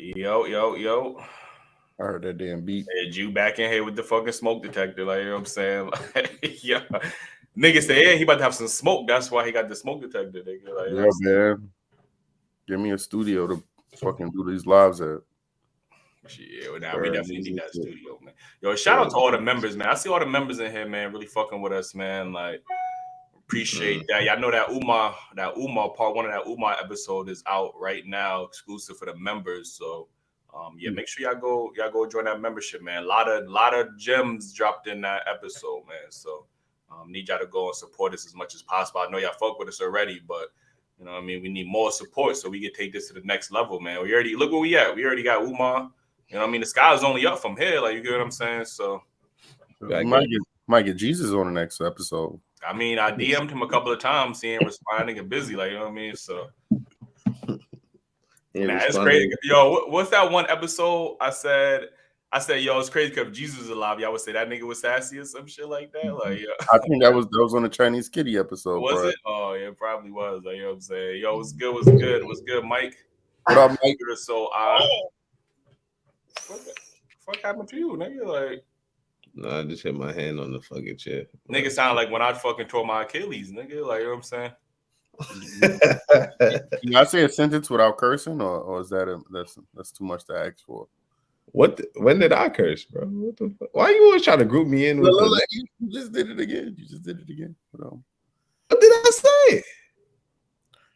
Yo. I heard that damn beat. Hey, Jew back in here with the fucking smoke detector. Like, you know what I'm saying? Like, yeah. Nigga say, yeah, he about to have some smoke. That's why he got the smoke detector, nigga. Like, Yeah, man. Give me a studio to fucking do these lives at. Yeah, now we definitely need that studio, man. Yo, shout out to all the members, man. I see all the members in here, man, really fucking with us, man. Like, appreciate that. Y'all know that Umar part one of that Umar episode is out right now, exclusive for the members. So yeah, make sure y'all go join that membership, man. A lot of gems dropped in that episode, man. So need y'all to go and support us as much as possible. I know y'all fuck with us already, but you know what I mean, we need more support so we can take this to the next level, man. We already look where we at. We already got Umar. You know what I mean? The sky is only up from here, like, you get what I'm saying? So might get Jesus on the next episode. I mean, I DM'd him a couple of times, seeing responding and busy, like, you know what I mean? So man, it's crazy. Yo, what's that one episode? I said, yo, it's crazy because Jesus is alive. Y'all would say that nigga was sassy or some shit like that. Like, yeah. I think that was on the Chinese Kitty episode. Was it? Oh, yeah, it probably was. Like, you know what I'm saying? Yo, what's good, Mike? What up, Mike? So, what the fuck happened to you, nigga? Like, no, I just hit my hand on the fucking chair. Nigga sound like when I fucking tore my Achilles, nigga. Like, you know what I'm saying? Can I say a sentence without cursing, or is that's too much to ask for? When did I curse, bro? What the fuck? Why you always trying to group me in with you just did it again. What did I say?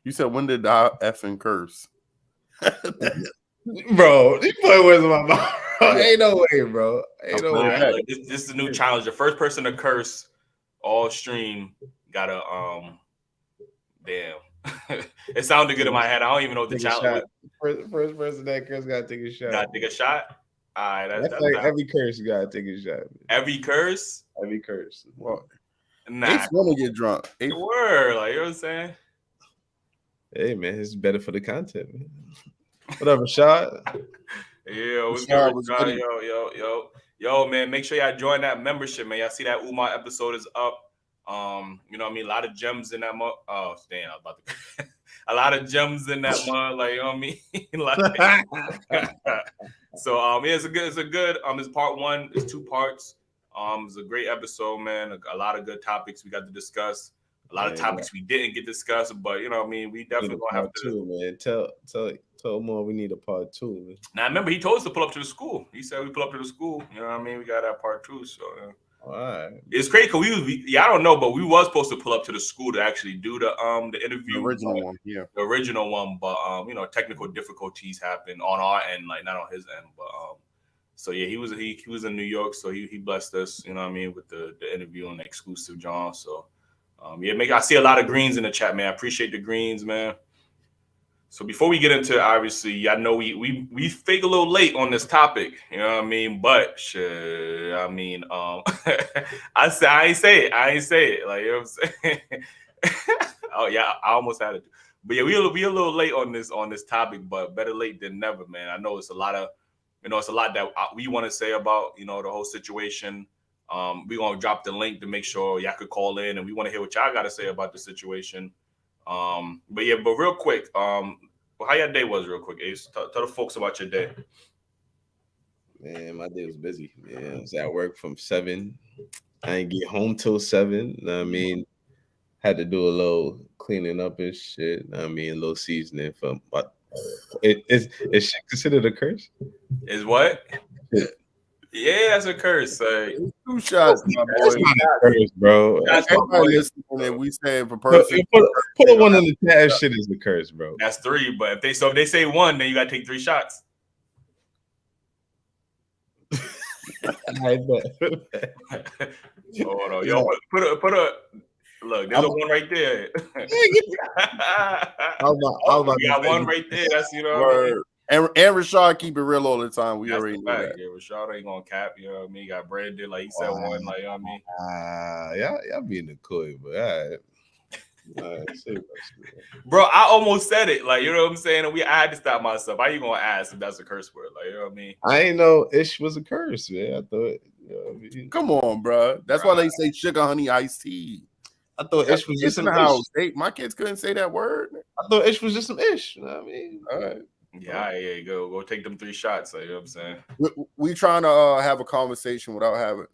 You said, when did I effing curse? Bro, you put words in my mouth. Ain't no way, bro. Ain't no way. Like, this is a new challenge. The first person to curse all stream gotta damn. It sounded good in my head. I don't even know what the challenge was. First person that curse gotta take a shot. Gotta take a shot. All right, that's like every curse you gotta take a shot. Every curse? Every curse. Well, nah. It's gonna get drunk. Word, like, you know what I'm saying? Hey man, it's better for the content, man. Whatever, shot. Yeah, what's good? Yo, man, make sure y'all join that membership, man. Y'all see that Umar episode is up. You know what I mean? A lot of gems in that mug. Oh, damn, I was about to a lot of gems in that mug, like, you know what I mean? So yeah, it's a good it's part one, it's 2 parts. It's a great episode, man. A lot of good topics we got to discuss. A lot of topics we didn't get discussed, but you know what I mean, we definitely gonna have to man. Tell more we need a part 2, man. Now remember, he told us to pull up to the school. He said we pull up to the school. You know what I mean? We got that part 2. So all right. It's crazy because I don't know, but we was supposed to pull up to the school to actually do the interview. The original one, yeah. The original one, but you know, technical difficulties happened on our end, like not on his end. But so yeah, he was in New York, so he blessed us, you know what I mean, with the interview and the exclusive John. So yeah, I see a lot of greens in the chat, man. I appreciate the greens, man. So before we get into, obviously, I know we fake a little late on this topic, you know what I mean? But shit, I mean, I ain't say it, like, you know what I'm saying? Oh yeah, I almost had it. But yeah, we a little late on this topic, but better late than never, man. I know it's a lot that we want to say about, you know, the whole situation. We're gonna drop the link to make sure y'all could call in, and we want to hear what y'all got to say about the situation. But real quick, how your day was, real quick, Ace? Tell the folks about your day. Man, my day was busy. Man, I was at work from 7. I didn't get home till 7. I mean, had to do a little cleaning up and shit. I mean, a little seasoning for. But is shit considered a curse? Is what? Yeah, that's a curse. 2 shots, my boy. That's not a curse, bro. Everybody listening, and we say per person. Put a 1 in the chat. Shit is a curse, bro. That's 3, but if they say 1, then you gotta take 3 shots. I bet. Hold on, yo, put a look. There's a 1 right there. We got 1 right there. That's, you know. What I mean? And Rashad keep it real all the time. We already know that. Yeah, Rashad ain't gonna cap. You know what I mean? You got Brandon, like he said, 1. Like, you know what I mean? Y'all being the coy, but all right. Bro, I almost said it. Like, you know what I'm saying? And I had to stop myself. How you gonna ask if that's a curse word? Like, you know what I mean? I ain't know ish was a curse, man. I thought. You know what I mean? Come on, bro. That's why they say sugar honey iced tea. I thought ish was just in the house. My kids couldn't say that word. I thought ish was just some ish. You know what I mean? All right. Yeah, yeah, go take them 3 shots. Like, you know what I'm saying? We trying to have a conversation without having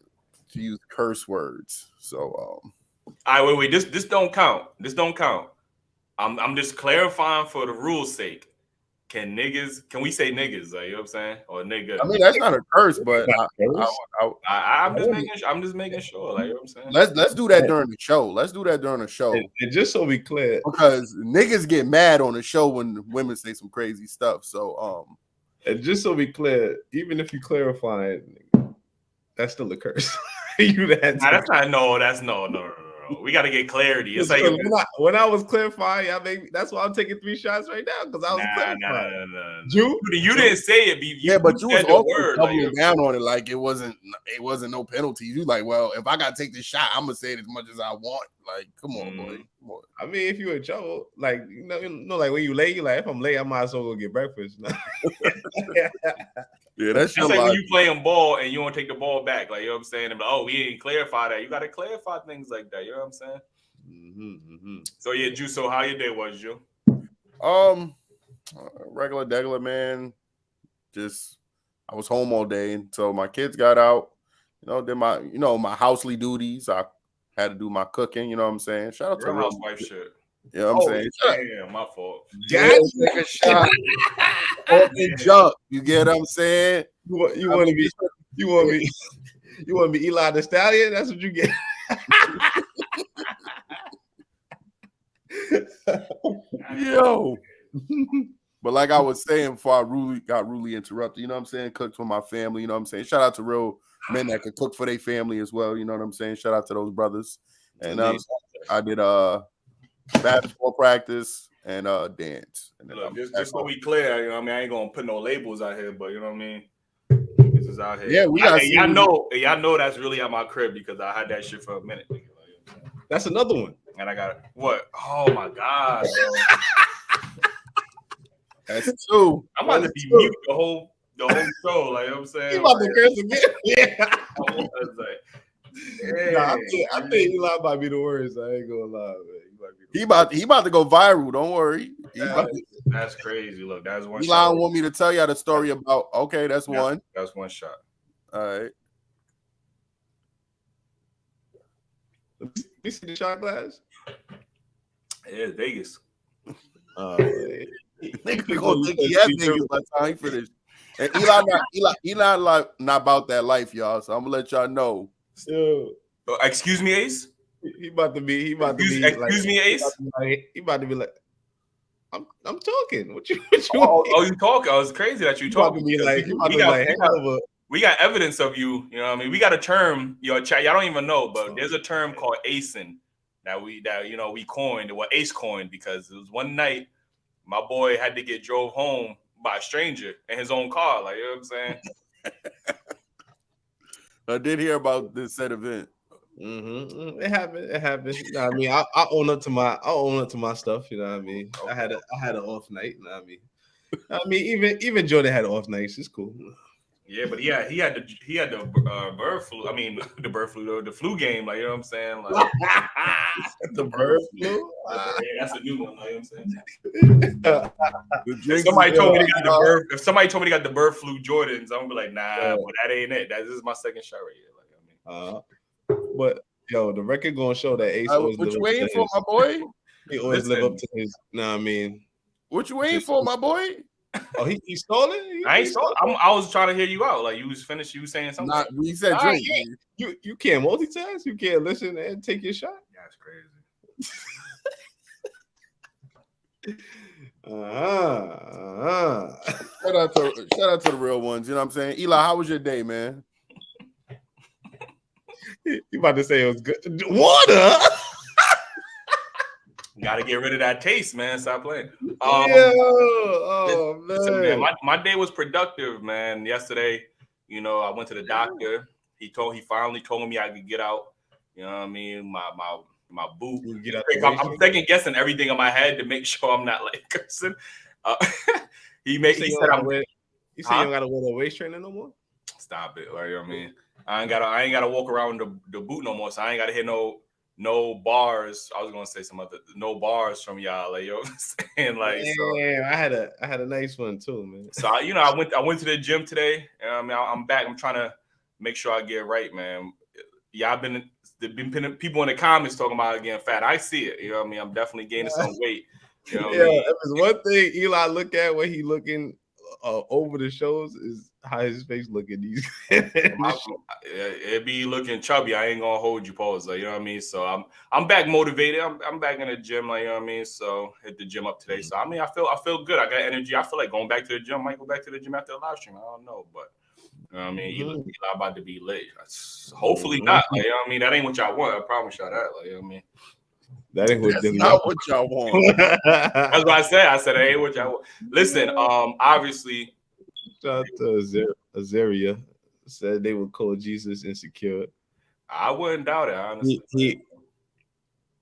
to use curse words. So, all right, wait. This don't count. This don't count. I'm just clarifying for the rule's sake. Can we say niggas? Like, you know what I'm saying? Or nigga? I mean, that's not a curse, but I'm just making sure. Like, you know what I'm saying? Let's do that during the show. Let's do that during the show. And just so we clear, because niggas get mad on the show when women say some crazy stuff. So, and just so we clear, even if you clarify it, that's still a curse. That's no. We got to get clarity. It's like when I was clarifying, that's why I'm taking 3 shots right now because I was clarifying. You didn't say it. But you was also doubling down on it like it wasn't no penalties. You like, well, if I got to take this shot, I'm gonna say it as much as I want. Like, come on, boy. Come on. I mean, if you in trouble, like you know, like when you late, you like if I'm late, I might as well go get breakfast. Yeah, that's like when you playing ball and you want to take the ball back. Like, you know what I'm saying? Like, oh, we didn't clarify that. You got to clarify things like that. You know what I'm saying? Mm-hmm. So yeah, Ju. So how your day was, Ju? Regular, man. Just I was home all day until my kids got out. You know, did my my housely duties. I had to do my cooking. You know what I'm saying? Shout out to housewife shit. You know what I'm saying? Yeah, my fault. Take a shot. Jump. You get what I'm saying? You want to be Eli the Stallion? That's what you get. Yo. But like I was saying before I got rudely interrupted, you know what I'm saying? Cooked for my family, you know what I'm saying? Shout out to real men that can cook for their family as well, you know what I'm saying? Shout out to those brothers. And I did basketball practice and dance. And look, just so we clear, you know what I mean? I ain't gonna put no labels out here, but you know what I mean? This is out here. Yeah, y'all know that's really at my crib because I had that shit for a minute. That's another one. And I got what? Oh my god. That's two. I'm about to be mute the whole show. Like, you know what I'm saying? You about to curse again? Yeah. I think Eli might be the worst. I ain't gonna lie, man. He about to go viral. Don't worry. That's crazy. Look, that's one. Eli want me to tell y'all the story about. Okay, that's one. That's one shot. All right. You see the shot glass? Yeah, Vegas. Nigga gonna think he had Vegas by the time he finished. And Eli not about that life, y'all. So I'm gonna let y'all know. Excuse me, Ace. He about to be. Excuse me, Ace. He about to be like, I'm talking. What you? Oh, you talking? Oh, it's crazy that you talking. We got evidence of you. You know what I mean? We got a term, chat. Y'all don't even know, but there's a term called acing that we coined, what Ace coined, because it was one night my boy had to get drove home by a stranger in his own car. Like, you know what I'm saying? I did hear about this said event. Mm-hmm. It happened. You know what I mean, I own up to my stuff. You know what I mean. I had an off night. You know what I mean. Even Jordan had off nights. It's cool. Yeah, but he had the bird flu. I mean, the flu game. Like, you know what I'm saying? Like the bird flu. Yeah, that's a new one. Like, you know what I'm saying? Somebody told me they got the bird. If somebody told me they got the bird flu Jordans, I'm gonna be like, nah, but that ain't it. This is my second shot right here. Like, but yo, the record gonna show that Ace always what you waiting for, my boy? He always live up to his. Know what I mean? What you waiting for, my boy? Oh, he stole it. I ain't stole it. I was trying to hear you out. Like, you was finished. You was saying something. Nah, we said drink. You can't multitask. You can't listen and take your shot. That's crazy. Shout out to the real ones. You know what I'm saying? Eli, how was your day, man? You about to say it was good? Water. Got to get rid of that taste, man. Stop playing. Man. My day was productive, man. Yesterday, I went to the doctor. He finally told me I could get out. You know what I mean? My boot. I'm second guessing everything in my head to make sure I'm not like cursing. He said you don't gotta wear the waist trainer no more. Stop it. Like, you know what I mean? I ain't gotta walk around the boot no more. So I ain't gotta hear no no bars. I was gonna say no bars from y'all. Like, you know what I'm saying? Like, man, I had a nice one too, man. So I went to the gym today. I mean, I'm back. I'm trying to make sure I get right, man. Yeah, there've been people in the comments talking about getting fat. I see it. You know what I mean? I'm definitely gaining some weight. You know what I mean? If there's one thing Eli look at when he looking over the shows is how his face looking. It be looking chubby. I ain't gonna hold you, pause. Like, you know what I mean? So I'm back motivated. I'm back in the gym. Like, you know what I mean? So hit the gym up today. So I mean, I feel good. I got energy. I feel like going back to the gym. I might go back to the gym after the live stream. I don't know, but you know what I mean? Eli about to be lit. Hopefully not. Like, you know what I mean? That ain't what y'all want. I promise y'all that. Like, you know what I mean? That's not what y'all want. That's what I said. I said, hey, what y'all want. Listen, obviously. Shout out to Azaria. Said they would call Jesus insecure. I wouldn't doubt it, honestly.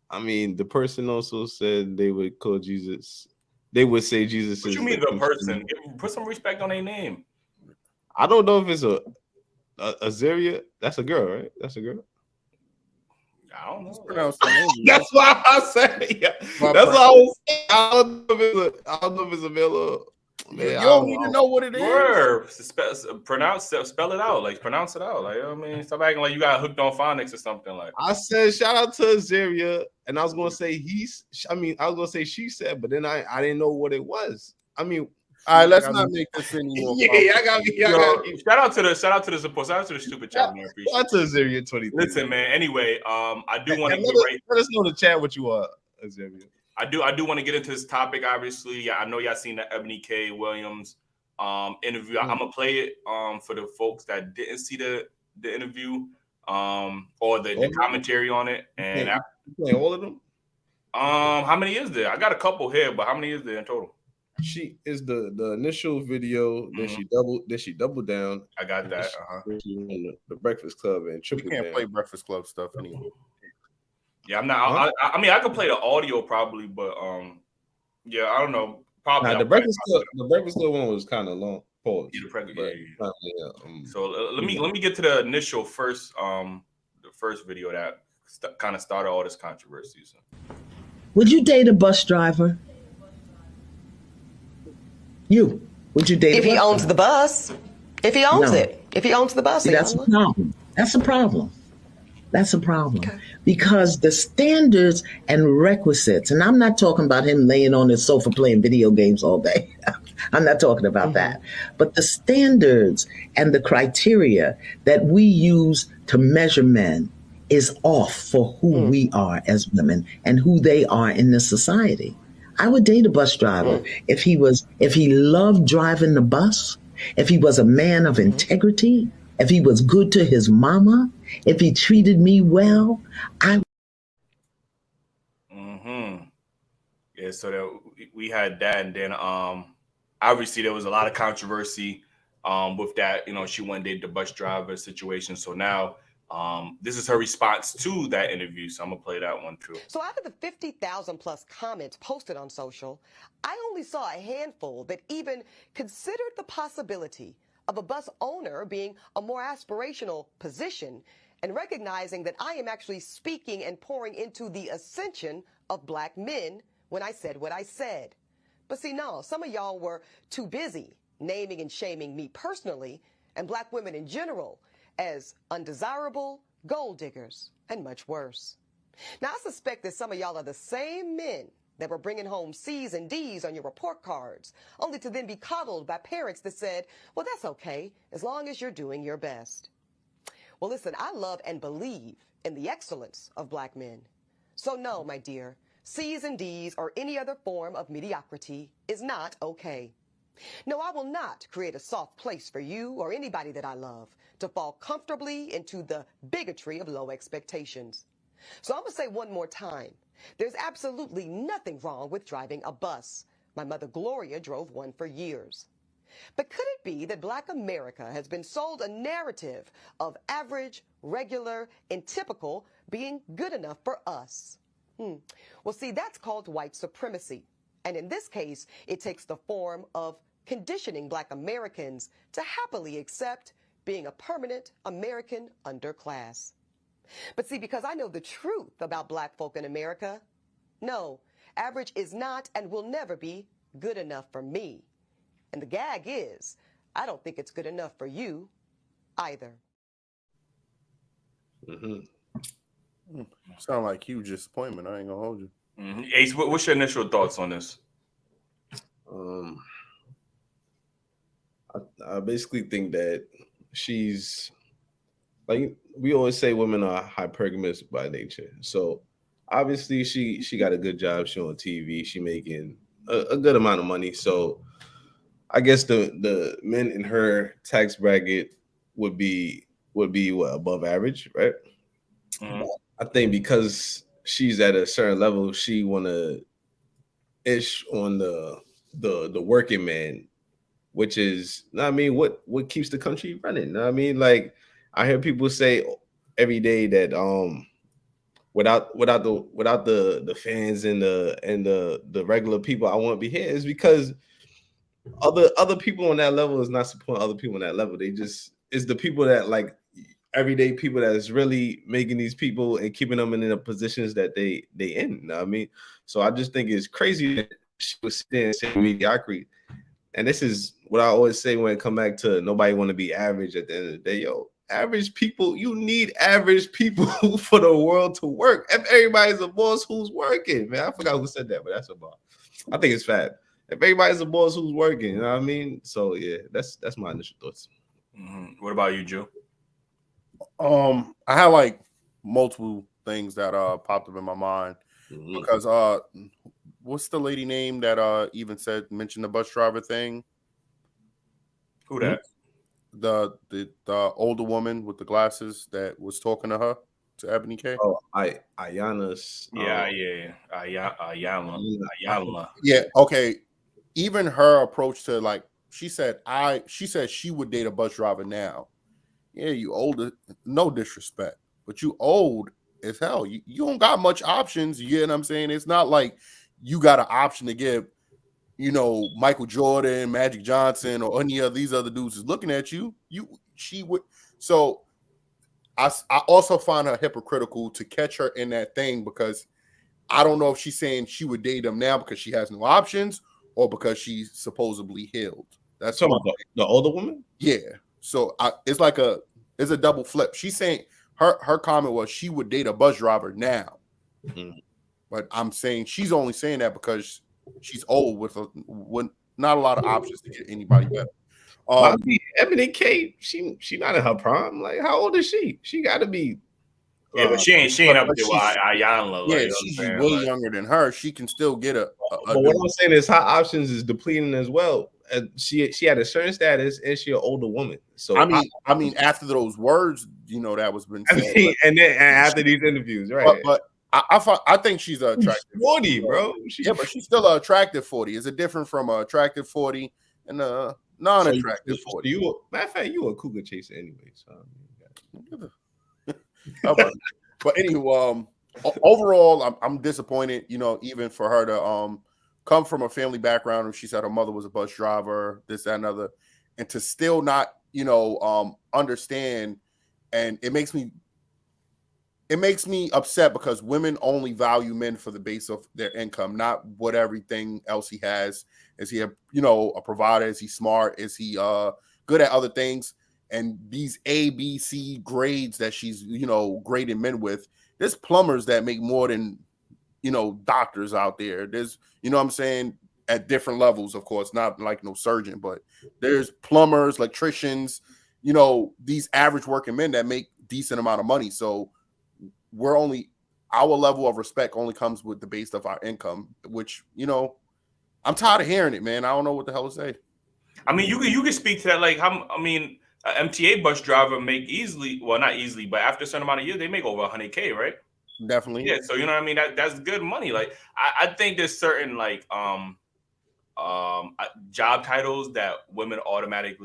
I mean, the person also said they would call Jesus. They would say Jesus. What you mean the person? Put some respect on their name. I don't know if it's a Azaria. That's a girl, right? That's a girl. I don't know. That's why I said. Yeah. That's why I was. I don't know if it's a male or. Man, you don't even know what it is. Word. Spell it out. Like, pronounce it out. Like, you know what I mean? Stop acting like you got hooked on phonics or something. Like, I said, shout out to Azaria, and I was gonna say she said, but then I didn't know what it was. I mean, all right, let's not make this anymore. Yeah, I got me. Shout out to the support. Shout out to the stupid chat, man. Appreciate shout out to Azaria 23. Listen, man. Anyway, I do want to get right. Let us know in the chat what you are, Azaria. I do want to get into this topic. Obviously, yeah, I know y'all seen the Eboni K Williams interview. I'm gonna play it for the folks that didn't see the interview or the commentary on it. And play all of them. How many is there? I got a couple here, but how many is there in total? She is the initial video. Then she doubled down. I got that. The Breakfast Club and triple. You can't play Breakfast Club stuff anymore. Yeah, I'm not. I mean, I could play the audio probably, but yeah, I don't know. Probably the Breakfast Club one was kind of long. Pause. So let me get to the initial first the first video that kind of started all this controversy. So. Would you date a bus driver? Would you date if he owns the bus? If he owns it, if he owns the bus, that's a problem. That's a problem. Okay. Because the standards and requisites, and I'm not talking about him laying on his sofa playing video games all day. I'm not talking about that. But the standards and the criteria that we use to measure men is off for who we are as women and who they are in this society. I would date a bus driver if he loved driving the bus, if he was a man of integrity, if he was good to his mama, if he treated me well. Yeah, so we had that, and then obviously there was a lot of controversy with that. You know, she went and did the bus driver situation. So now this is her response to that interview. So I'm gonna play that one too. So out of the 50,000 plus comments posted on social, I only saw a handful that even considered the possibility of a bus owner being a more aspirational position and recognizing that I am actually speaking and pouring into the ascension of black men when I said what I said. But see, no, some of y'all were too busy naming and shaming me personally and black women in general as undesirable, gold diggers, and much worse. Now, I suspect that some of y'all are the same men that were bringing home C's and D's on your report cards, only to then be coddled by parents that said, well, that's okay, as long as you're doing your best. Well, listen, I love and believe in the excellence of black men. So no, my dear, C's and D's or any other form of mediocrity is not okay. No, I will not create a soft place for you or anybody that I love to fall comfortably into the bigotry of low expectations. So I'm going to say one more time, there's absolutely nothing wrong with driving a bus. My mother Gloria drove one for years. But could it be that black America has been sold a narrative of average, regular, and typical being good enough for us? Well, see, that's called white supremacy. And in this case, it takes the form of conditioning black Americans to happily accept being a permanent American underclass. But see, because I know the truth about black folk in America, no, average is not and will never be good enough for me. And the gag is, I don't think it's good enough for you either. Sound like huge disappointment. I ain't gonna hold you. Ace, what's your initial thoughts on this? I basically think that she's like, we always say women are hypergamous by nature. So obviously she got a good job. She on TV. She making a good amount of money. So I guess the men in her tax bracket would be what, above average, right? I think because she's at a certain level, she wanna ish on the working man, which is, I mean, what keeps the country running. I mean, like, I hear people say every day that without the fans and the regular people, I won't be here, is because other people on that level is not supporting other people on that level. They just, it's the people that, like, everyday people that is really making these people and keeping them in the positions that they in. You know what I mean? So I just think it's crazy that she was sitting and saying mediocrity. And this is what I always say when it come back to nobody want to be average at the end of the day. Yo, average people, you need average people for the world to work. If everybody's a boss, who's working? Man, I forgot who said that, but that's a bar. I think it's fat. If everybody's a boss, who's working? You know what I mean? So yeah, that's my initial thoughts. What about you, Joe? I had like multiple things that popped up in my mind because what's the lady name that even mentioned the bus driver thing? Who that? The older woman with the glasses that was talking to her, to Eboni K. Oh, Iyanla's. Iyanla. Yeah. Okay. Even her approach to, like, she said she would date a bus driver now. Yeah, you older, no disrespect, but you old as hell. You don't got much options. You get what I'm saying? It's not like you got an option to give, Michael Jordan, Magic Johnson, or any of these other dudes is looking at you. She would. So I also find her hypocritical to catch her in that thing, because I don't know if she's saying she would date him now because she has no options or because she's supposedly healed. That's the older woman. Yeah. So it's like it's a double flip. She's saying her comment was she would date a bus driver now, but I'm saying she's only saying that because she's old with not a lot of options to get anybody better. I mean, Eboni K, she not in her prime. Like, how old is she? She got to be. Yeah, but she ain't up there with Iyanla. Yeah, she's way younger than her. She can still get a but what I'm saying is her options is depleting as well. She had a certain status and she an older woman. So I mean, after those words, that was been said. And after these interviews, right? But I think she's attractive. 40, bro. But she's still an attractive 40. Is it different from an attractive 40 and a non-attractive 40? Matter of fact, you a cougar chaser anyway. So but anyway, overall, I'm disappointed. Even for her to come from a family background where she said her mother was a bus driver, this, that, and other, and to still not, understand. And it makes me upset because women only value men for the base of their income, not what everything else he has. Is he a provider? Is he smart? Is he good at other things? And these A, B, C grades that she's, grading men with, there's plumbers that make more than, doctors out there. There's, what I'm saying, at different levels, of course, not like no surgeon, but there's plumbers, electricians, these average working men that make decent amount of money. So our level of respect only comes with the base of our income, which, I'm tired of hearing it, man. I don't know what the hell to say. I mean, you can speak to that. Like, MTA bus driver make easily, well, not easily, but after a certain amount of years, they make over 100K, right? Definitely. Yeah. So, you know what I mean? That's good money. Like, I think there's certain, like, job titles that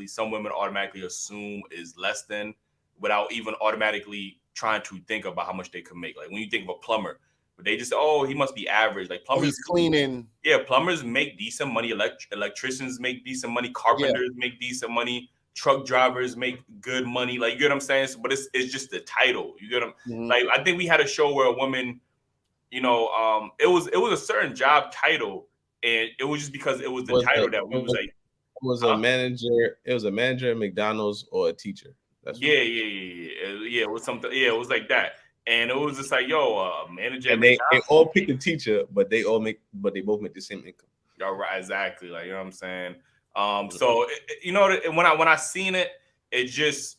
some women automatically assume is less than, without even automatically trying to think about how much they could make. Like, when you think of a plumber, but they just say, oh, he must be average. Like, plumbers, he's cleaning. Yeah, plumbers make decent money. Electricians make decent money. Carpenters make decent money. truck drivers make good money. Like, you get what I'm saying? So, but it's just the title. You get them? Like, I think we had a show where a woman, you know, it was a certain job title, and it was just because it was the title that we was like. It was a manager. It was a manager at McDonald's or a teacher. That's yeah. It was something. Yeah, it was like that, and it was just like, yo, manager. And they all pick a teacher, but they both make the same income. All right, exactly. Like, you know what I'm saying. So you know, when I seen it, it just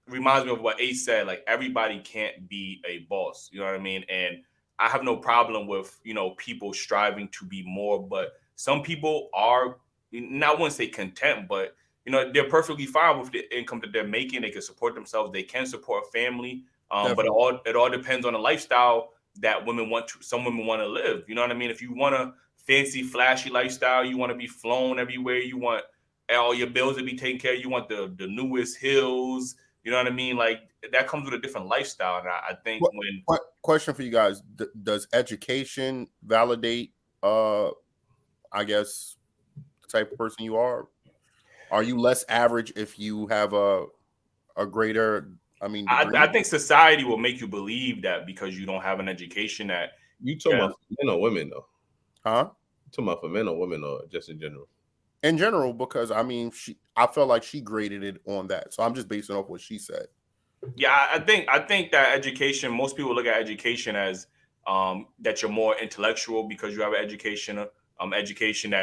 reminds me of what Ace said. Like, everybody can't be a boss. You know what I mean? And I have no problem with, you know, people striving to be more, but some people are. I wouldn't say content, but you know, they're perfectly fine with the income that they're making. They can support themselves. They can support a family. But it all depends on the lifestyle that some women want to live. You know what I mean? If you want a fancy, flashy lifestyle, you want to be flown everywhere. You want all your bills to be taken care of. You want the newest hills. You know what I mean? Like, that comes with a different lifestyle. And I think question for you guys: does education validate? I guess. Type of person you are you less average if you have a greater degree? I think society will make you believe that because you don't have an education. That you talking about men or women though? Huh? You talking about for men or women or just in general? In general, because I mean, I felt like she graded it on that, so I'm just basing off what she said. Yeah, I think that education. Most people look at education as that you're more intellectual because you have an education. Education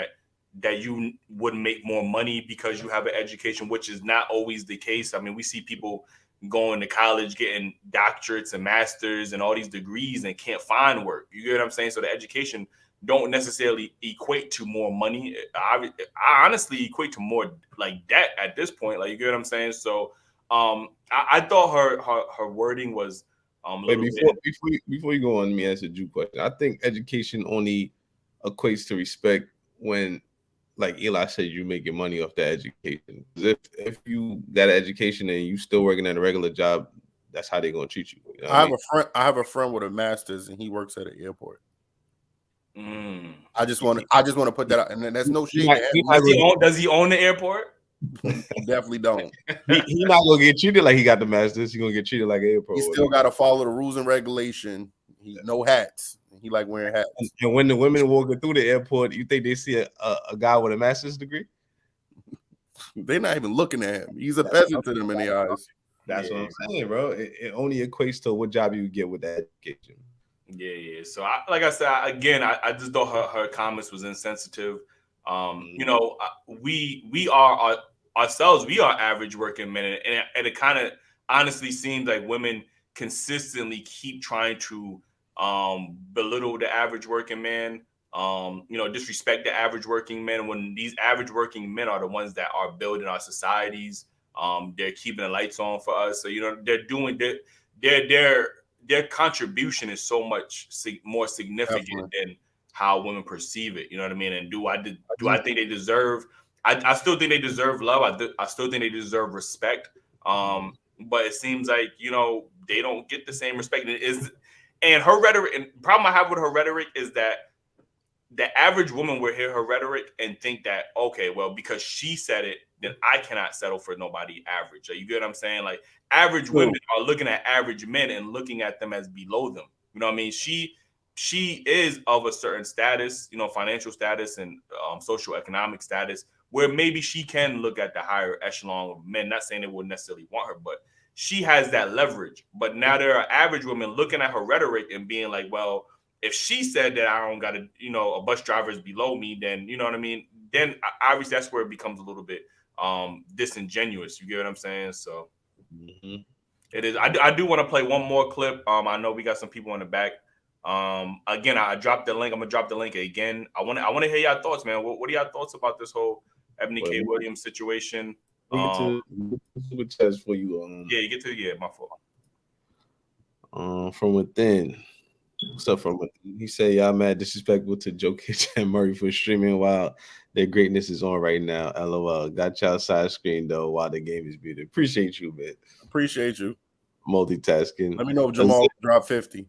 that you would make more money because you have an education, which is not always the case. I mean, we see people going to college, getting doctorates and masters and all these degrees and can't find work. You get what I'm saying? So the education don't necessarily equate to more money. I honestly equate to more like debt at this point. Like, you get what I'm saying? So I thought her wording was before you go on, let me answer Drew question. I think education only equates to respect when, like Eli said, you making money off that education. If you got an education and you still working at a regular job, that's how they're gonna treat you. You know I have a friend with a master's and he works at an airport. I just want to put that out, and there's no shade. Does he own the airport? Definitely don't. He not gonna get treated like he got the master's. He gonna get treated like an airport. He still got to follow the rules and regulation. No hats. He like wearing hats. And when the women walking through the airport, you think they see a guy with a master's degree? They're not even looking at him. He's a peasant to them in the eyes. That's what I'm saying, bro. It only equates to what job you get with that education. Yeah. So, like I said, I just thought her comments was insensitive. You know, we are ourselves. We are average working men, and it kind of honestly seems like women consistently keep trying to belittle the average working man, you know, disrespect the average working men, when these average working men are the ones that are building our societies. They're keeping the lights on for us. So, you know, they're doing their contribution is so much more significant than how women perceive it. You know what I mean? And do I think they deserve? I still think they deserve love. I still think they deserve respect. But it seems like, you know, they don't get the same respect. And her rhetoric, and the problem I have with her rhetoric is that the average woman will hear her rhetoric and think that, okay, well, because she said it, then I cannot settle for nobody average. You get what I'm saying? Like, average women are looking at average men and looking at them as below them. You know what I mean? She is of a certain status, you know, financial status and social economic status, where maybe she can look at the higher echelon of men. Not saying they would necessarily want her, but she has that leverage. But now there are average women looking at her rhetoric and being like, well, if she said that I don't got to, you know, a bus driver is below me, then, you know what I mean? Then obviously that's where it becomes a little bit disingenuous. You get what I'm saying? So it is. I do want to play one more clip. I know we got some people in the back. Again, I dropped the link. I'm gonna drop the link again. I want to hear your thoughts, man. What are your thoughts about this whole Eboni K. Williams situation? Super test for you. Yeah, you get to my fault. From within. Stuff from within. He said, y'all mad disrespectful to Joe Kitchen and Murray for streaming while their greatness is on right now. LOL. Got y'all side screen though while the game is muted. Appreciate you, man. Appreciate you. Multitasking. Let me know if Jamal dropped 50.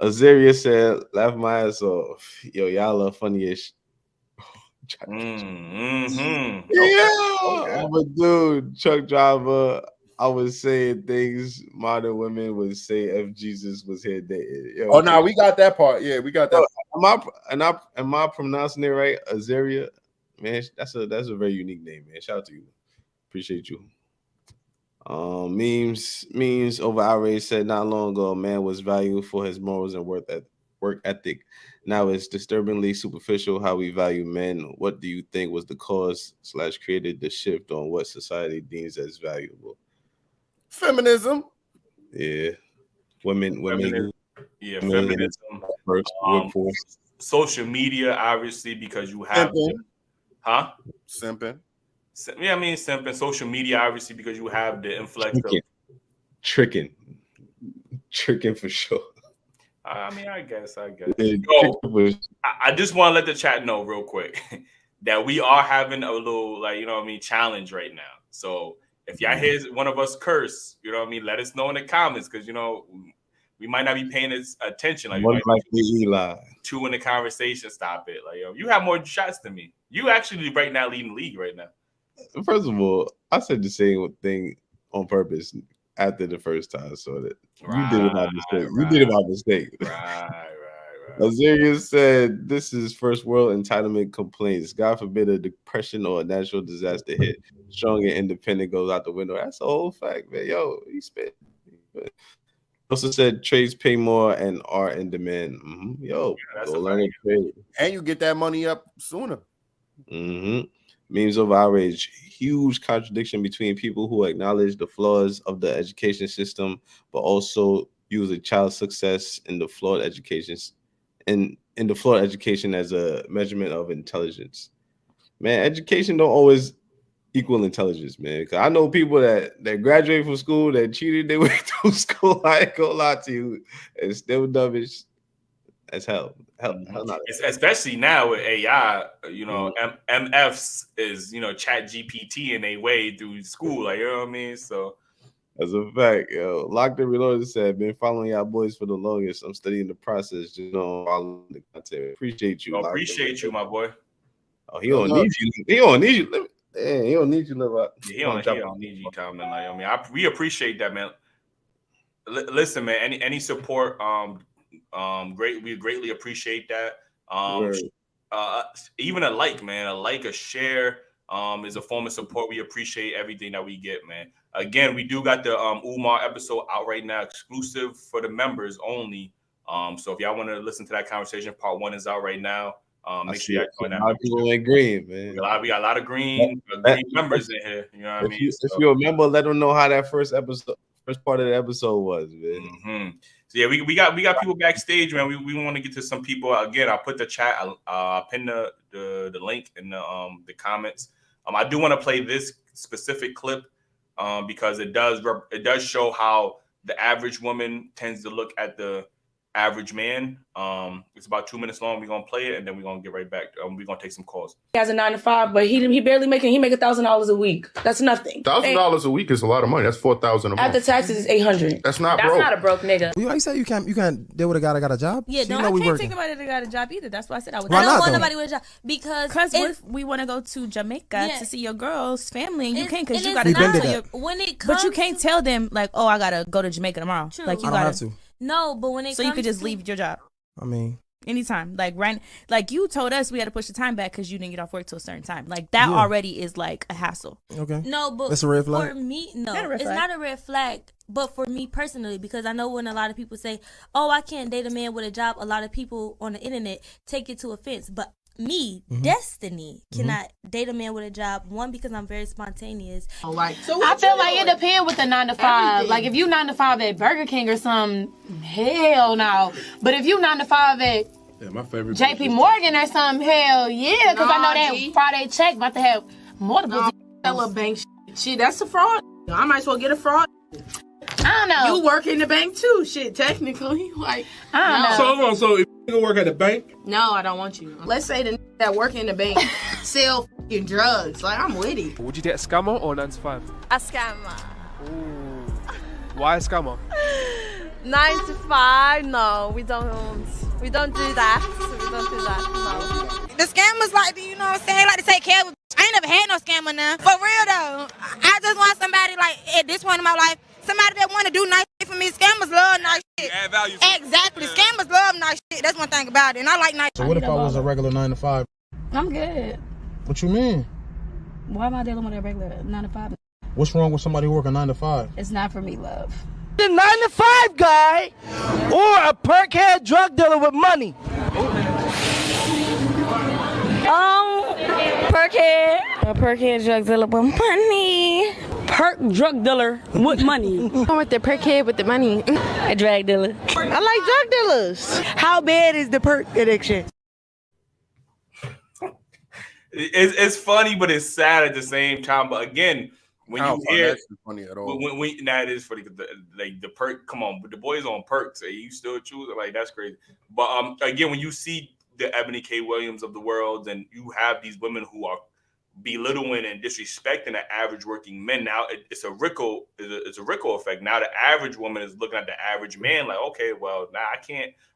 Azaria said, laugh my ass off. Yo, y'all are funny as Yeah, I'm a dude, truck driver. I was saying things modern women would say if Jesus was here. Oh no, we got that part. Yeah, we got that. Am I pronouncing it right? Azaria, man, that's a very unique name, man. Shout out to you. Appreciate you. Memes over outrage said not long ago a man was valued for his morals and work ethic. Now it's disturbingly superficial how we value men. What do you think was the cause / created the shift on what society deems as valuable? Feminism. Yeah. Women. Yeah, feminism. Workforce. Social media, obviously, because you have Simping. Yeah, I mean simping. Social media, obviously, because you have the influx of tricking for sure. I mean, I guess. So, I just want to let the chat know real quick that we are having a little, challenge right now. So if y'all hear one of us curse, let us know in the comments because we might not be paying attention. Like Eli. Two in the conversation. Stop it. You have more shots than me. You actually right now leading the league right now. First of all, I said the same thing on purpose after the first time, so that you did it by mistake. You did it by mistake. Right. Azaria said, "This is first world entitlement complaints. God forbid a depression or a natural disaster hit. Strong and independent goes out the window." That's a whole fact, man. Yo, he spit. Also said trades pay more and are in demand. Mm-hmm. Yo, go learn a trade. And you get that money up sooner. Mm-hmm. Memes of outrage. Huge contradiction between people who acknowledge the flaws of the education system, but also use a child's success in the flawed education as a measurement of intelligence. Man, education don't always equal intelligence, man. Cause I know people that graduate from school that cheated their way through school. I ain't gonna lie to you, and still dumbish as hell. Especially now with AI, MFs is Chat GPT in a way through school, you know what I mean? So that's a fact, yo. Locked and Reloaded said, "Been following y'all boys for the longest. I'm studying the process, following the content. Appreciate you. Appreciate you, my boy. Oh, he don't need you. He don't need you. Damn, he don't need you, live up. He don't need you, comment. We appreciate that, man. Listen, man. Any support, great. We greatly appreciate that. Even a like, man, a share, is a form of support. We appreciate everything that we get, man. Again, we do got the Umar episode out right now, exclusive for the members only. So if y'all want to listen to that conversation, part 1 is out right now. Make sure y'all join that. A lot of people in green, man. We got a lot of green members in here. You know what I mean? If you're a member, let them know how that first part of the episode was, man. Mm-hmm. So yeah, we got people backstage, man. We want to get to some people. Again, I'll put the chat. I'll pin the link in the comments. I do want to play this specific clip because it does show how the average woman tends to look at the average man. It's about 2 minutes long. We're gonna play it and then we're gonna get right back. We're gonna take some calls. He has a 9 to 5, but he barely make $1,000 a week. That's nothing. $1,000 a week is a lot of money. That's $4,000 a month. After taxes is $800. That's not a broke nigga. Well, you say you can't deal with a guy that got a job? Yeah, so I can't take nobody that got a job either. That's why I said I don't want nobody with a job because if we want to go to Jamaica to see your girl's family, and you can't because you got to go. But you can't tell them like, oh, I gotta go to Jamaica tomorrow. True. Like you gotta have to. No, but when it so you could just leave your job. I mean, anytime. Like you told us we had to push the time back because you didn't get off work till a certain time. Like that already is like a hassle. Okay. No, but that's a red flag. For me, no, it's not a red flag. But for me personally, because I know when a lot of people say, "Oh, I can't date a man with a job," a lot of people on the internet take it to offense. But me, Destiny, cannot date a man with a job. One, because I'm very spontaneous. So I feel like it depends with the 9 to 5. Everything. Like if you 9 to 5 at Burger King or something, hell no. But if you 9 to 5 at my favorite JP Morgan or something, hell yeah. Because I know that Friday check about to have multiple. That little bank shit, that's a fraud. I might as well get a fraud. I don't know. You work in the bank too, shit, technically. Like, I don't know. So if you work at the bank? No, I don't want you. Let's say the that work in the bank sell f***ing drugs. Like, I'm with it. Would you date a scammer or 9 to 5? A scammer. Ooh. Why a scammer? 9 to 5? No, we don't do that. We don't do that, no. the scammers like to, you know what I'm saying, like to take care of. I ain't never had no scammer now. For real though. I just want somebody like at this point in my life, somebody that want to do nice shit for me. Scammers love nice shit. Add value. Exactly. Yeah. Scammers love nice shit. That's one thing about it. And I like nice shit. So what if I was a regular 9 to 5? I'm good. What you mean? Why am I dealing with a regular 9 to 5? What's wrong with somebody working 9 to 5? It's not for me, love. The 9 to 5 guy or a perkhead drug dealer with money? Perkhead. A perkhead drug dealer with money. Perk drug dealer with money. I'm with the perkhead with the money. A drug dealer. I like drug dealers. How bad is the perk addiction? It's funny, but it's sad at the same time. But again, when you hear that's funny at all. When that is funny, the perk. Come on, but the boys on perks. You still choose like that's crazy. But again, when you see the Eboni K. Williams of the world, and you have these women who are belittling and disrespecting the average working men. Now it's a ripple effect. Now the average woman is looking at the average man like, okay, well, now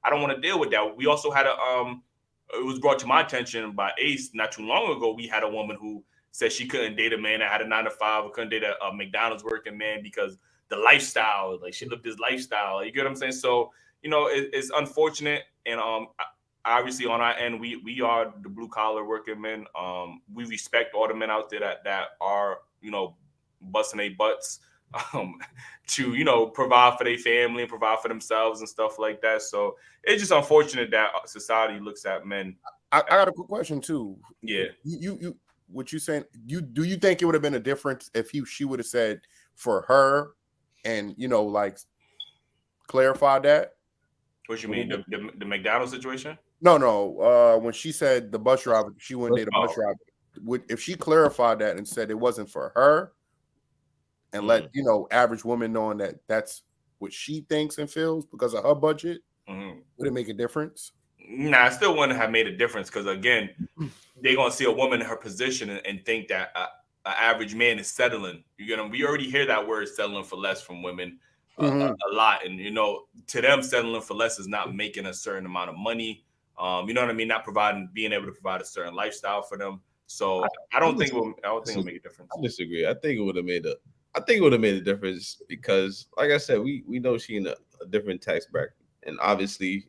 I don't want to deal with that. We also had it was brought to my attention by Ace not too long ago. We had a woman who said she couldn't date a man that had a 9 to 5 or couldn't date a McDonald's working man because the lifestyle, like she lived this lifestyle. You get what I'm saying? So, it's unfortunate. And obviously on our end, we are the blue collar working men. We respect all the men out there that are, busting their butts to, provide for their family and provide for themselves and stuff like that. So it's just unfortunate that society looks at men. I got a quick question too. Yeah. You what you saying? Do you think it would have been a difference if she would have said for her and like clarify that? What you mean, the McDonald's situation? No. When she said the bus driver, she wouldn't date a bus driver. If she clarified that and said it wasn't for her, and let average women knowing that that's what she thinks and feels because of her budget, would it make a difference? Nah, I still wouldn't have made a difference because again, they're gonna see a woman in her position and think that an average man is settling. We already hear that word settling for less from women a lot, and to them settling for less is not making a certain amount of money. You know what I mean? Not being able to provide a certain lifestyle for them. So I don't think it'll make a difference. I disagree. I think it would have made a difference because, like I said, we know she in a different tax bracket, and obviously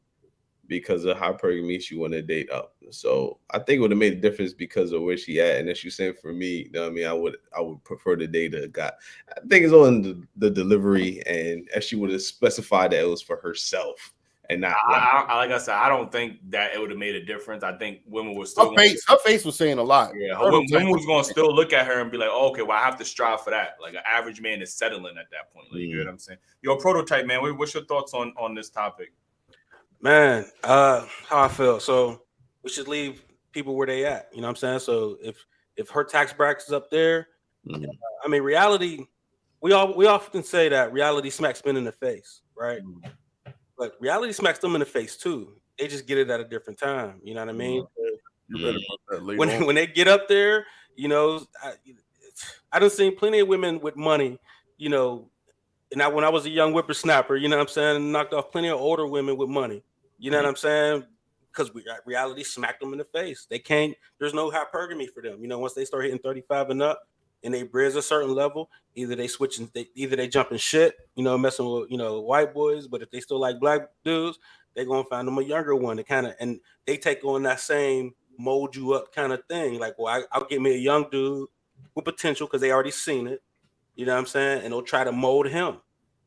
because of hypergamy, she want to date up. So I think it would have made a difference because of where she at. And as you said, for me, I would prefer the date that got. I think it's on the delivery, and as she would have specified that it was for herself. And not like I said, I don't think that it would have made a difference. I think women were still her face was saying a lot. Yeah, women was going to still look at her and be like, oh, okay, well, I have to strive for that. Like an average man is settling at that point. Like, you know what I'm saying? Yo, Prototype, man, what's your thoughts on this topic? Man, how I feel. So we should leave people where they at. You know what I'm saying? So if her tax bracket is up there, I mean, reality. We often say that reality smacks men in the face, right? But reality smacks them in the face too. They just get it at a different time. You know what I mean? When they get up there, I done seen plenty of women with money, and when I was a young whippersnapper, you know what I'm saying, knocked off plenty of older women with money. You know what I'm saying? Because reality smacked them in the face. They can't. There's no hypergamy for them. Once they start hitting 35 and up, and they breeds a certain level, either they switching, either they jumping shit, messing with, white boys. But if they still like black dudes, they're gonna find them a younger one to and they take on that same mold you up kind of thing. Like, well, I'll get me a young dude with potential because they already seen it. You know what I'm saying? And they'll try to mold him.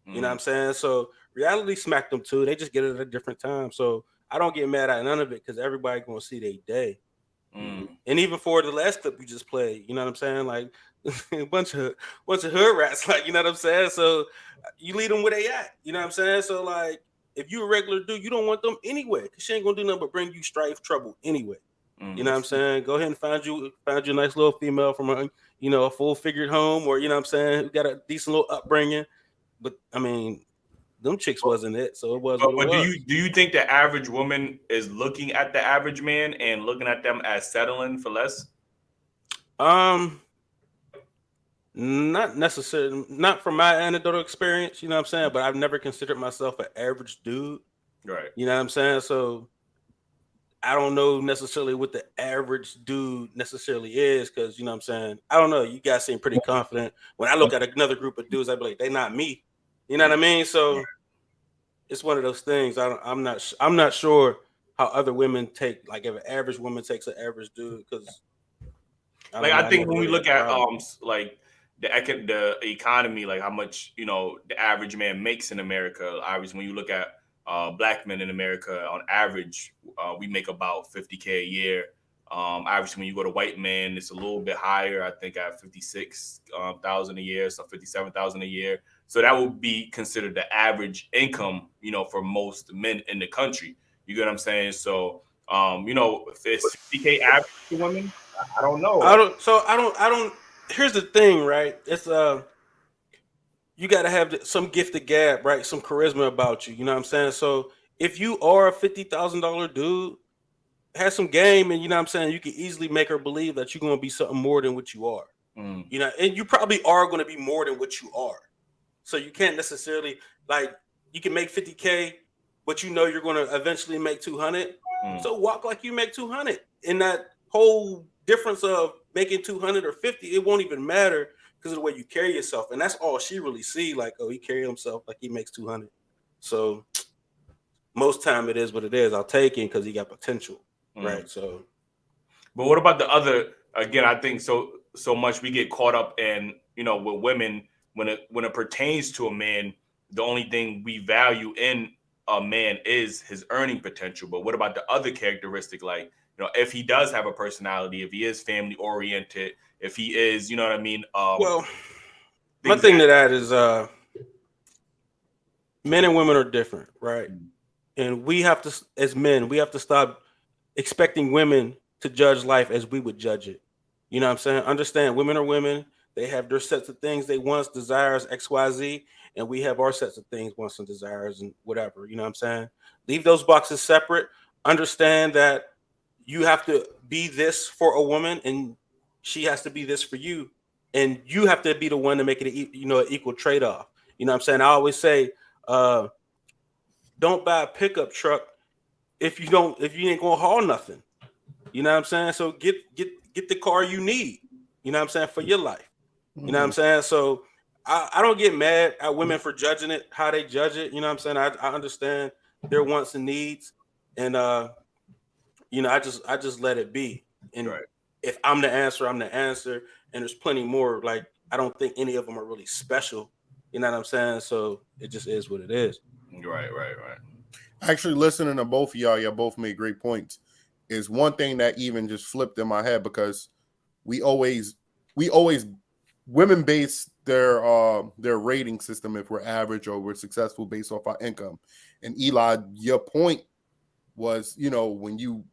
You know what I'm saying? So reality smacked them too. They just get it at a different time. So I don't get mad at none of it because everybody gonna see their day. And even for the last clip you just played, you know what I'm saying? Like a bunch of hood rats, like, you know what I'm saying? So you lead them where they at, you know what I'm saying? So like, if you a regular dude, you don't want them anyway, because she ain't gonna do nothing but bring you strife, trouble anyway. You know what I'm saying? Go ahead and find you a nice little female from a full figured home, or you know what I'm saying, who got a decent little upbringing. But I mean, them chicks wasn't it, so it was. But do you think the average woman is looking at the average man and looking at them as settling for less? Not necessarily, not from my anecdotal experience, you know what I'm saying? But I've never considered myself an average dude. Right. You know what I'm saying? So I don't know necessarily what the average dude necessarily is, because you know what I'm saying. I don't know. You guys seem pretty confident. When I look at another group of dudes, I be like, they not me. You know what I mean? So it's one of those things. I'm not sure how other women take, like if an average woman takes an average dude, because I think when we look at like the economy, like how much the average man makes in America. Obviously, when you look at black men in America, on average, we make about $50K a year. Obviously, when you go to white men, it's a little bit higher. I think at 56,000 a year, so 57,000 a year. So that would be considered the average income, for most men in the country. You get what I'm saying? So, if it's 50K average for women, I don't know. I don't. Here's the thing, right? It's you got to have some gift of gab, right? Some charisma about you. You know what I'm saying? So if you are a $50,000 dude, have some game, and you know what I'm saying, you can easily make her believe that you're going to be something more than what you are. You know, and you probably are going to be more than what you are. So you can't necessarily, like, you can make 50K, but you know you're going to eventually make 200. So walk like you make 200. And that whole difference of making 200 or 50, it won't even matter because of the way you carry yourself. And that's all she really see. Like, oh, he carry himself like he makes 200. So most time it is what it is. I'll take him because he got potential. Right. So, but what about the other? Again, I think so much we get caught up in, with women when it pertains to a man, the only thing we value in a man is his earning potential. But what about the other characteristic? Like, if he does have a personality, if he is family oriented, if he is, you know what I mean? Well, my thing to that is men and women are different, right? And we have to, as men, we have to stop expecting women to judge life as we would judge it. You know what I'm saying? Understand, women are women. They have their sets of things they want, desires, XYZ, and we have our sets of things, wants and desires and whatever. You know what I'm saying? Leave those boxes separate. Understand that you have to be this for a woman and she has to be this for you. And you have to be the one to make it an equal trade-off. You know what I'm saying? I always say, don't buy a pickup truck if you ain't gonna haul nothing. You know what I'm saying? So get the car you need, you know what I'm saying, for your life. You know what I'm saying? So I don't get mad at women for judging it, how they judge it. You know what I'm saying? I understand their wants and needs. And I just let it be. And if I'm the answer, I'm the answer. And there's plenty more. Like, I don't think any of them are really special. You know what I'm saying? So it just is what it is. Right. Actually, listening to both of y'all both made great points. Is one thing that even just flipped in my head, because we always women base their rating system if we're average or we're successful based off our income. And Eli, your point was, when you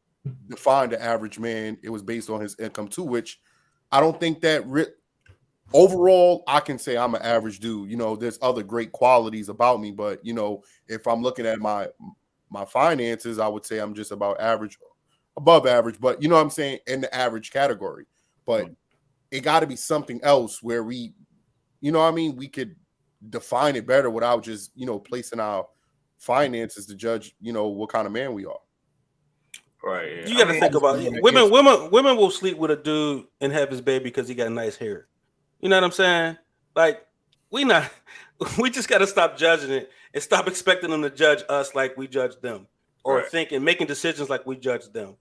defined the average man, it was based on his income too, which I don't think that overall I can say I'm an average dude. There's other great qualities about me, but if I'm looking at my finances, I would say I'm just about average, above average, but you know what I'm saying, in the average category. But it got to be something else where we, we could define it better without just, placing our finances to judge, what kind of man we are. Right. Yeah. You got to think about it. Women will sleep with a dude and have his baby because he got nice hair. You know what I'm saying? Like, we just got to stop judging it and stop expecting them to judge us like we judge them, or making decisions like we judge them.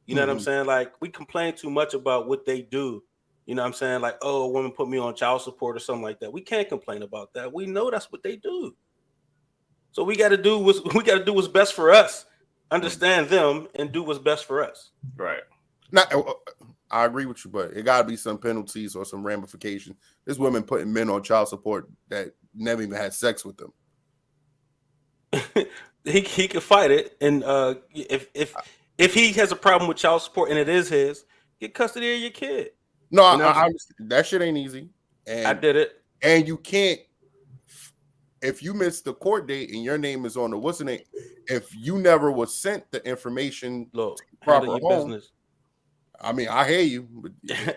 You know what I'm saying? Like, we complain too much about what they do. You know what I'm saying? Like, oh, a woman put me on child support or something like that. We can't complain about that. We know that's what they do. So we got to do what's best for us. Understand them and do what's best for us. Right. I agree with you, but it got to be some penalties or some ramifications. There's women putting men on child support that never even had sex with them. He can fight it, and if he has a problem with child support and it is his, get custody of your kid. No, I that shit ain't easy. And I did it. And you can't, if you miss the court date and your name is on the what's the name, if you never was sent the information to proper home, business. I mean, I hear you, but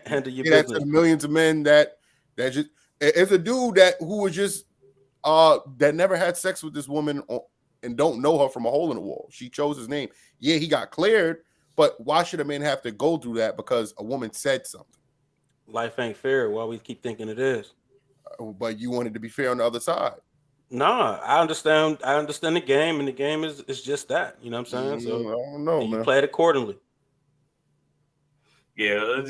handle your business. business. That's millions of men that just, it's a dude who was just that never had sex with this woman and don't know her from a hole in the wall. She chose his name. Yeah, he got cleared, But why should a man have to go through that because a woman said something? Life ain't fair. Why we keep thinking it is? But you wanted to be fair on the other side. Nah, I understand. I understand the game, and the game is just that. You know what I'm saying? So I don't know, you man. play it accordingly. Yeah.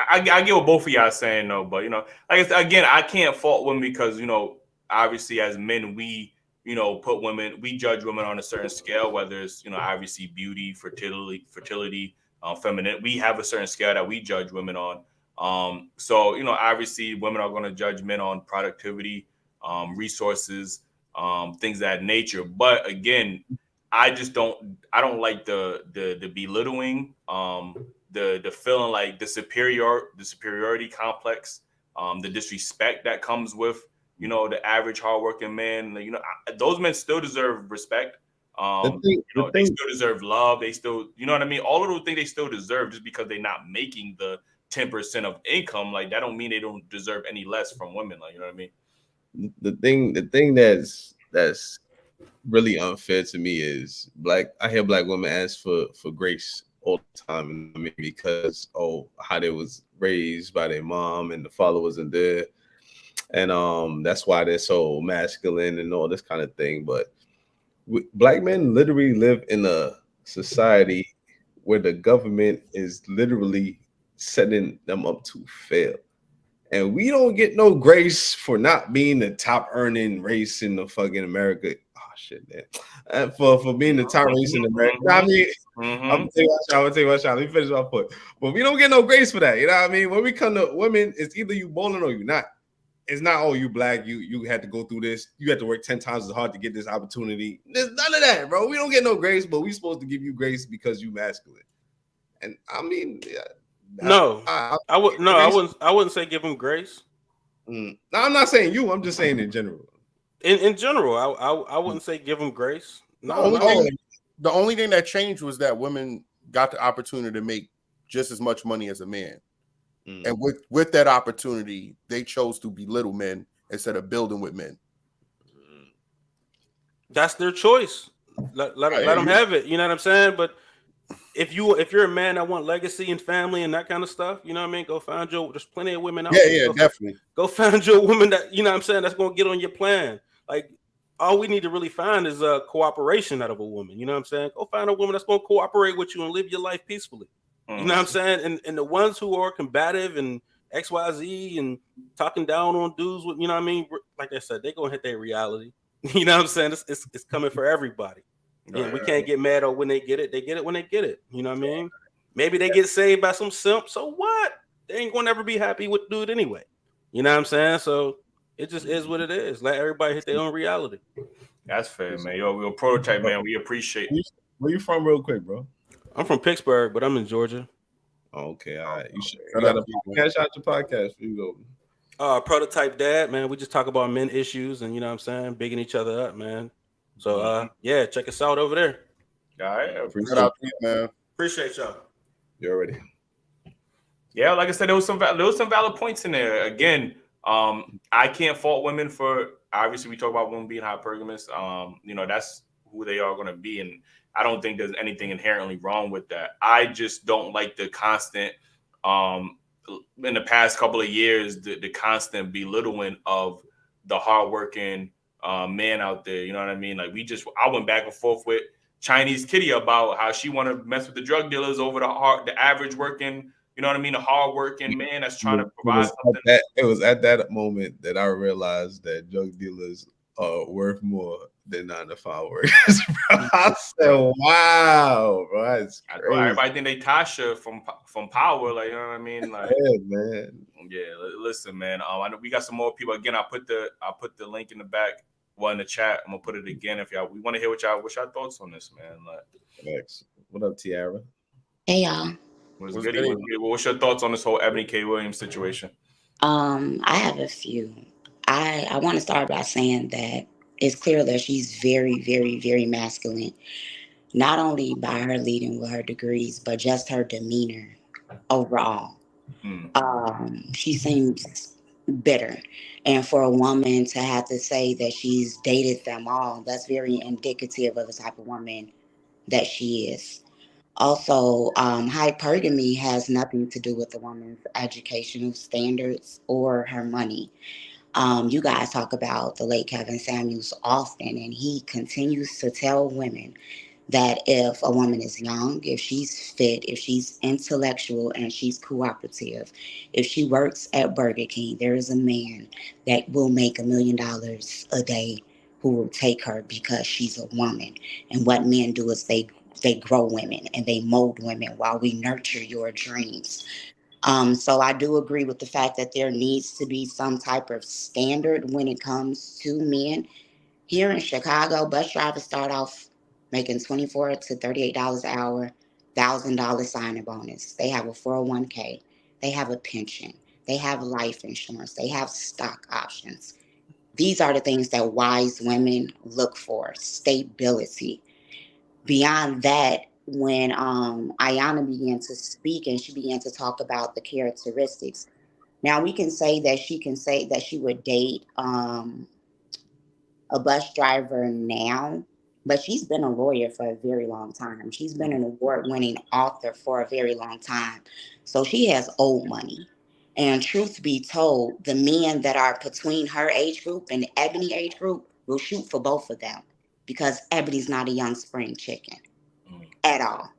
I get what both of y'all saying though, but like again, I can't fault women because obviously as men we we judge women on a certain scale, whether it's obviously beauty, fertility, feminine. We have a certain scale that we judge women on. So obviously women are going to judge men on productivity, resources, things of that nature. But again, I don't like the belittling, the feeling like the superiority complex, the disrespect that comes with the average hardworking man. Those men still deserve respect. They still deserve love. They still, you know what I mean? All of those things they still deserve. Just because they're not making the 10% of income, like that don't mean they don't deserve any less from women. Like, you know what I mean? The thing that's really unfair to me is I hear black women ask for grace all the time, I mean, because how they was raised by their mom and the followers in there, and that's why they're so masculine and all this kind of thing. But black men literally live in a society where the government is literally setting them up to fail. And we don't get no grace for not being the top earning race in the fucking America. Oh shit, man! For being the top race in America. You know what I mean, I'm gonna take my shot. Let me finish my point. But we don't get no grace for that. You know what I mean? When we come to women, it's either you balling or you not. It's not, you black, you had to go through this. You had to work 10 times as hard to get this opportunity. There's none of that, bro. We don't get no grace, but we supposed to give you grace because you masculine. And I mean, I wouldn't say give him grace. No, I'm not saying you. I'm just saying in general. In general, I wouldn't say give him grace. The only thing that changed was that women got the opportunity to make just as much money as a man. And with that opportunity, they chose to belittle men instead of building with men. That's their choice. Let them have it. You know what I'm saying? But if you're a man that want legacy and family and that kind of stuff, you know what I mean? Go find there's plenty of women out there. Yeah, definitely. Go find your woman that, you know what I'm saying, that's going to get on your plan. Like, all we need to really find is cooperation out of a woman. You know what I'm saying? Go find a woman that's going to cooperate with you and live your life peacefully. You know what I'm saying? And the ones who are combative and XYZ and talking down on dudes with, you know what I mean? Like I said, they're going to hit their reality. You know what I'm saying? It's coming for everybody. Yeah, we can't get mad when they get it. They get it when they get it. You know what I mean? Maybe they get saved by some simp. So what? They ain't going to ever be happy with the dude anyway. You know what I'm saying? So it just is what it is. Let everybody hit their own reality. That's fair, man. We're Prototype, man. We appreciate it. Where you from real quick, bro? I'm from Pittsburgh, but I'm in Georgia. Okay, all right. You got to cash out your podcast. You go. Prototype Dad, man. We just talk about men issues and, you know what I'm saying, bigging each other up, man. So, yeah, check us out over there. All right. Appreciate y'all. You already. Yeah, like I said, there was some valid points in there. Again, I can't fault women for, obviously we talk about women being hypergamous. That's who they are going to be. And I don't think there's anything inherently wrong with that. I just don't like the constant, in the past couple of years, the constant belittling of the hardworking man out there. You know what I mean? Like I went back and forth with Chinese Kitty about how she want to mess with the drug dealers over the average working, you know what I mean? The hardworking man that's trying to provide something. It was at that moment that I realized that drug dealers are worth more than 9-to-5 workers. I said, "Wow, bro, that's crazy." Everybody think they Tasha from Power, like, you know what I mean? Like, yeah, man. Yeah, listen, man. I know we got some more people. Again, I put the link in the back, in the chat. I'm gonna put it again if we want to hear what's your thoughts on this, man. Like, what up, Tiara? Hey, y'all. What's good? What's your thoughts on this whole Eboni K. Williams situation? I have a few. I want to start by saying that it's clear that she's very, very, very masculine, not only by her leading with her degrees, but just her demeanor overall. She seems bitter. And for a woman to have to say that she's dated them all, that's very indicative of the type of woman that she is. Also, hypergamy has nothing to do with the woman's educational standards or her money. You guys talk about the late Kevin Samuels often, and he continues to tell women that if a woman is young, if she's fit, if she's intellectual and she's cooperative, if she works at Burger King, there is a man that will make $1 million a day who will take her because she's a woman. And what men do is they grow women and they mold women while we nurture your dreams. So I do agree with the fact that there needs to be some type of standard when it comes to men. Here in Chicago, bus drivers start off making $24 to $38 an hour, $1,000 signing bonus. They have a 401k. They have a pension. They have life insurance. They have stock options. These are the things that wise women look for, stability. Beyond that, when Iyanla began to speak and she began to talk about the characteristics, now we can say that she would date a bus driver now, but she's been a lawyer for a very long time. She's been an award-winning author for a very long time. So she has old money. And truth be told, the men that are between her age group and the Eboni age group will shoot for both of them because Ebony's not a young spring chicken at all.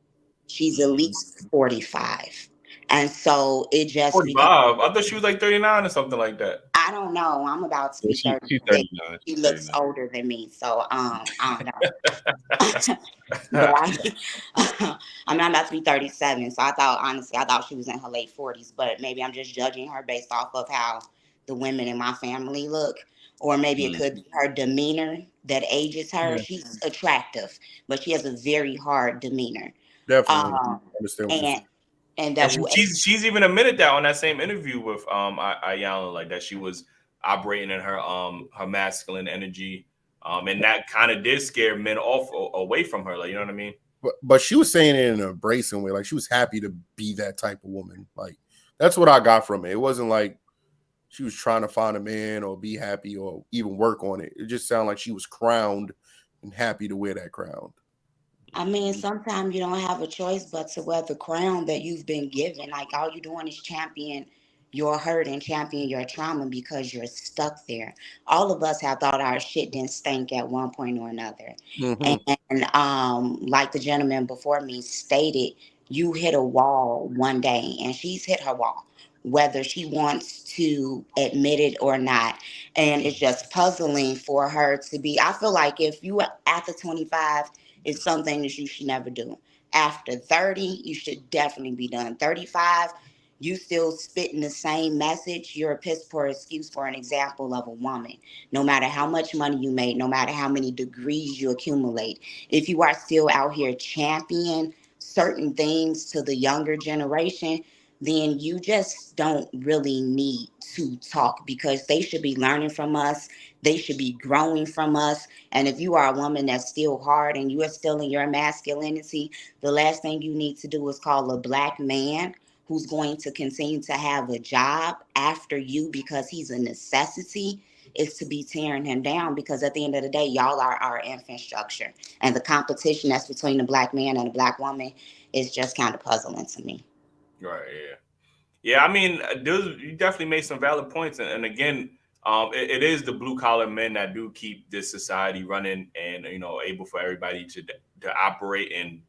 She's at least 45. And so it just 45. I thought she was like 39 or something like that. I don't know. I'm about to be 30. She's 39. She looks older than me, so I don't know. But I'm about to be 37, so I thought she was in her late 40s, but maybe I'm just judging her based off of how the women in my family look, or maybe it could be her demeanor that ages her. She's attractive, but she has a very hard demeanor. Definitely. Understand and she's even admitted that on that same interview with Iyanla, like that she was operating in her masculine energy, and that kind of did scare men off away from her, like, you know what I mean? But she was saying it in an embracing way, like she was happy to be that type of woman. Like that's what I got from it. It wasn't like she was trying to find a man or be happy or even work on it. It just sounded like she was crowned and happy to wear that crown. I mean, sometimes you don't have a choice but to wear the crown that you've been given. Like all you're doing is champion your hurt and champion your trauma because you're stuck there. All of us have thought our shit didn't stink at one point or another. And like the gentleman before me stated, you hit a wall one day, and she's hit her wall, whether she wants to admit it or not. And it's just puzzling for her to be. I feel like if you are after 25, it's something that you should never do. After 30, you should definitely be done. 35, you still spitting the same message. You're a piss poor excuse for an example of a woman. No matter how much money you make, no matter how many degrees you accumulate, if you are still out here championing certain things to the younger generation, then you just don't really need to talk because they should be learning from us. They should be growing from us. And if you are a woman that's still hard and you are still in your masculinity, the last thing you need to do is call a black man who's going to continue to have a job after you because he's a necessity is to be tearing him down, because at the end of the day, y'all are our infrastructure. And the competition that's between the black man and the black woman is just kind of puzzling to me. Right. Yeah. I mean, you definitely made some valid points, and again, it is the blue collar men that do keep this society running, and able for everybody to operate and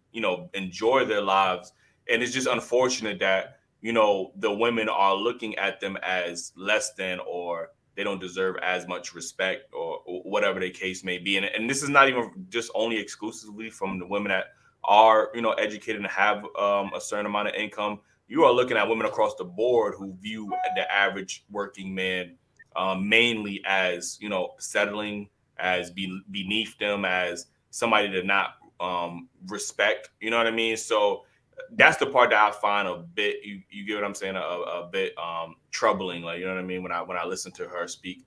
enjoy their lives. And it's just unfortunate that the women are looking at them as less than, or they don't deserve as much respect, or whatever the case may be. And this is not even just only exclusively from the women that are educated and have a certain amount of income. You are looking at women across the board who view the average working man mainly as settling, as beneath them, as somebody to not respect. You know what I mean? So that's the part that I find a bit, you get what I'm saying, a bit troubling. Like, you know what I mean, when I listen to her speak.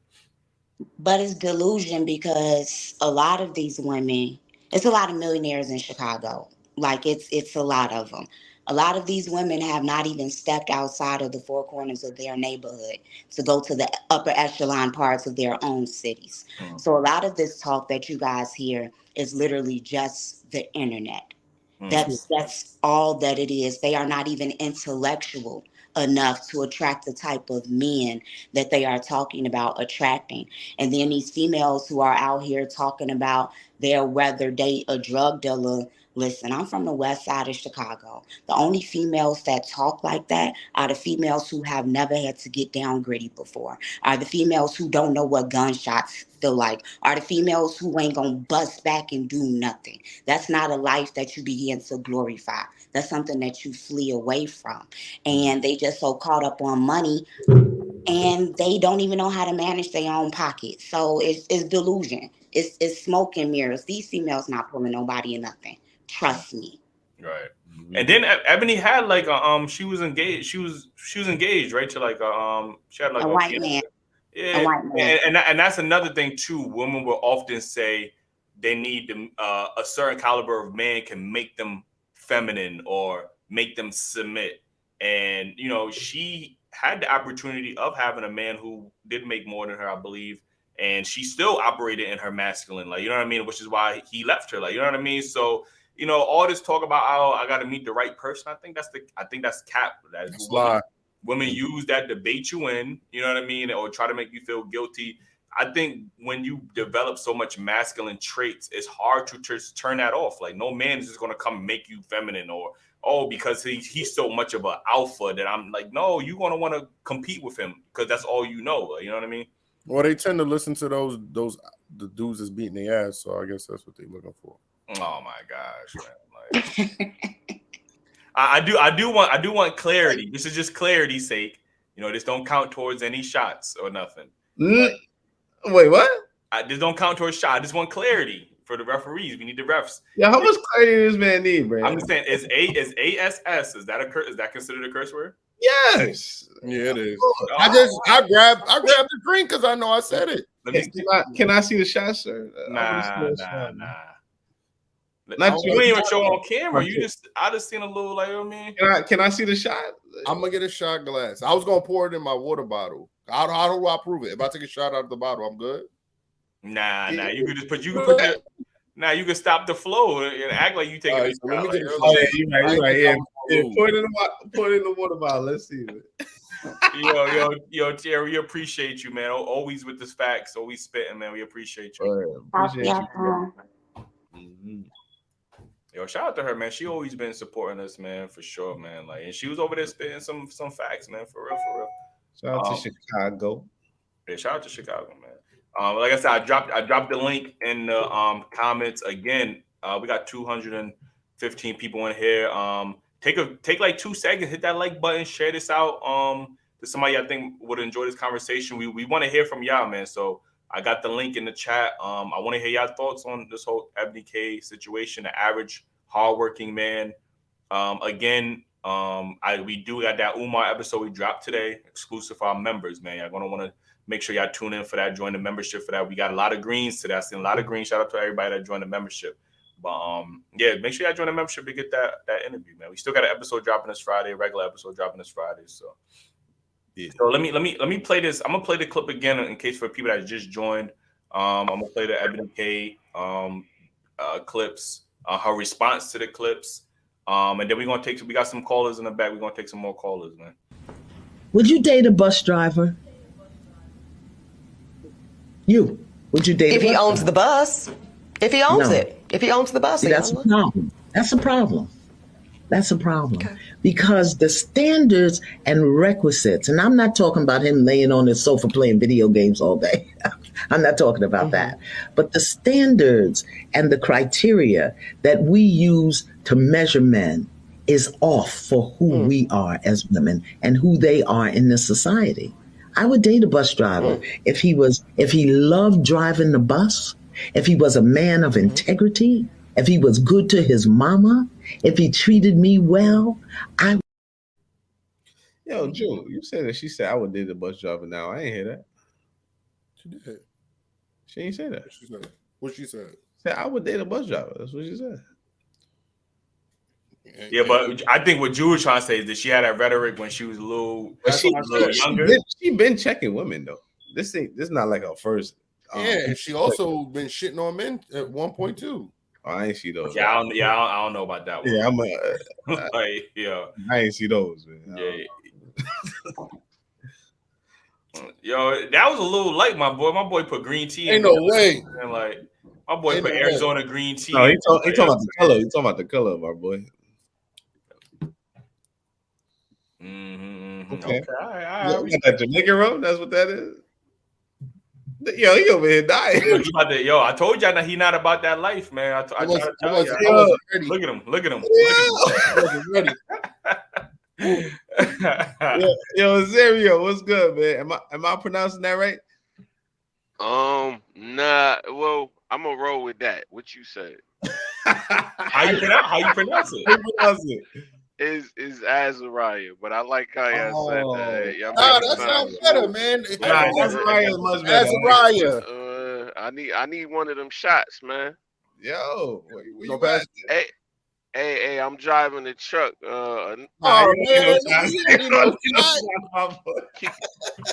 But it's delusion, because a lot of these women, it's a lot of millionaires in Chicago. Like it's a lot of them. A lot of these women have not even stepped outside of the four corners of their neighborhood to go to the upper echelon parts of their own cities. So a lot of this talk that you guys hear is literally just the internet. That's all that it is. They are not even intellectual enough to attract the type of men that they are talking about attracting. And then these females who are out here talking about they'll rather date a drug dealer. Listen, I'm from the west side of Chicago. The only females that talk like that are the females who have never had to get down gritty before, are the females who don't know what gunshots feel like, are the females who ain't gonna bust back and do nothing. That's not a life that you begin to glorify. That's something that you flee away from. And they just so caught up on money and they don't even know how to manage their own pocket. So it's delusion. It's smoke and mirrors. These females not pulling nobody in nothing. Trust me. Right. And then Ebony had like she was engaged. She was engaged, right? To like she had like a white man. Yeah. A white man. And that's another thing too. Women will often say they need a certain caliber of man can make them feminine or make them submit. And you know, she had the opportunity of having a man who did make more than her, I believe. And she still operated in her masculine, like, you know what I mean? Which is why he left her, like, you know what I mean? So, you know, all this talk about, oh, I got to meet the right person. I think that's cap. That's women use that to bait you in, you know what I mean? Or try to make you feel guilty. I think when you develop so much masculine traits, it's hard to just turn that off. Like, no man is just going to come make you feminine or, oh, because he's so much of an alpha that I'm like, no, you're going to want to compete with him because that's all you know. You know what I mean? Well, they tend to listen to the dudes that's beating their ass, so I guess that's what they're looking for. Oh my gosh, man! Like, I do want clarity. This is just clarity's sake. You know, this don't count towards any shots or nothing. Wait, what? This don't count towards shots. I just want clarity for the referees. We need the refs. Yeah, how much clarity does this man need, bro? I'm just saying, is ASS? Is that considered a curse word? Yes. Yeah, it is. I grabbed the drink because I know I said it. Can I see the shot, sir? Nah. Not you ain't even show on camera. I just seen a little, like, I mean. Can I see the shot? I'm gonna get a shot glass. I was gonna pour it in my water bottle. How do I prove it? If I take a shot out of the bottle, I'm good. Nah. You could just put that. Now you can stop the flow and act like you take it. So let me get you're right. Yeah. Pour it in the water bottle. Let's see it. Yo, Terry, we appreciate you, man. Always with the facts, always spitting, man. We appreciate you. Yo, shout out to her, man. She always been supporting us, man, for sure, man. Like, and she was over there spitting some facts, man, for real. Shout out to Chicago. Yeah, shout out to Chicago, man. Like I said, I dropped the link in the comments again. We got 215 people in here. Take like 2 seconds, hit that like button, share this out to somebody I think would enjoy this conversation. We want to hear from y'all, man. So I got the link in the chat. I want to hear y'all thoughts on this whole Eboni K situation, the average hardworking man. We got that Umar episode we dropped today, exclusive for our members, man. Y'all gonna want to make sure y'all tune in for that, join the membership for that. We got a lot of greens today. I seen a lot of greens. Shout out to everybody that joined the membership. But yeah, make sure y'all join the membership to get that interview, man. We still got an episode dropping this Friday, a regular episode dropping this Friday. So yeah. So let me play this. I'm gonna play the clip again in case for people that just joined. I'm gonna play the Eboni K clips, her response to the clips. And then we got some callers in the back. We're gonna take some more callers, man. Would you date a bus driver? Would you date if he owns the bus? If he owns it. If he owns the bus, that's a problem. That's a problem. Okay. Because the standards and requisites, and I'm not talking about him laying on his sofa playing video games all day. I'm not talking about that. But the standards and the criteria that we use to measure men is off for who we are as women and who they are in this society. I would date a bus driver if he loved driving the bus, if he was a man of integrity, if he was good to his mama, if he treated me well. Yo, June, you said that she said I would date a bus driver now. I ain't hear that. She did. She ain't say that. What she said? Said I would date a bus driver. That's what she said. Yeah, but I think what Drew was trying to say is that she had that rhetoric when she was a little younger. She been checking women though. This not like her first. And she also been shitting on men at one point too. I ain't see those. Yeah, I don't know about that one. Yeah, I'm like, yeah. I ain't see those, man. Yeah. Yo, that was a little light, my boy. My boy put green tea in. Ain't no way. And like, my boy put Arizona green tea. No, he talking about the color. He talking about the color of our boy. Mm-hmm. Okay. All right. You got that Jamaican rum? That's what that is. Yo, he over here dying. I told y'all that he not about that life, man. I tried to tell you. Look at him. Look at him. Yo, Zerio, what's good, man? Am I pronouncing that right? Nah. Well, I'm gonna roll with that. What you said? How you pronounce it? How you pronounce it? Is Azariah, but I like how y'all said that. Y'all that sounds better, man. Azariah is much better. Azariah. I need one of them shots, man. Yo, where you pass at? Hey, I'm driving the truck. Man,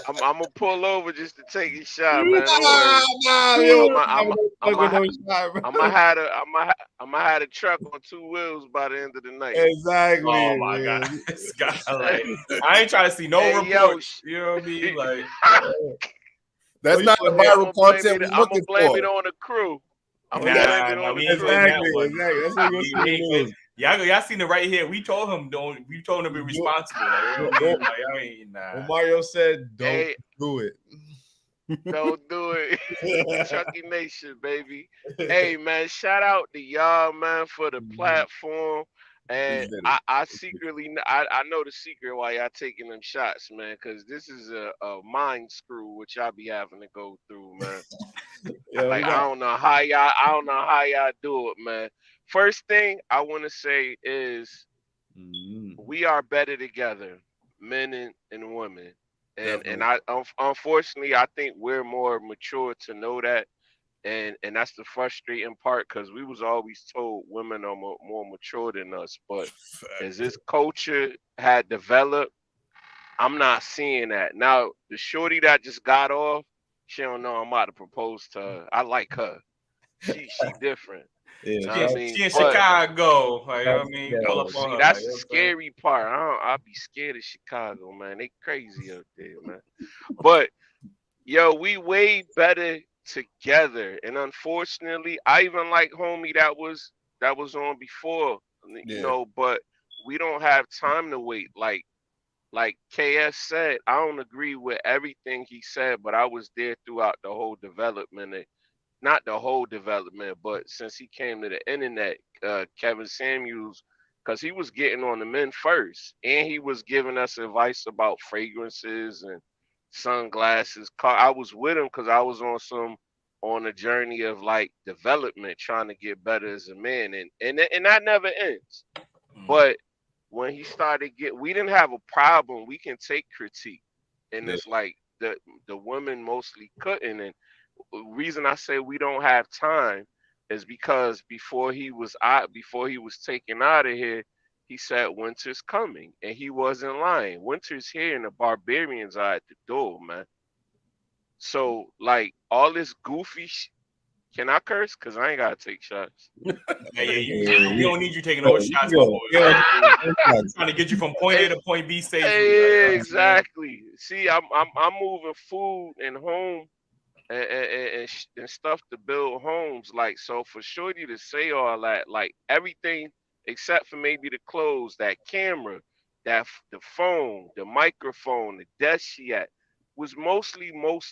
I'm gonna pull over just to take a shot, man. I'm gonna have a truck on 2 wheels by the end of the night. Exactly. Oh my god, this guy, like, I ain't trying to see no reports. You know what I mean? Like, that's not the viral content we're looking for. I'm gonna blame it on the crew. Exactly. That's what you're saying. Y'all seen it right here. We told him to be responsible. Mario said, "Don't do it. Don't do it." Chucky Nation, baby. Hey, man, shout out to y'all, man, for the platform. And I secretly, I know the secret why y'all taking them shots, man, because this is a mind screw which y'all be having to go through, man. I don't know how y'all do it, man. First thing I want to say is we are better together, men and women, and I unfortunately I think we're more mature to know that. And that's the frustrating part, because we was always told women are more mature than us. But as this culture had developed, I'm not seeing that. Now, the shorty that just got off, she don't know I'm about to propose to her. I like her. She different. Yeah, she in Chicago. Like, I mean, pull up on her. That's the scary part. I'll be scared of Chicago, man. They crazy up there, man. But yo, we way better together, and unfortunately I even like homie that was on before, you know, but we don't have time to wait. Like KS said, I don't agree with everything he said, but I was there throughout the whole development. Not the whole development, but since he came to the internet, Kevin Samuels, because he was getting on the men first, and he was giving us advice about fragrances and sunglasses. I was with him because I was on a journey of like development, trying to get better as a man, and that never ends. But when he started we didn't have a problem. We can take critique, and it's like the women mostly couldn't. And the reason I say we don't have time is because before he was taken out of here, he said winter's coming, and he wasn't lying. Winter's here, and the barbarians are at the door, man. So, like, all this goofy can I curse? Because I ain't got to take shots. We don't need you taking no shots, my boy. I'm trying to get you from point A to point B safely. Hey, exactly. See, I'm moving food and home and stuff to build homes. Like, so for Shorty to say all that, like, everything except for maybe the clothes, that camera, the phone, the microphone, the desk she at, was most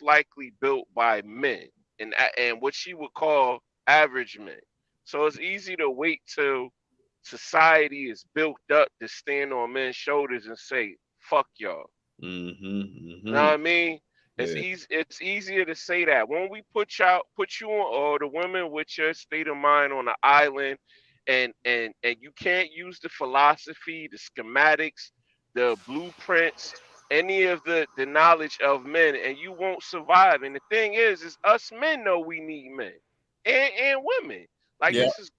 likely built by men and what she would call average men. So it's easy to wait till society is built up to stand on men's shoulders and say, fuck y'all. You know what I mean? It's easier to say that. When we put you on, or the women with your state of mind on the island, and you can't use the philosophy, the schematics, the blueprints, any of the knowledge of men, and you won't survive. And the thing is us men know we need men and women. Like, this is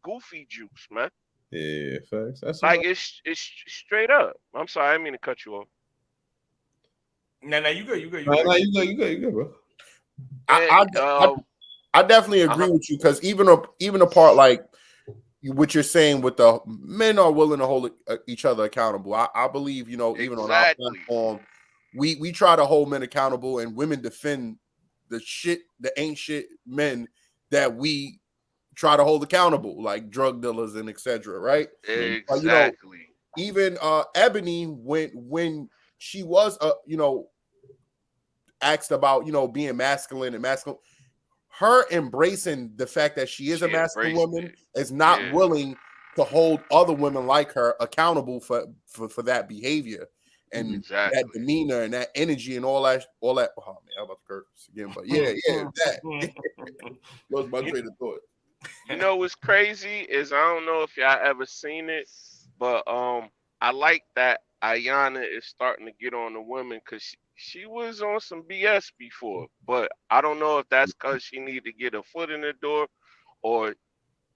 goofy juice, man. Yeah, facts. That's like it's straight up. I'm sorry, I didn't mean to cut you off. No, you good. You good, bro. I definitely agree with you because even a part like what you're saying with the men are willing to hold each other accountable. I believe, even on our platform, we try to hold men accountable and women defend the ain't shit men that we try to hold accountable, like drug dealers and etc. Right? Exactly. Even Ebony, when she was asked about being masculine and masculine, her embracing the fact that she is a masculine woman is not willing to hold other women like her accountable for that behavior and that demeanor and that energy and all that. Oh man, I'm about to curse again, but that was my train of thought. You know what's crazy is I don't know if y'all ever seen it, but I like that Iyanla is starting to get on the women because she was on some BS before, but I don't know if that's because she needed to get her foot in the door or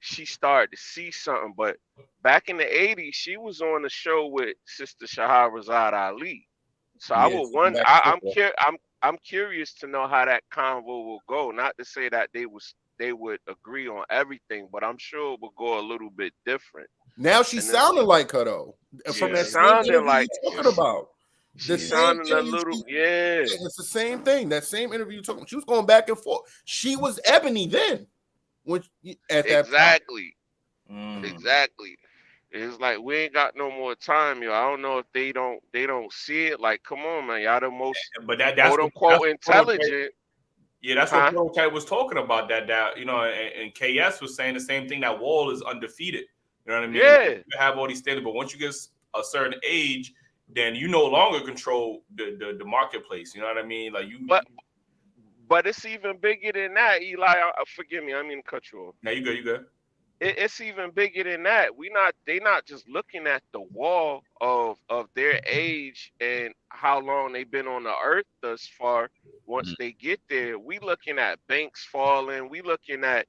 she started to see something. But back in the 80s, she was on a show with Sister Shahrazad Ali. So I would wonder. I'm curious to know how that convo will go. Not to say that they would agree on everything, but I'm sure it will go a little bit different. Now she sounded like her though. From that same interview like you're talking about. She sounded a little, it's the same thing. That same interview you talking. She was going back and forth. She was Ebony then, at that exactly. It's like we ain't got no more time, yo. I don't know if they don't see it. Like, come on, man, y'all the most that's quote unquote intelligent. Yeah, that's what Prototype was talking about. That and KS was saying the same thing. That Wall is undefeated. You know what I mean? Yeah. You have all these standards, but once you get a certain age, then you no longer control the marketplace. You know what I mean? Like but it's even bigger than that, Eli. Forgive me, I mean to cut you off. No, you good. You good. It's even bigger than that. They not just looking at the wall of their age and how long they've been on the earth thus far. Once they get there, we looking at banks falling. We looking at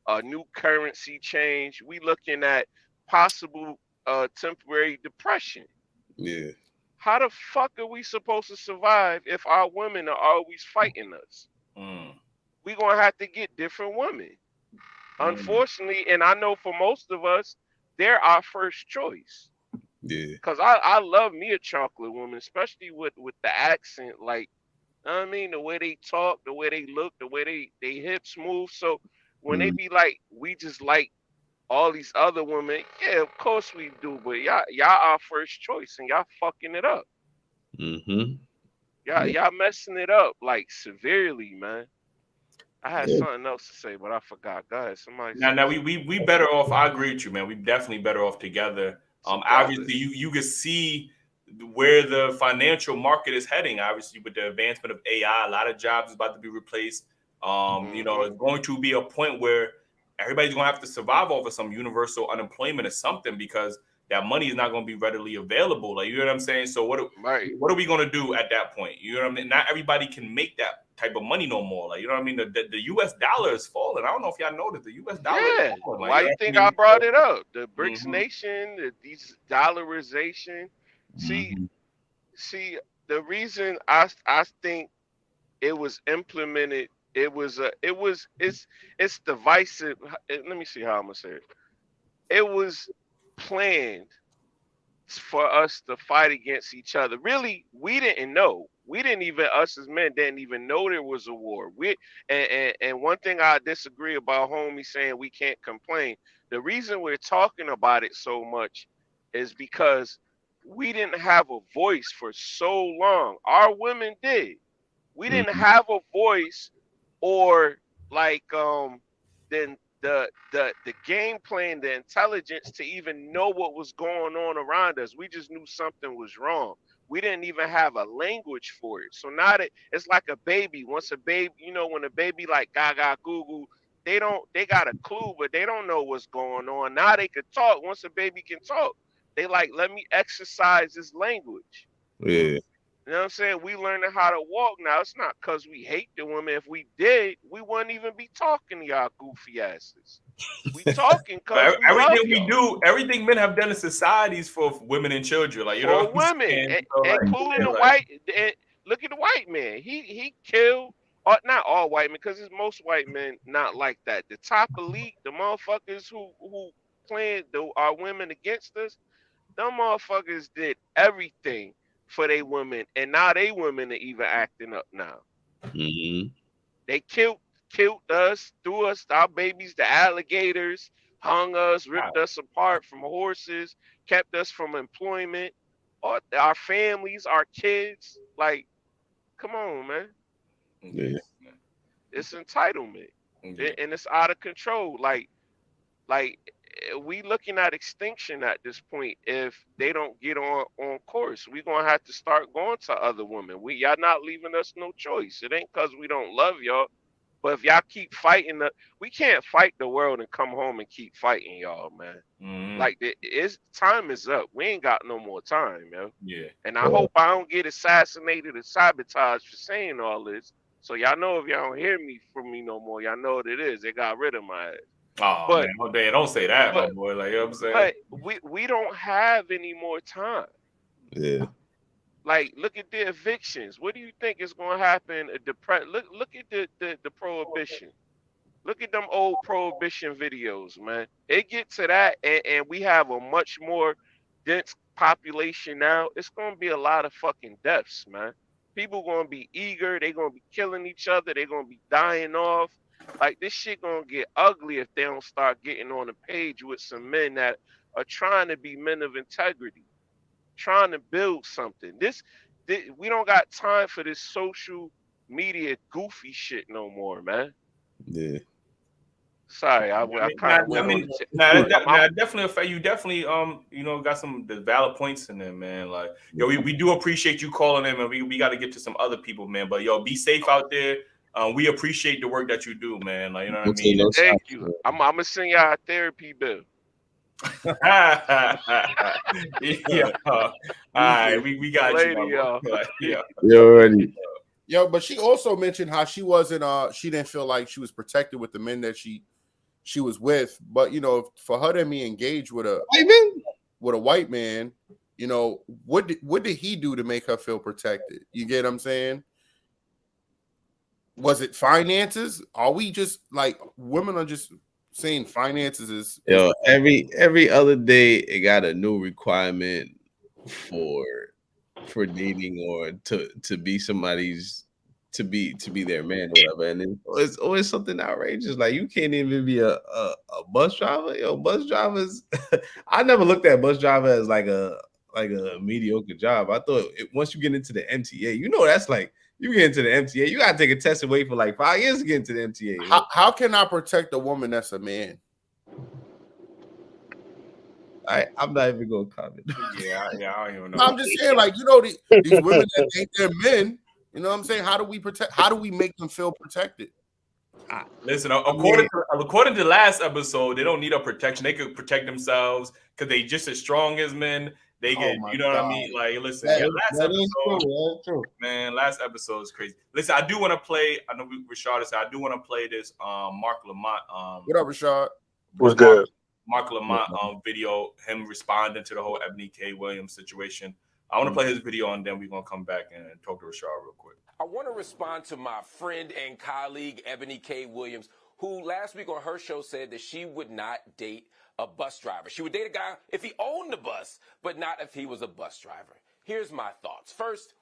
a new currency change. We looking at possible temporary depression. Yeah. How the fuck are we supposed to survive if our women are always fighting us? We gonna have to get different women. Unfortunately, and I know for most of us, they're our first choice. Yeah. Because I love me a chocolate woman, especially with the accent. Like, I mean, the way they talk, the way they look, the way they hips move. So when they be like, we just like all these other women, yeah, of course we do. But y'all our first choice, and y'all fucking it up. Y'all messing it up like severely, man. I had something else to say, but I forgot. Go ahead, somebody. Now we better off. I agree with you, man. We definitely better off together. Obviously, you can see where the financial market is heading. Obviously, with the advancement of AI, a lot of jobs is about to be replaced. It's going to be a point where everybody's going to have to survive off of some universal unemployment or something because that money is not going to be readily available. Like, you know what I'm saying? So what are we going to do at that point? You know what I mean? Not everybody can make that type of money no more. Like, you know what I mean? The U.S. dollar is falling. I don't know if y'all noticed the U.S. dollar is falling. Like, why you think I brought it up? The BRICS nation, these dollarization. See, the reason I think it was implemented, it's divisive. Let me see how I'm gonna say it. It was planned for us to fight against each other. Really, we didn't know. Us as men didn't even know there was a war. And one thing I disagree about homie saying we can't complain. The reason we're talking about it so much is because we didn't have a voice for so long. Our women did. We didn't have a voice or like then the game plan, the intelligence to even know what was going on around us. We just knew something was wrong. We didn't even have a language for it. So now that it's like a baby. Once a baby, when a baby like gaga goo goo, they got a clue, but they don't know what's going on. Now they can talk. Once a baby can talk, they like, let me exercise this language. Yeah. You know what I'm saying? We learning how to walk now. It's not because we hate the women. If we did, we wouldn't even be talking to y'all goofy asses. We talking because everything we do, everything men have done in societies for women and children. Like, you know, women, including the white. And look at the white man. He killed not all white men, because it's most white men not like that. The top elite, the motherfuckers who playing our women against us, them motherfuckers did everything for they women, and now they women are even acting up now. Mm-hmm. They killed us, threw us, our babies, the alligators, hung us, ripped us apart from horses, kept us from employment, our families, our kids. Like, come on, man. Yeah. It's entitlement, and it's out of control. Like we looking at extinction at this point if they don't get on course. We gonna have to start going to other women. Y'all not leaving us no choice. It ain't cause we don't love y'all, but if y'all keep fighting, we can't fight the world and come home and keep fighting y'all, man. Like time is up. We ain't got no more time, yo. Yeah. And I hope I don't get assassinated or sabotaged for saying all this. So y'all know if y'all don't hear me from me no more, y'all know what it is. They got rid of my ass. Oh man, don't say that, my boy. Like, you know what I'm saying? But we don't have any more time. Yeah. Like, look at the evictions. What do you think is going to happen? Look at the prohibition. Look at them old prohibition videos, man. It get to that, and we have a much more dense population now. It's going to be a lot of fucking deaths, man. People going to be eager. They're going to be killing each other. They're going to be dying off. Like, this shit going to get ugly if they don't start getting on the page with some men that are trying to be men of integrity, trying to build something. We don't got time for this social media goofy shit no more, man. Yeah. Sorry, I kind of went on. Definitely affect you. Definitely, got some valid points in there, man. Like, yo, we do appreciate you calling in, and we got to get to some other people, man. But yo, be safe out there. We appreciate the work that you do, man. Like, you know what I mean? Thank you. I'm gonna send y'all a therapy bill. Yeah. All right, we got later, you, y'all. Yeah. You already. Yo, but she also mentioned how she wasn't she didn't feel like she was protected with the men that she was with. But for her to be engaged with a white man, what did he do to make her feel protected? You get what I'm saying? Was it finances? Are we just like women are just saying finances is every other day it got a new requirement for dating or to be somebody's to be their man or whatever, and it's always something outrageous. Like, you can't even be a bus driver. Yo, bus drivers. I never looked at bus driver as like a mediocre job. I thought once you get into the MTA, that's like you get into the MTA, you gotta take a test and wait for like 5 years to get into the MTA. How can I protect a woman that's a man? I'm not even gonna comment. Yeah, I don't even know. No, I'm just saying, like, these women that think they're men. You know what I'm saying? How do we make them feel protected? Listen, according to last episode, they don't need a protection. They could protect themselves because they just as strong as men. They get, what I mean? Like, listen, last episode is crazy. Listen, I do want to play. I know Rashad said I do want to play this. Mark Lamont. What up, Rashad? What's good? Mark Lamont video, him responding to the whole Eboni K. Williams situation. I want to play his video, and then we're going to come back and talk to Rashad real quick. I want to respond to my friend and colleague, Eboni K. Williams, who last week on her show said that she would not date a bus driver. She would date a guy if he owned the bus, but not if he was a bus driver. Here's my thoughts. First,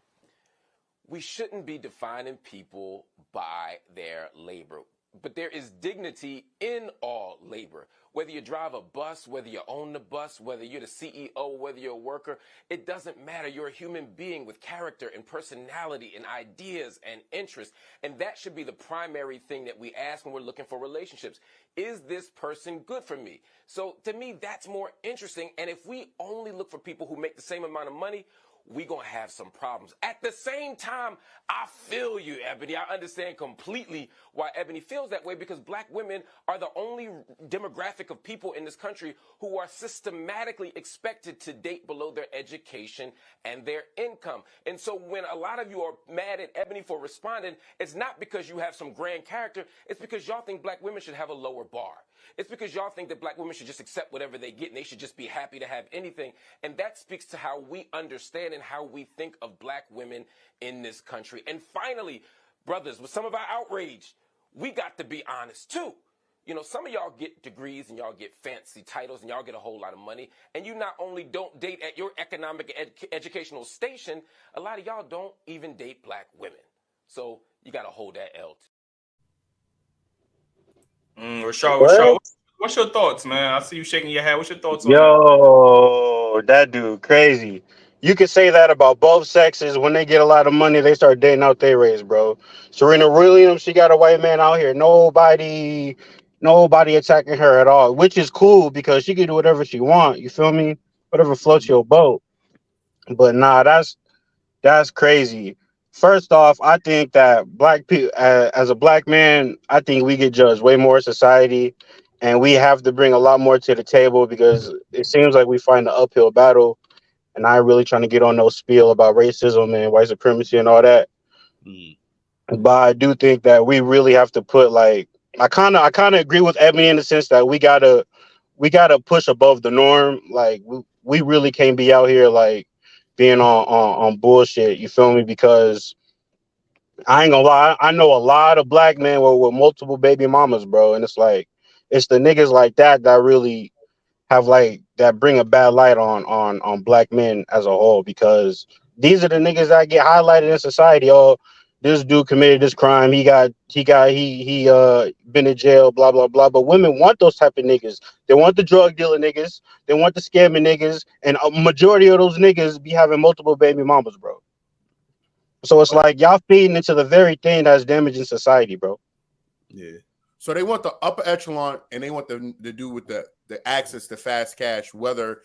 we shouldn't be defining people by their labor, but there is dignity in all labor. Whether you drive a bus, whether you own the bus, whether you're the CEO, whether you're a worker, it doesn't matter. You're a human being with character and personality and ideas and interests. And that should be the primary thing that we ask when we're looking for relationships. Is this person good for me? So to me, that's more interesting. And if we only look for people who make the same amount of money, we're going to have some problems. At the same time, I feel you, Eboni. I understand completely why Eboni feels that way, because black women are the only demographic of people in this country who are systematically expected to date below their education and their income. And so when a lot of you are mad at Eboni for responding, it's not because you have some grand character. It's because y'all think black women should have a lower bar. It's because y'all think that black women should just accept whatever they get and they should just be happy to have anything. And that speaks to how we understand and how we think of black women in this country. And finally, brothers, with some of our outrage, we got to be honest too. You know, some of y'all get degrees and y'all get fancy titles and y'all get a whole lot of money. And you not only don't date at your economic educational station, a lot of y'all don't even date black women. So you got to hold that L. Rashad, what's your thoughts, man? I see you shaking your head. What's your thoughts on that? Yo, that dude crazy. You could say that about both sexes. When they get a lot of money, they start dating out their race, bro. Serena Williams, she got a white man out here. Nobody attacking her at all, which is cool because she can do whatever she want. You feel me? Whatever floats your boat. But nah, that's crazy. First off, I think that black people, as a black man, I think we get judged way more in society, and we have to bring a lot more to the table because it seems like we find an uphill battle. And I ain't really trying to get on no spiel about racism and white supremacy and all that. But I do think that we really have to put I kind of agree with Ebony in the sense that we gotta push above the norm. Like we really can't be out here like being on bullshit. You feel me? Because I ain't gonna lie, I know a lot of black men with multiple baby mamas, bro, and it's the niggas like that really have that bring a bad light on black men as a whole, because these are the niggas that get highlighted in society. Oh, this dude committed this crime. He been in jail, blah blah blah. But women want those type of niggas. They want the drug dealer niggas. They want the scamming niggas, and a majority of those niggas be having multiple baby mamas, bro. So it's like y'all feeding into the very thing that's damaging society, bro. Yeah. So they want the upper echelon, and they want the dude with the access to fast cash. Whether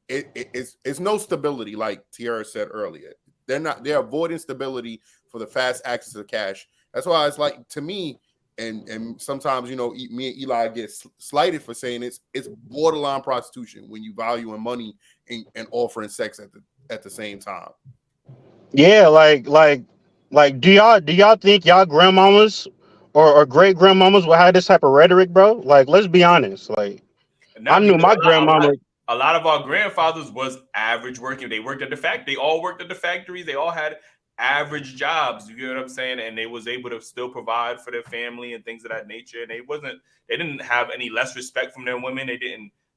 it's no stability, like Tiara said earlier, they're avoiding stability for the fast access to cash. That's why it's like, to me, and sometimes, you know, me and Eli get slighted for saying it's borderline prostitution when you valuing money and offering sex at the same time. Yeah, do y'all think y'all grandmamas or great grandmamas will have this type of rhetoric, bro? Like, let's be honest. Like, I knew my grandmama. A lot of our grandfathers was average working. They worked at the factory. They all worked at the factories. They all had average jobs. You get what I'm saying? And they was able to still provide for their family and things of that nature. And they didn't have any less respect from their women.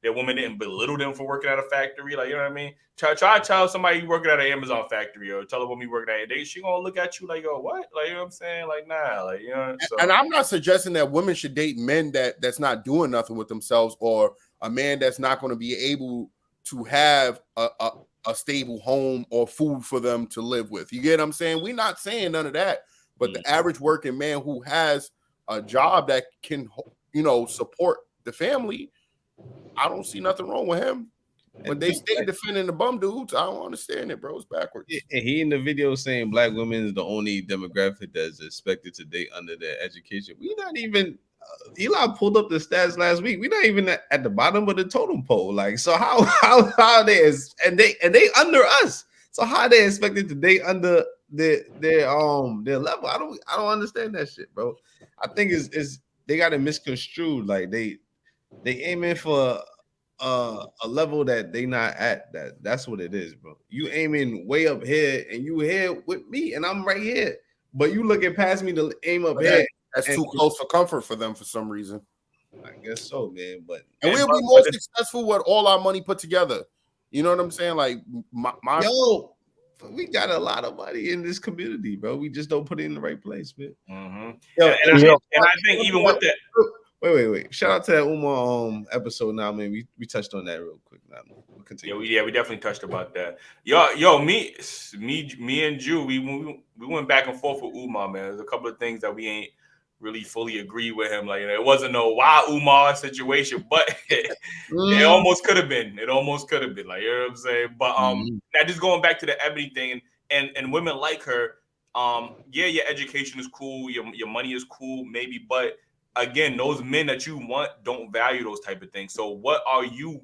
Their women didn't belittle them for working at a factory. Like, you know what I mean? Try to tell somebody you working at an Amazon factory, or tell a woman you working at she gonna look at you like, yo, what? Like, you know what I'm saying? Like, nah, like, you know. So. And I'm not suggesting that women should date men that's not doing nothing with themselves, or a man that's not going to be able to have a stable home or food for them to live with. You get what I'm saying? We're not saying none of that. But the average working man who has a job that can, you know, support the family, I don't see nothing wrong with him. But they stay defending the bum dudes. I don't understand it, bro. It's backwards. And he in the video saying black women is the only demographic that's expected to date under their education. We not even. Eli pulled up the stats last week. We're not even at the bottom of the totem pole. Like, so how are they and they under us? So how are they expected to date under their level? I don't understand that shit, bro. I think is they got it misconstrued. Like they aiming for a level that they not at. That's what it is, bro. You aiming way up here, and you here with me, and I'm right here. But you looking past me to aim up here. That's too close for comfort for them for some reason. I guess so, man. But we'll be more successful with all our money put together. You know what I'm saying? Like we got a lot of money in this community, bro. We just don't put it in the right place, man. Mm-hmm. And I think even with that. Wait. Shout out to that Uma episode now, man. We touched on that real quick. Now we'll continue. Yeah, we definitely touched about that. Yo, me and Jew, we went back and forth with Umar, man. There's a couple of things that we ain't really fully agree with him. Like, you know, it wasn't no why Umar situation, but it almost could have been. It almost could have been. Like, you know what I'm saying? But now just going back to the Ebony thing, and women like her, yeah, your education is cool, your money is cool, maybe, but again, those men that you want don't value those type of things. So what are you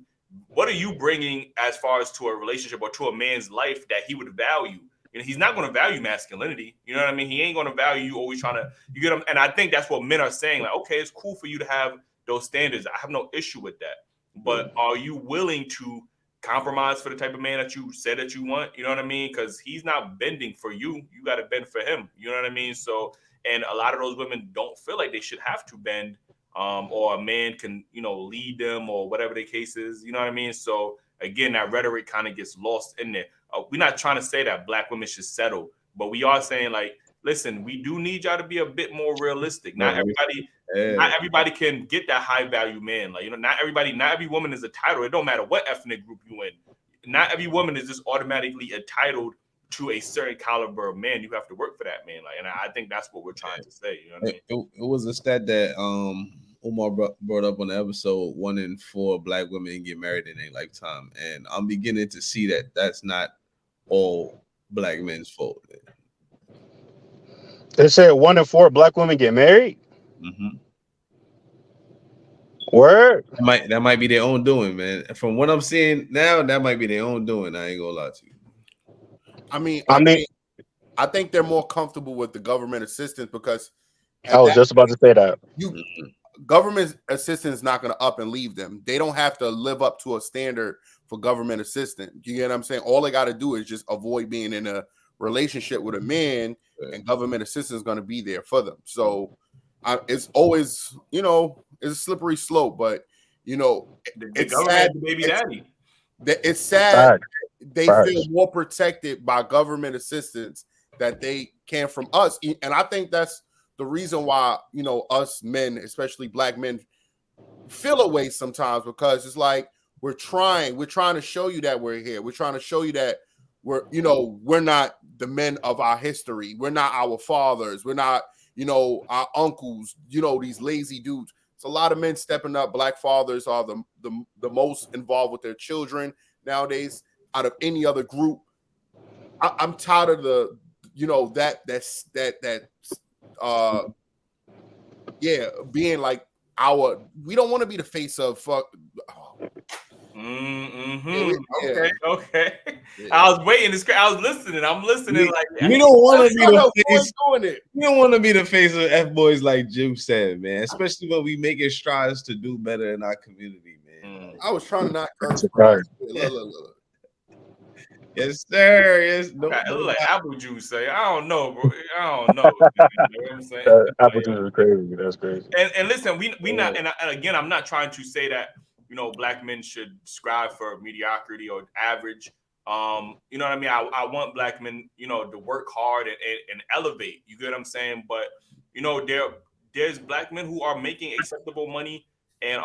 bringing as far as to a relationship or to a man's life that he would value? You know, he's not going to value masculinity. You know what I mean? He ain't going to value you always trying to, you get him. And I think that's what men are saying. Like, okay, it's cool for you to have those standards. I have no issue with that. But are you willing to compromise for the type of man that you said that you want? You know what I mean? Because he's not bending for you. You got to bend for him. You know what I mean? So and a lot of those women don't feel like they should have to bend, or a man can, lead them or whatever the case is. You know what I mean? So again, that rhetoric kind of gets lost in there. We're not trying to say that Black women should settle, but we are saying, like, listen, we do need y'all to be a bit more realistic. Not everybody can get that high value man. Like, not every woman is entitled. It don't matter what ethnic group you in. Not every woman is just automatically entitled to a certain caliber of man. You have to work for that man. Like, and I think that's what we're trying to say. You know what I mean? It was a stat that Omar brought up on the episode. 1 in 4 Black women get married in a lifetime, and I'm beginning to see that that's not all Black men's fault. They said 1 in 4 Black women get married. Mm-hmm. Word. That might be their own doing, man. From what I'm seeing now, that might be their own doing. I ain't gonna lie to you. I think they're more comfortable with the government assistance because I was just about to say that. Government assistance is not going to up and leave them. They don't have to live up to a standard for government assistance. You get what I'm saying? All they got to do is just avoid being in a relationship with a man, and government assistance is going to be there for them. So it's always, it's a slippery slope, but it's sad. Baby daddy. It's sad. They feel more protected by government assistance that they can from us, and I think that's the reason why us men, especially Black men, feel away sometimes, because it's like we're trying to show you that we're here. We're trying to show you that we're not the men of our history. We're not our fathers. We're not our uncles. These lazy dudes. It's a lot of men stepping up. Black fathers are the most involved with their children nowadays out of any other group. I'm tired of being like we don't want to be the face of fuck. Okay. Yeah. I was waiting. I was listening. I'm listening. You don't want to be the face. You don't want to be the face of F boys, like Jim said, man. Especially when we making strides to do better in our community, man. I was trying to not curse. Look. Yes, sir. Yes. No, it look like apple juice. Say, I don't know, bro. I don't know. You know what I'm saying? Apple juice is crazy. That's crazy. And listen, we not. And again, I'm not trying to say that Black men should strive for mediocrity or average. You know what I mean? I want Black men, to work hard and elevate. You get what I'm saying? But there's Black men who are making acceptable money. And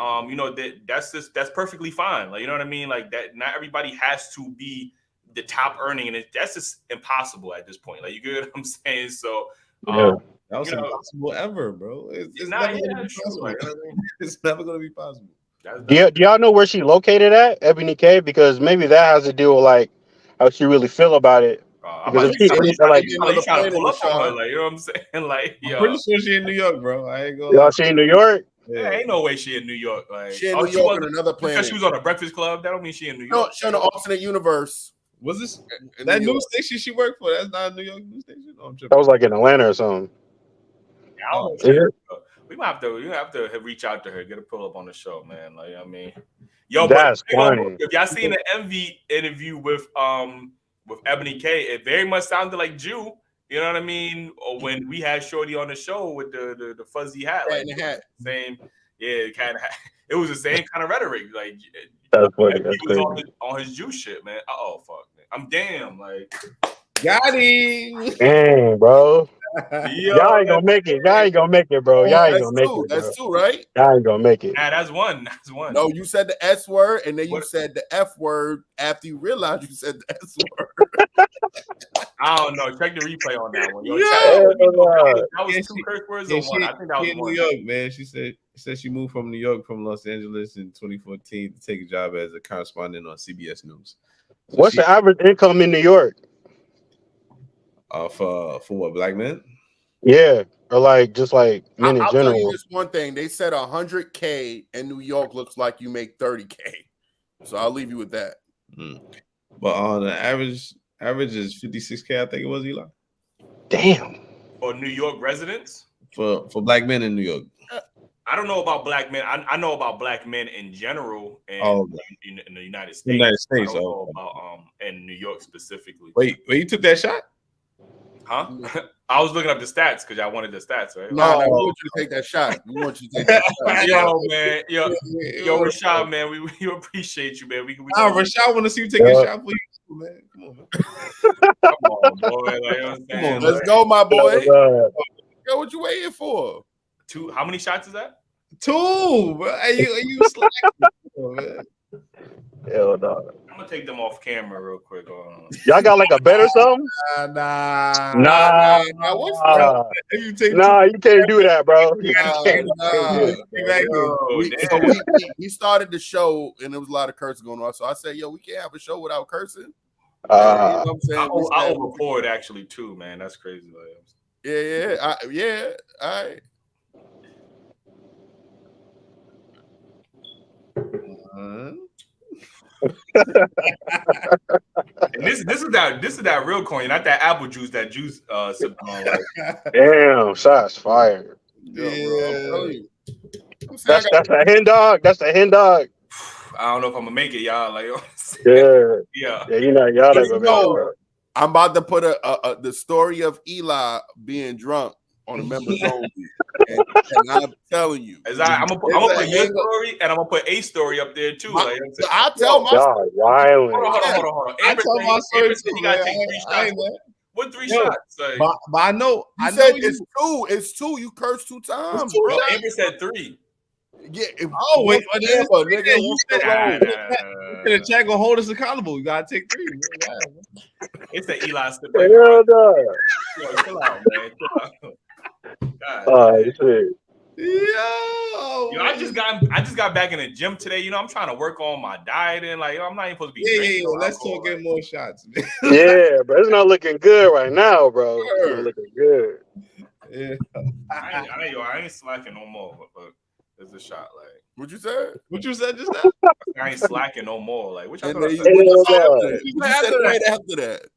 that's perfectly fine. Like, you know what I mean? Like that. Not everybody has to be the top earning, and that's just impossible at this point. Like, you get what I'm saying? So that was impossible ever, bro. It's never gonna be possible. It's never gonna be possible. Do y'all know where she located at, Eboni K? Because maybe that has to do with like how she really feel about it. Because if you trying to pull up on her, like, you know what I'm saying? Like, I'm pretty sure she in New York, bro. I ain't gonna. She in New York? Yeah, ain't no way she in New York. Like, she in New York in another planet. Because she was on a Breakfast Club. That don't mean she in New York. No, she in an alternate universe. Was this that news station she worked for? That's not a New York news station. No, that was like in Atlanta or something. Yeah, I don't know. We might have to reach out to her, get a pull up on the show, man. Like, I mean, that's funny. If y'all seen the Envy interview with Eboni K, it very much sounded like Jew. You know what I mean? Or when we had Shorty on the show with the fuzzy hat, like the hat. Same, yeah, kind of. It was the same kind of rhetoric, like. That's funny. That's he was on his Jew shit, man. Oh fuck, man. I'm damn like. Got him. Dang, bro. Y'all ain't gonna make it. Y'all ain't gonna make it, bro. Y'all ain't gonna make it. That's two, right? Y'all ain't gonna make it. Nah, that's one. That's one. No, you said the S word, and then you said the F word after you realized you said the S word. I don't know. Check the replay on that one. That was two curse words or one. I think that was in one. New York, man. She said she moved from New York from Los Angeles in 2014 to take a job as a correspondent on CBS News. So what's the average income in New York? For what, Black men? Yeah, or like just like men in I'll general. tell you this one thing. They said 100K in New York looks like you make 30K. So I'll leave you with that. But on the average is 56K, I think it was, Eli. Damn. For New York residents? For Black men in New York. I don't know about Black men. I know about Black men in general and in the United States. United States. I don't know about in New York specifically. Wait, you took that shot? Huh? I was looking up the stats because y'all wanted the stats, right? Nah, we want you to take that shot. We want you to take that shot. Yo, man. Yo, Rashad, man. We appreciate you, man. Rashad want to see you take a shot for you, man. Come on, man. Come on, boy. Like, you know what I'm saying? Let's go, my boy. Oh, Yo, what you waiting for? 2. How many shots is that? 2, bro. Are you slacking, man? hell no. I'm gonna take them off camera real quick. Y'all got like a bet or something? Nah. You can't do that, bro. We started the show and there was a lot of cursing going on. So I said, yo, we can't have a show without cursing. You know what I'm saying? I overpoured actually too, man. That's crazy. Yeah. All right. And this is that real coin, not that apple juice. That juice. Damn, shots fired. Yeah. That's a hen dog. That's a hen dog. I don't know if I'm gonna make it, y'all. Like, yeah. You know, y'all not gonna make it, bro. I'm about to put the story of Eli being drunk on a members only, and I'm telling you, I'm gonna put your story and I'm gonna put a story up there too. Like, I tell my story. Hold on. I tell my story too. You gotta take 3 shots. What 3 shots? But I know. I said it's 2. It's 2. You cursed 2 times, bro. Amber said 3. Yeah. Wait. Nigga, You said the chat gonna hold us accountable. You gotta take 3. It's the Eli step. Hell no. Yo, chill out, man. Yo, I just got back in the gym today. You know, I'm trying to work on my diet and like I'm not even supposed to be. Yeah. Let's talk get more shots, man. Yeah, but it's not looking good right now, bro. It's not looking good. Yeah. I ain't slacking no more. But there's a shot. Like, what you said? What you said just now? I ain't slacking no more. Like, what y'all you said right after that?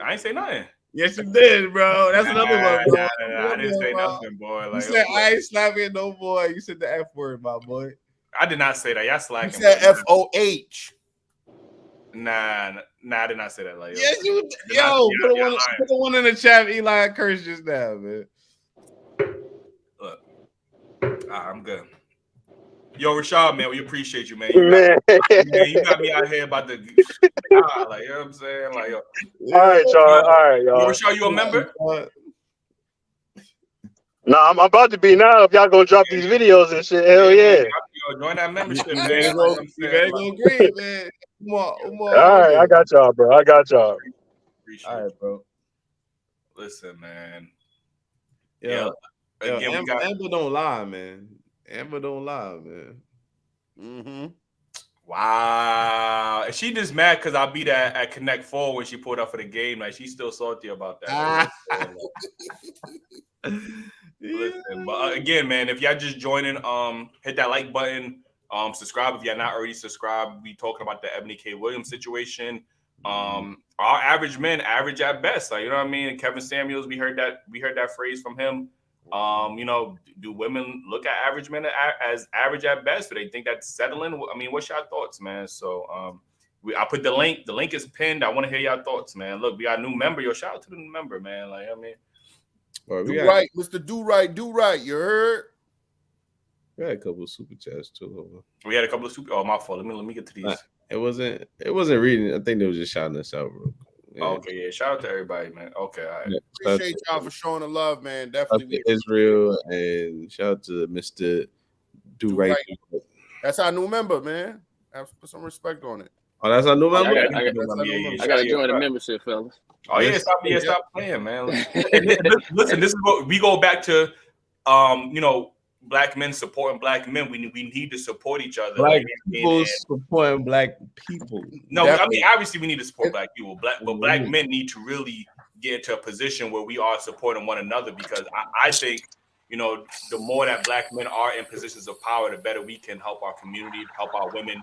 I ain't say nothing. Yes, you did, bro. That's another one, bro. I didn't say nothing, boy. Like, you said I ain't slapping no boy. You said the F word, my boy. I did not say that. Y'all slacking. You said FOH. Nah, I did not say that. Like, yes, you. Put the one in the chat. Eli cursed just now, man. Look, I'm good. Yo, Rashad, man, we appreciate you, man. You got me out here about the like, you know what I'm saying? Like, yo. All right, y'all. Yo, Rashad, you a member? No, I'm about to be now. If y'all gonna drop these videos and shit, hell yeah. Yo, join that membership, man. You better go green, man. Come on. All right, I got y'all, bro. All right, bro. Listen, man. Yeah. Again, Amber don't lie, man. Amber don't lie, man. Mm-hmm. Wow. And she just mad because I beat at Connect 4 when she pulled up for the game. Like, she's still salty about that. Listen, but again, man, if y'all just joining, hit that like button. Subscribe if y'all not already subscribed. We talking about the Eboni K Williams situation. Our average men average at best. Like, you know what I mean? And Kevin Samuels, we heard that phrase from him. You know, do women look at average men as average at best? Do they think that's settling? I mean, what's your thoughts, man? So I put the link. The link is pinned. I want to hear your thoughts, man. Look, we got a new member. Yo, shout out to the new member, man. Like, I mean, right, Mr. Do Right. You heard? We had a couple of super chats too. We had a couple of super. Oh, my fault. Let me get to these. It wasn't reading. I think they were just shouting us out, bro. Yeah. Okay, yeah. Shout out to everybody, man. Okay, all right. Yeah, appreciate y'all for showing the love, man. Definitely. Israel and shout out to Mr. Do Right. That's our new member, man. Have to put some respect on it. Oh, that's our new member. I gotta join the membership, fellas. Oh yeah, stop playing, man. Listen, this is what we go back to. You know, black men supporting black men. We need to support each other. Black people supporting black people. No, definitely. I mean, obviously we need to support black people. But black men need to really get into a position where we are supporting one another, because I think, you know, the more that black men are in positions of power, the better we can help our community, help our women.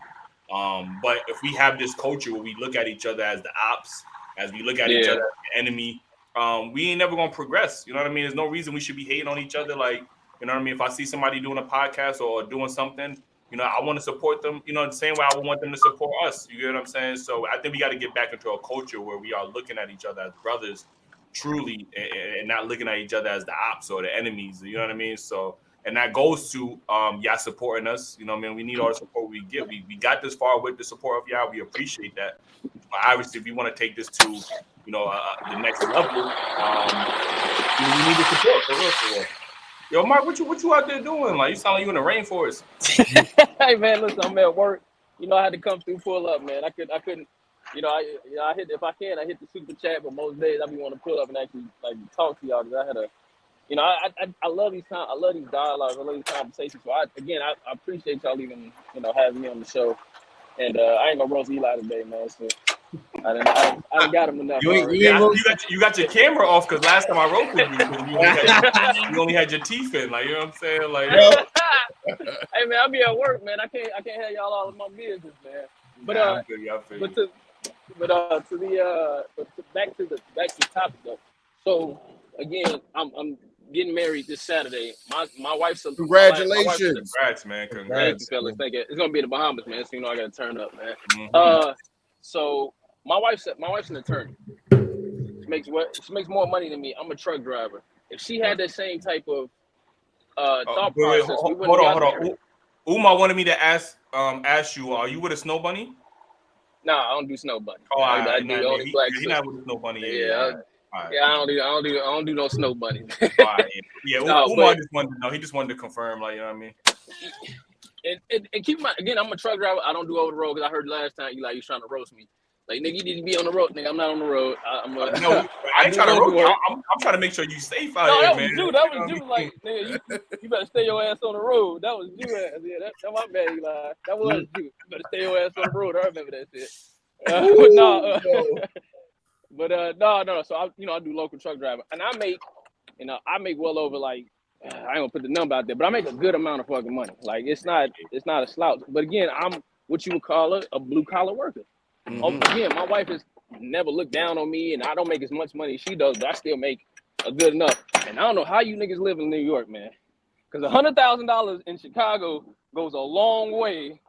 But if we have this culture where we look at each other as the ops, as we look at each other as the enemy, we ain't never gonna progress. You know what I mean? There's no reason we should be hating on each other. Like, you know what I mean? If I see somebody doing a podcast or doing something, you know, I want to support them, you know, the same way I would want them to support us. You get what I'm saying? So I think we got to get back into a culture where we are looking at each other as brothers, truly and not looking at each other as the ops or the enemies. You know what I mean? So, and that goes to y'all supporting us. You know what I mean? We need all the support we get. We got this far with the support of y'all. We appreciate that. But obviously, if we want to take this to the next level, we need the support for real. Yo, Mark, what you out there doing? Like, you sound like you in the rainforest. Hey man, listen, I'm at work. I had to come through, pull up, man. I couldn't. I hit, if I can, I hit the super chat, but most days I be want to pull up and actually like talk to y'all because I had a, I love these I love these dialogues, I love these conversations. So I appreciate y'all even having me on the show, and I ain't gonna roast Eli today, man. So I done got him enough. You got your camera off because last time I roasted you only had your teeth in, like, you know what I'm saying, like. Hey man, I be at work, man. I can't have y'all all in my business, man. But back to the topic though. So again, I'm getting married this Saturday. My wife's a congratulations. Congrats, man. Thank you, fellas. Thank you. It's gonna be in the Bahamas, man. So I gotta turn up, man. Mm-hmm. So my wife's an attorney. She makes more money than me. I'm a truck driver. If she had that same type of thought process, hold on. Uma wanted me to ask you, are you with a snow bunny? No, I don't do snow bunny. Oh, I do only black. He's not with a snow bunny. Yeah. I don't do no snow bunny. Uma just wanted to know. He just wanted to confirm, like, you know what I mean. And keep in mind, again, I'm a truck driver. I don't do over the road because I heard last time you was trying to roast me. Like, nigga, you need to be on the road, nigga. I'm not on the road. I ain't trying to roast you. I'm trying to make sure you safe out here, man. That was you. Like, nigga, you better stay your ass on the road. That was you ass. Yeah, that's my bad, Eli. That was you. You better stay your ass on the road. I remember that shit. No. So I do local truck driving, and I make well over, like, I ain't gonna put the number out there, but I make a good amount of fucking money. Like, it's not a slouch. But again, I'm what you would call a blue collar worker. Mm-hmm. Again, my wife has never looked down on me, and I don't make as much money as she does, but I still make a good enough. And I don't know how you niggas live in New York, man, because $100,000 in Chicago goes a long way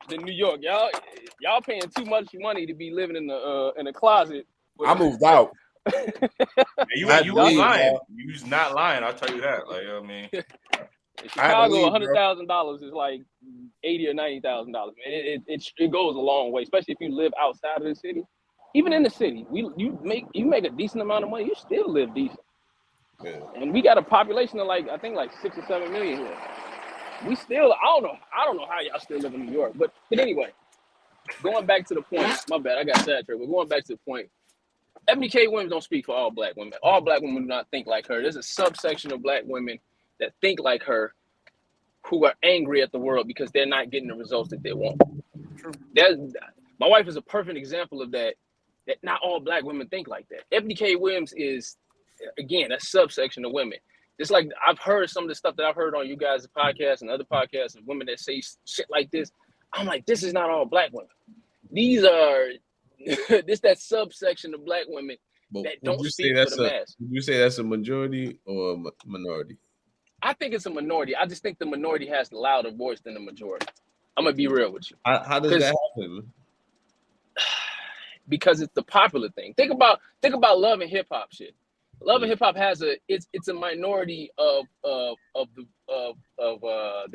than New York. Y'all paying too much money to be living in a closet. I moved out. You was lying. You was not lying. I'll tell you that. Like, I mean, in Chicago, $100,000 is like $80,000 or $90,000. It goes a long way, especially if you live outside of the city. Even in the city, you make a decent amount of money, you still live decent. Yeah. And we got a population of like 6 or 7 million here. We still, I don't know how y'all still live in New York, but anyway, going back to the point. My bad, I got sidetracked. But going back to the point, Eboni K. Williams don't speak for all black women. All black women do not think like her. There's a subsection of black women that think like her, who are angry at the world because they're not getting the results that they want. My wife is a perfect example of that not all black women think like that. Eboni K. Williams is, again, a subsection of women. It's like I've heard some of the stuff that I've heard on you guys' podcasts and other podcasts of women that say shit like this. I'm like, this is not all black women. These are that subsection of black women that don't speak for the mass. Would you say that's a majority or a minority? I think it's a minority. I just think the minority has the louder voice than the majority. I'm gonna be real with you. How does that happen? Because it's the popular thing. Think about love and hip hop shit. Love and hip hop has it's a minority of the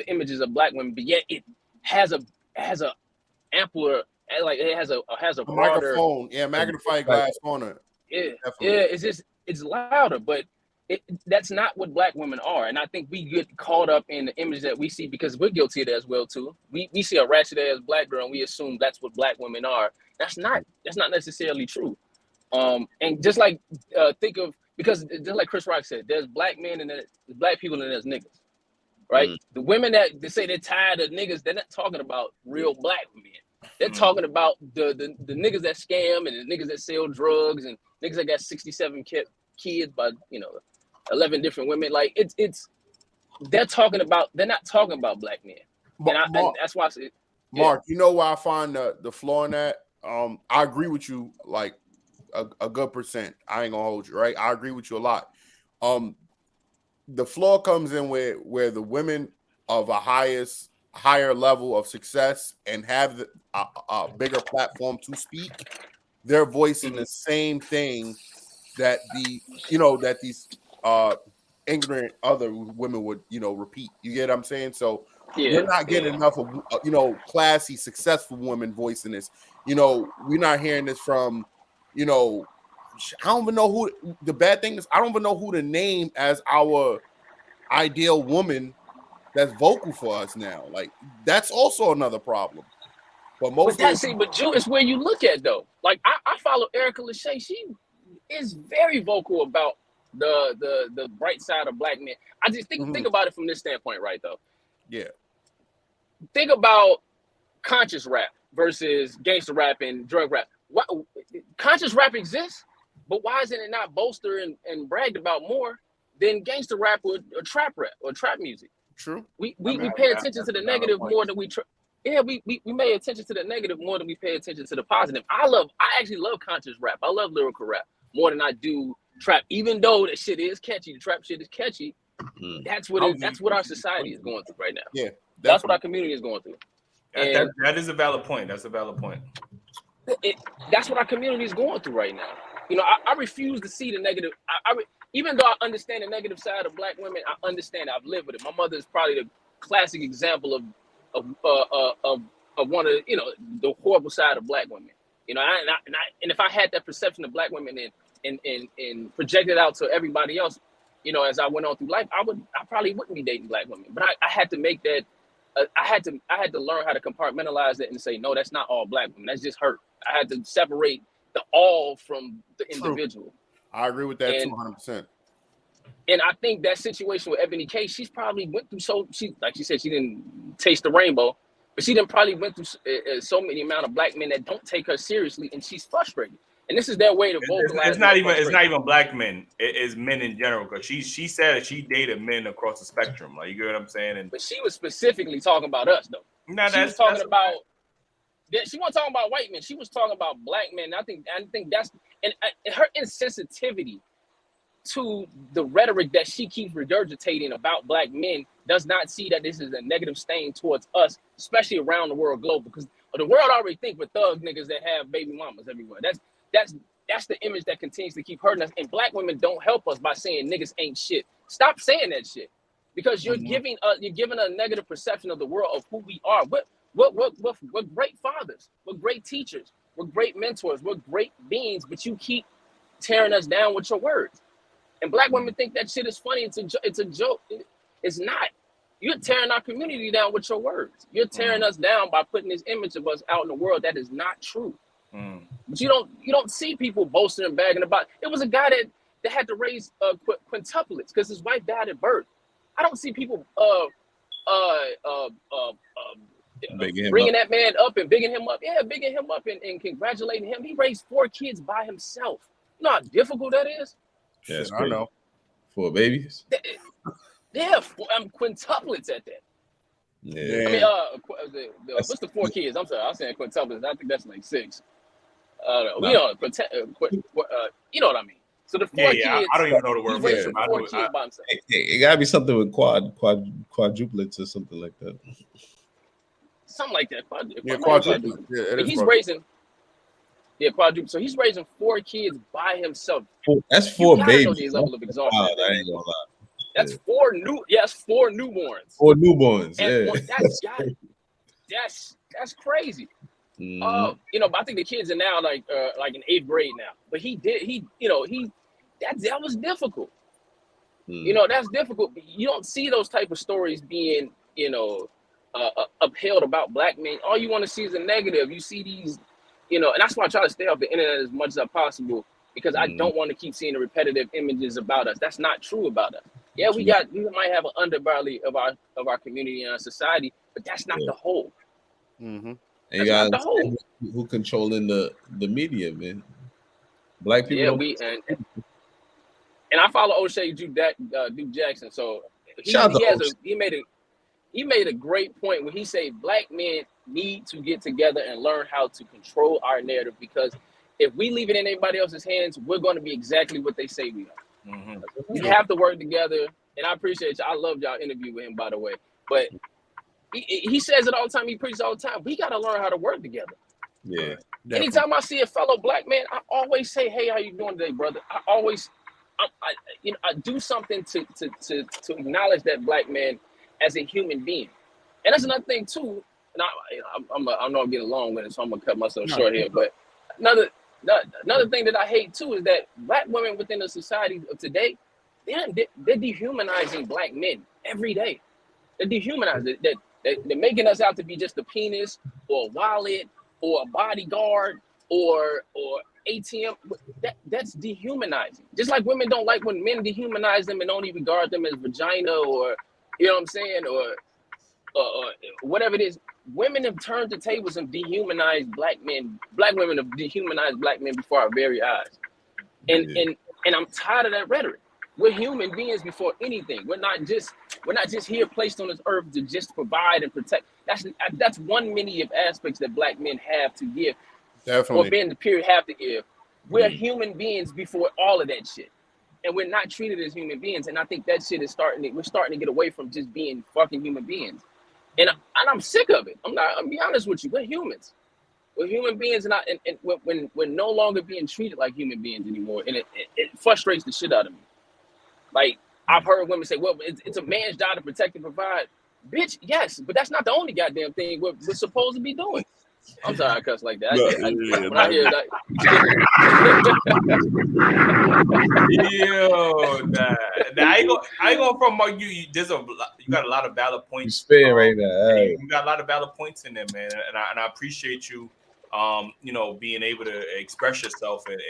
images of black women, but yet it has a ampler, like it has a broader microphone, magnifying glass on it. It's louder, but that's not what black women are. And I think we get caught up in the image that we see because we're guilty of that as well too. We see a ratchet ass black girl and we assume that's what black women are. That's not necessarily true. And just like because just like Chris Rock said, there's black men and there's black people and there's niggas, right? The women that they say they're tired of niggas, they're not talking about real black men. They're talking about the niggas that scam and the niggas that sell drugs and niggas that got 67 kids by 11 different women. Like they're not talking about black men. And that's why I say, Mark, you know why I find the flaw in that? I agree with you like a good percent. I ain't gonna hold you, right? I agree with you a lot. The flaw comes in where the women of a higher level of success and have a bigger platform to speak, they're voicing the same thing that these ignorant other women would repeat. You get what I'm saying? So you're not getting enough of classy, successful women voicing this. We're not hearing this from I don't even know who. The bad thing is I don't even know who to name as our ideal woman that's vocal for us now. Like that's also another problem. But Drew, it's where you look at though. Like I follow Erica Lachey. She is very vocal about the bright side of black men. I just think about it from this standpoint, right? Though. Yeah. Think about conscious rap versus gangster rap and drug rap. What conscious rap exists, but why isn't it not bolstered and bragged about more than gangster rap or trap rap or trap music? True. We pay attention to the negative more than we pay attention to the negative more than we pay attention to the positive. I actually love conscious rap. I love lyrical rap more than I do trap. Even though that shit is catchy, the trap shit is catchy. That's what our society is going through right now. Yeah, that's what our community is going through. That is a valid point. That's a valid point. That's what our community is going through right now. I refuse to see the negative. Even though I understand the negative side of black women, I understand. I've lived with it. My mother is probably the classic example of one of the horrible side of black women. And if I had that perception of black women and projected out to everybody else, as I went on through life, I probably wouldn't be dating black women. But I had to make that. I had to learn how to compartmentalize it and say, no, that's not all black women. That's just her. I had to separate the all from the individual. I agree with that 200%. And I think that situation with Eboni K, she's probably went through like she said, she didn't taste the rainbow, but she didn't probably went through so many amount of black men that don't take her seriously, and she's frustrated. And this is their way to vocalize. It's not even black men. It's men in general. Because she said that she dated men across the spectrum. Like, you get what I'm saying? But she was specifically talking about us though. No, she was talking about. She wasn't talking about white men. She was talking about black men. I think that's and her insensitivity to the rhetoric that she keeps regurgitating about black men does not see that this is a negative stain towards us, especially around the world global. Because the world already think we're thug niggas that have baby mamas everywhere. That's the image that continues to keep hurting us. And black women don't help us by saying niggas ain't shit. Stop saying that shit, because you're giving a negative perception of the world of who we are. We're great fathers. We're great teachers. We're great mentors. We're great beings. But you keep tearing us down with your words. And black women think that shit is funny. It's a joke. It's not. You're tearing our community down with your words. You're tearing us down by putting this image of us out in the world that is not true. But you don't see people boasting and bagging about. It was a guy that had to raise quintuplets because his wife died at birth. I don't see people bringing that man up and bigging him up. Yeah, bigging him up and congratulating him. He raised 4 kids by himself. You know how difficult that is? Yeah, I know. 4 babies. Yeah, quintuplets at that. Yeah. I mean, what's the 4 kids? I'm sorry, I'm saying quintuplets. I think that's like 6. You know what I mean. So the 4 kids. I don't even know the word for it. 4 kids by himself. It gotta be something with quadruplets or something like that. Something like that. Quadruplets. Yeah, he's raising. Yeah, quadruple. So he's raising 4 kids by himself. That's 4 babies. Know the level of exhaustion. Wow, I ain't gonna lie. That's 4 newborns. 4 newborns. And that's crazy. But I think the kids are now like in 8th grade now. But that was difficult. That's difficult. You don't see those type of stories being upheld about black men. All you want to see is a negative. You see these, and that's why I try to stay off the internet as much as possible, because I don't want to keep seeing the repetitive images about us. That's not true about us. Yeah, we might have an underbelly of our community and our society, but that's not the whole. And you guys who controlling the media, man. Black people. Yeah, and I follow O'Shea Duke Jackson. So he made a great point when he said black men need to get together and learn how to control our narrative, because if we leave it in anybody else's hands, we're going to be exactly what they say we are. We have to work together, and I appreciate you. I loved y'all interview with him, by the way. But he says it all the time. He preaches all the time. We got to learn how to work together. Yeah. Anytime I see a fellow black man, I always say, "Hey, how you doing today, brother?" I do something to acknowledge that black man as a human being, and that's another thing too. And I know I'm getting long with it, so I'm gonna cut myself short here. But another thing that I hate too is that black women within the society of today, they're dehumanizing black men every day. They're dehumanizing. They're making us out to be just a penis or a wallet or a bodyguard or ATM. That's dehumanizing. Just like women don't like when men dehumanize them and only regard them as vagina or, you know what I'm saying, or whatever it is. Women have turned the tables and dehumanized black men. Black women have dehumanized black men before our very eyes. And I'm tired of that rhetoric. We're human beings before anything. We're not just here placed on this earth to just provide and protect. That's one many of aspects that black men have to give. Definitely. Or men, the period, have to give. We're human beings before all of that shit. And we're not treated as human beings. And I think that shit is we're starting to get away from just being fucking human beings. And I'm sick of it. I'm be honest with you. We're humans. We're human beings, and we're no longer being treated like human beings anymore. And it frustrates the shit out of me. Like, I've heard women say, well, it's a man's job to protect and provide. Bitch, yes, but that's not the only goddamn thing we're supposed to be doing. I'm sorry I cuss like that. When I hear that. I ain't gonna promote you. You got a lot of valid points. You spin right now. You got a lot of valid points in there, man. And I appreciate you, being able to express yourself and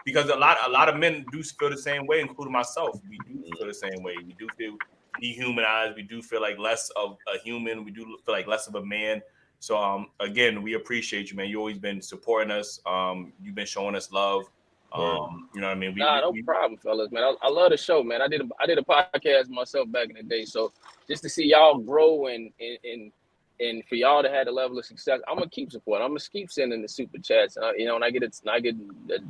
because a lot of men do feel the same way, including myself. We do feel the same way. We do feel dehumanized. We do feel like less of a human. We do feel like less of a man. So again, we appreciate you, man. You always been supporting us. You've been showing us love. You know what I mean? No problem, fellas, man. I love the show, man. I did a podcast myself back in the day. So just to see y'all grow and for y'all to have the level of success, I'm gonna keep supporting. I'm gonna keep sending the super chats. When I get the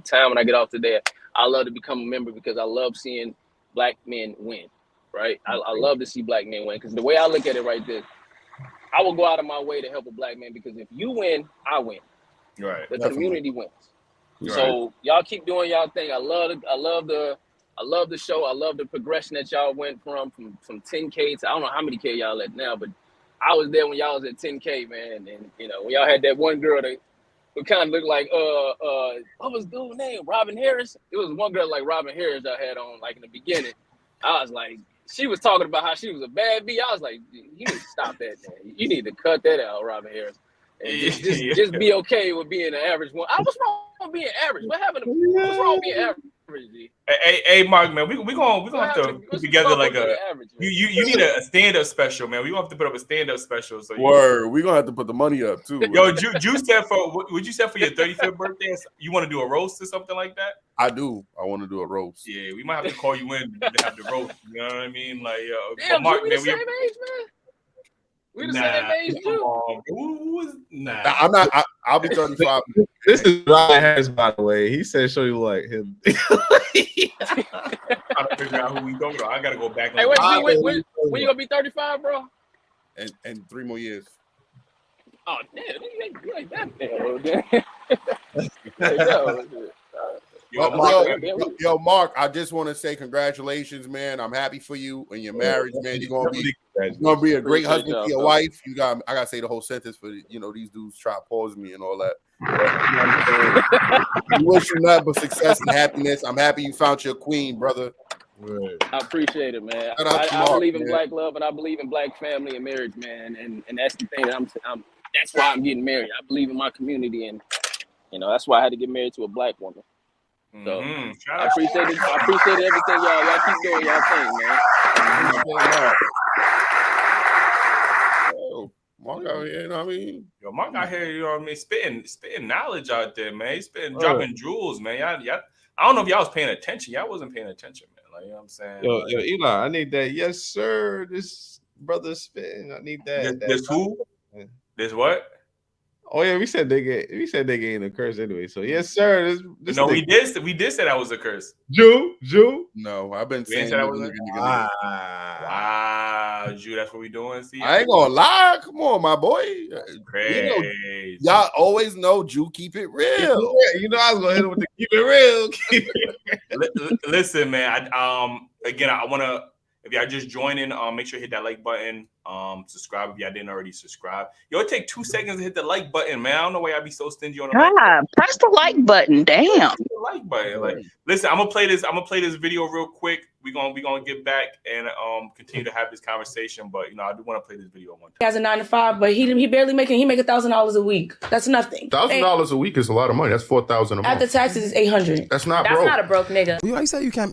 time when I get off today, I love to become a member because I love seeing black men win. Right? I love to see black men win because the way I look at it, right there. I will go out of my way to help a black man because if you win, I win. Right. The community wins. Right. So y'all keep doing y'all thing. I love the show. I love the progression that y'all went from 10K to I don't know how many K y'all at now, but I was there when y'all was at 10K, man. And when y'all had that one girl that kind of looked like what was the dude's name? Robin Harris. It was one girl like Robin Harris I had on like in the beginning. I was like. She was talking about how she was a bad B. I was like, you need to stop that, man. You need to cut that out, Robin Harris. And just be okay with being an average one. What's wrong with being average? What's wrong with being average, G? Hey, Mark, man, we gonna have to put together like you need a stand-up special, man. We gonna have to put up a stand-up special. So we're gonna have to put the money up too. Yo, Juice said would you say for your 35th birthday? You want to do a roast or something like that? I do. I want to do a roast. Yeah, we might have to call you in to have the roast. You know what I mean? Like, damn, Mark, we the same age, man. We the same age too. Nah, I'm not. I'll be 35. This is Ryan Harris, by the way. He said, "Show you like him." I'm trying to figure out who we go to. I gotta go back. Hey, when you gonna be 35, bro? And 3 more years. Oh damn, you like that damn. Yo, Mark, I just want to say congratulations, man. I'm happy for you and your marriage, man. You're gonna be a great husband to your wife. I gotta say the whole sentence for these dudes try to pause me and all that. We wish you nothing but success and happiness. I'm happy you found your queen, brother. Right. I appreciate it, man. I believe in black love and I believe in black family and marriage, man. And that's the thing that that's why I'm getting married. I believe in my community, and that's why I had to get married to a black woman. So I appreciate it. I appreciate everything y'all keep doing y'all thing, man. Mark out here, you know what I mean? Yo, Mark out here, you know what I mean? Spitting knowledge out there, man. He's dropping jewels, man. Y'all, I don't know if y'all was paying attention. Y'all wasn't paying attention, man. Like, you know what I'm saying? Yo, Eli, I need that. Yes, sir. This brother spitting. I need that. This who? This what? Oh yeah, we said they ain't a curse anyway. So yes, sir. No, we did say that was a curse. Jew. No, I've been saying that was wow. Drew, that's what we doing. See, I ain't gonna lie. Come on, my boy. Crazy. Y'all always know Drew keep it real. You know I was gonna hit him with the keep it real. Listen, man. Again, I want to. If y'all just joining, make sure you hit that like button. Subscribe if y'all didn't already subscribe. Yo, it take 2 seconds to hit the like button, man. I don't know why y'all be so stingy on the like. Press the like button. Damn. The like button. Like, listen, I'm gonna play this video real quick. We gonna get back and continue to have this conversation. But I do want to play this video one time. He has a 9 to 5, but he barely make $1,000 a week. That's nothing. $1,000 a week is a lot of money. That's $4,000 a month. After taxes is $800. That's not That's broke. not a broke nigga. You say you can't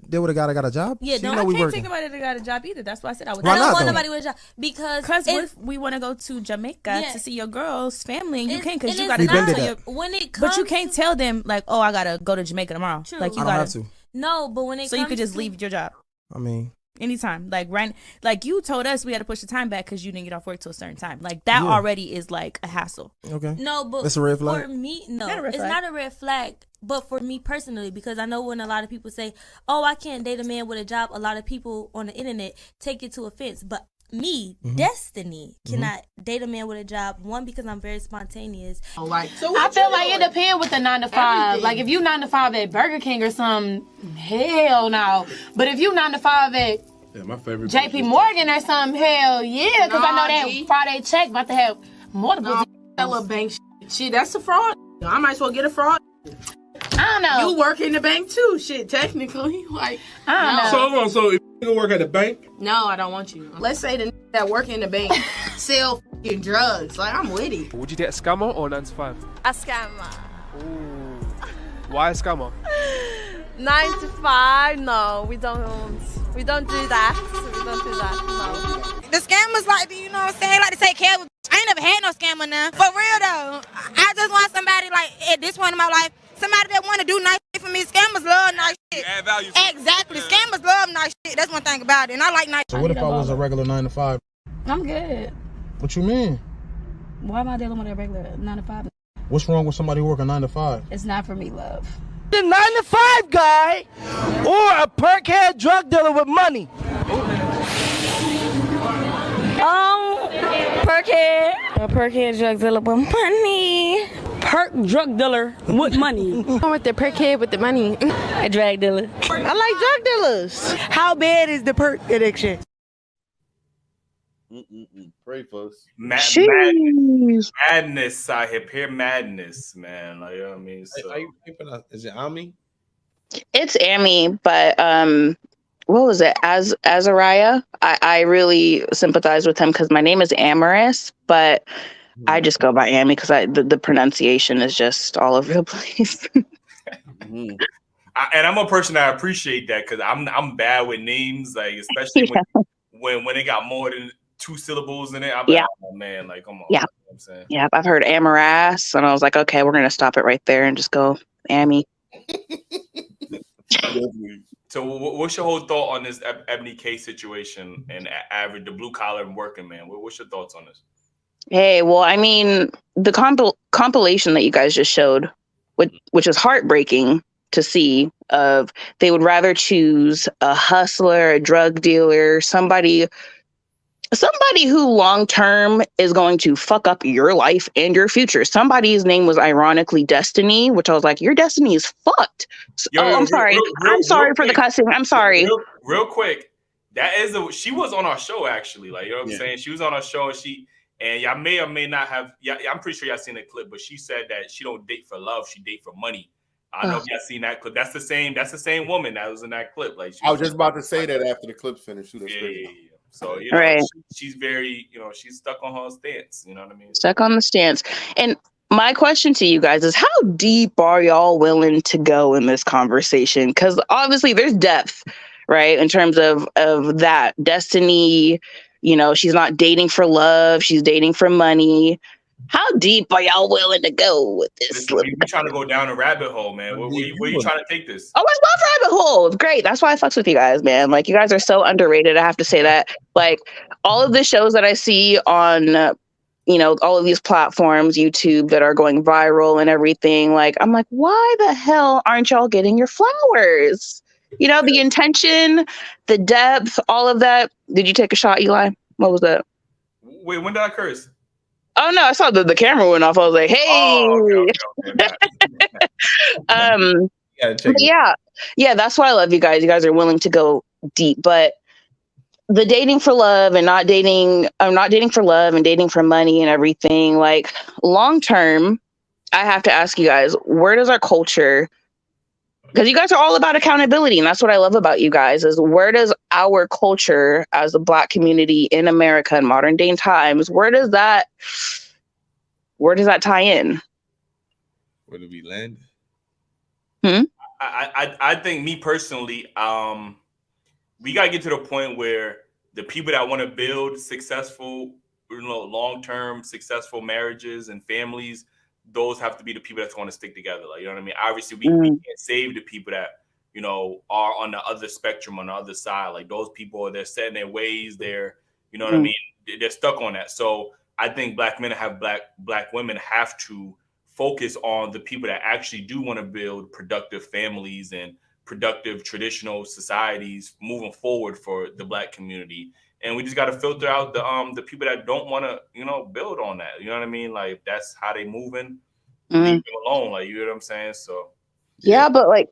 deal with a guy that got a job? Yeah, So no, you know I we can't working. take nobody that got a job either. That's why I said I would. Why I don't not, want though? nobody with a job because if we want to go to Jamaica to see your girl's family, and you can't because you got to not go. that. When it comes, but you can't tell them like, oh, I gotta go to Jamaica tomorrow. True. Like you I don't gotta. have to. No, but when it so comes you could just to, leave your job. I mean, anytime, like you told us we had to push the time back because you didn't get off work till a certain time. Like that already is like a hassle. Okay. No, but that's a red flag. For me, no, Not a red it's flag. not a red flag. But for me personally, because I know when a lot of people say, "Oh, I can't date a man with a job," a lot of people on the internet take it to offense. But me, Destiny, cannot date a man with a job. One, because I'm very spontaneous. I feel like it depends with the 9 to 5. Like if you 9 to 5 at Burger King or something, hell no. But if you 9 to 5 at my favorite JP Morgan or something, hell yeah. Because I know that Friday check about to have multiple. That little bank shit, that's a fraud. I might as well get a fraud. I don't know. You work in the bank too, shit. Technically, like I don't know. So hold on. So if you work at a bank, no, I don't want you. Let's say the that work in the bank sell drugs. Like I'm with it. Would you date a scammer or 9 to 5? A scammer. Ooh. Why a scammer? 9 to 5? No, we don't do that. We don't do that. No. The scammers like to, you know what I'm saying, like to take care of. I ain't never had no scammer now. For real though. I just want somebody like at this point in my life, somebody that want to do nice shit for me. Scammers love nice shit. Add value. Exactly. Scammers love nice shit. That's one thing about it. And I like nice So what if I was a regular 9 to 5? I'm good. What you mean? Why am I dealing with a regular 9 to 5? What's wrong with somebody working 9 to 5? It's not for me, love. The 9 to 5 guy or a perkhead drug dealer with money. Perkhead. A perkhead drug dealer with money. Perk drug dealer with money. I'm with the perkhead with the money. A drug dealer. I like drug dealers. How bad is the perk addiction? Pray for us. Madness out here, pure madness, man. Like, you know what I mean? So. Are you keeping up? Is it Ami? It's Amy, but what was it? Azariah. I really sympathize with him because my name is Amaris, but I just go by Amy because the pronunciation is just all over the place. And I'm a person that appreciate that because I'm bad with names, like especially when they got more than 2 syllables in it. I'm like, oh man, like come on. Yeah. You know what I'm saying? Yeah, I've heard Amaras, and I was like, okay, we're gonna stop it right there and just go Amy. So, what's your whole thought on this Eboni K situation and average the blue collar and working man? What's your thoughts on this? Hey, well, I mean, the compilation that you guys just showed, which is heartbreaking to see, of they would rather choose a hustler, a drug dealer, somebody who long term is going to fuck up your life and your future. Somebody's name was ironically Destiny, which I was like, your destiny is fucked. I'm sorry. I'm sorry for the cussing. I'm sorry. Real quick, she was on our show actually. Like, you know what I'm saying? She was on our show and y'all may or may not have. Yeah, I'm pretty sure y'all seen the clip, but she said that she don't date for love, she date for money. I know if y'all seen that clip. That's the same woman that was in that clip. Like, I was just about to say that after the clip's finished. Yeah. So, you know, she's very, she's stuck on her stance. You know what I mean? Stuck on the stance. And my question to you guys is, how deep are y'all willing to go in this conversation? Because obviously there's depth, right? In terms of that Destiny, she's not dating for love. She's dating for money. How deep are y'all willing to go with this? We're trying to go down a rabbit hole, man. Where you trying to take this? Oh, I love rabbit holes. Great. That's why I fucks with you guys, man. Like, you guys are so underrated. I have to say that. Like, all of the shows that I see on, all of these platforms, YouTube, that are going viral and everything, like, I'm like, why the hell aren't y'all getting your flowers? You know, the intention, the depth, all of that. Did you take a shot, Eli? What was that? Wait, when did I curse? Oh no, I saw the camera went off. I was like, hey. Oh, okay. But yeah, that's why I love you guys. You guys are willing to go deep. But the dating for love and not dating, I'm not dating for love and dating for money and everything. Like long term, I have to ask you guys, where does our culture, because you guys are all about accountability, and that's what I love about you guys, is where does our culture as a Black community in America in modern day times, where does that tie in? Where do we land? I think me personally, we gotta get to the point where the people that want to build successful, long-term successful marriages and families, those have to be the people that's going to stick together. Like, you know what I mean? Obviously, we can't save the people that, are on the other spectrum, on the other side. Like those people, they're set in their ways. They're, you know what I mean? They're stuck on that. So I think Black men have black women have to focus on the people that actually do want to build productive families and productive traditional societies moving forward for the Black community. And we just got to filter out the people that don't want to, build on that. You know what I mean? Like that's how they moving. Leave them alone. Like, you know what I'm saying? So yeah, but like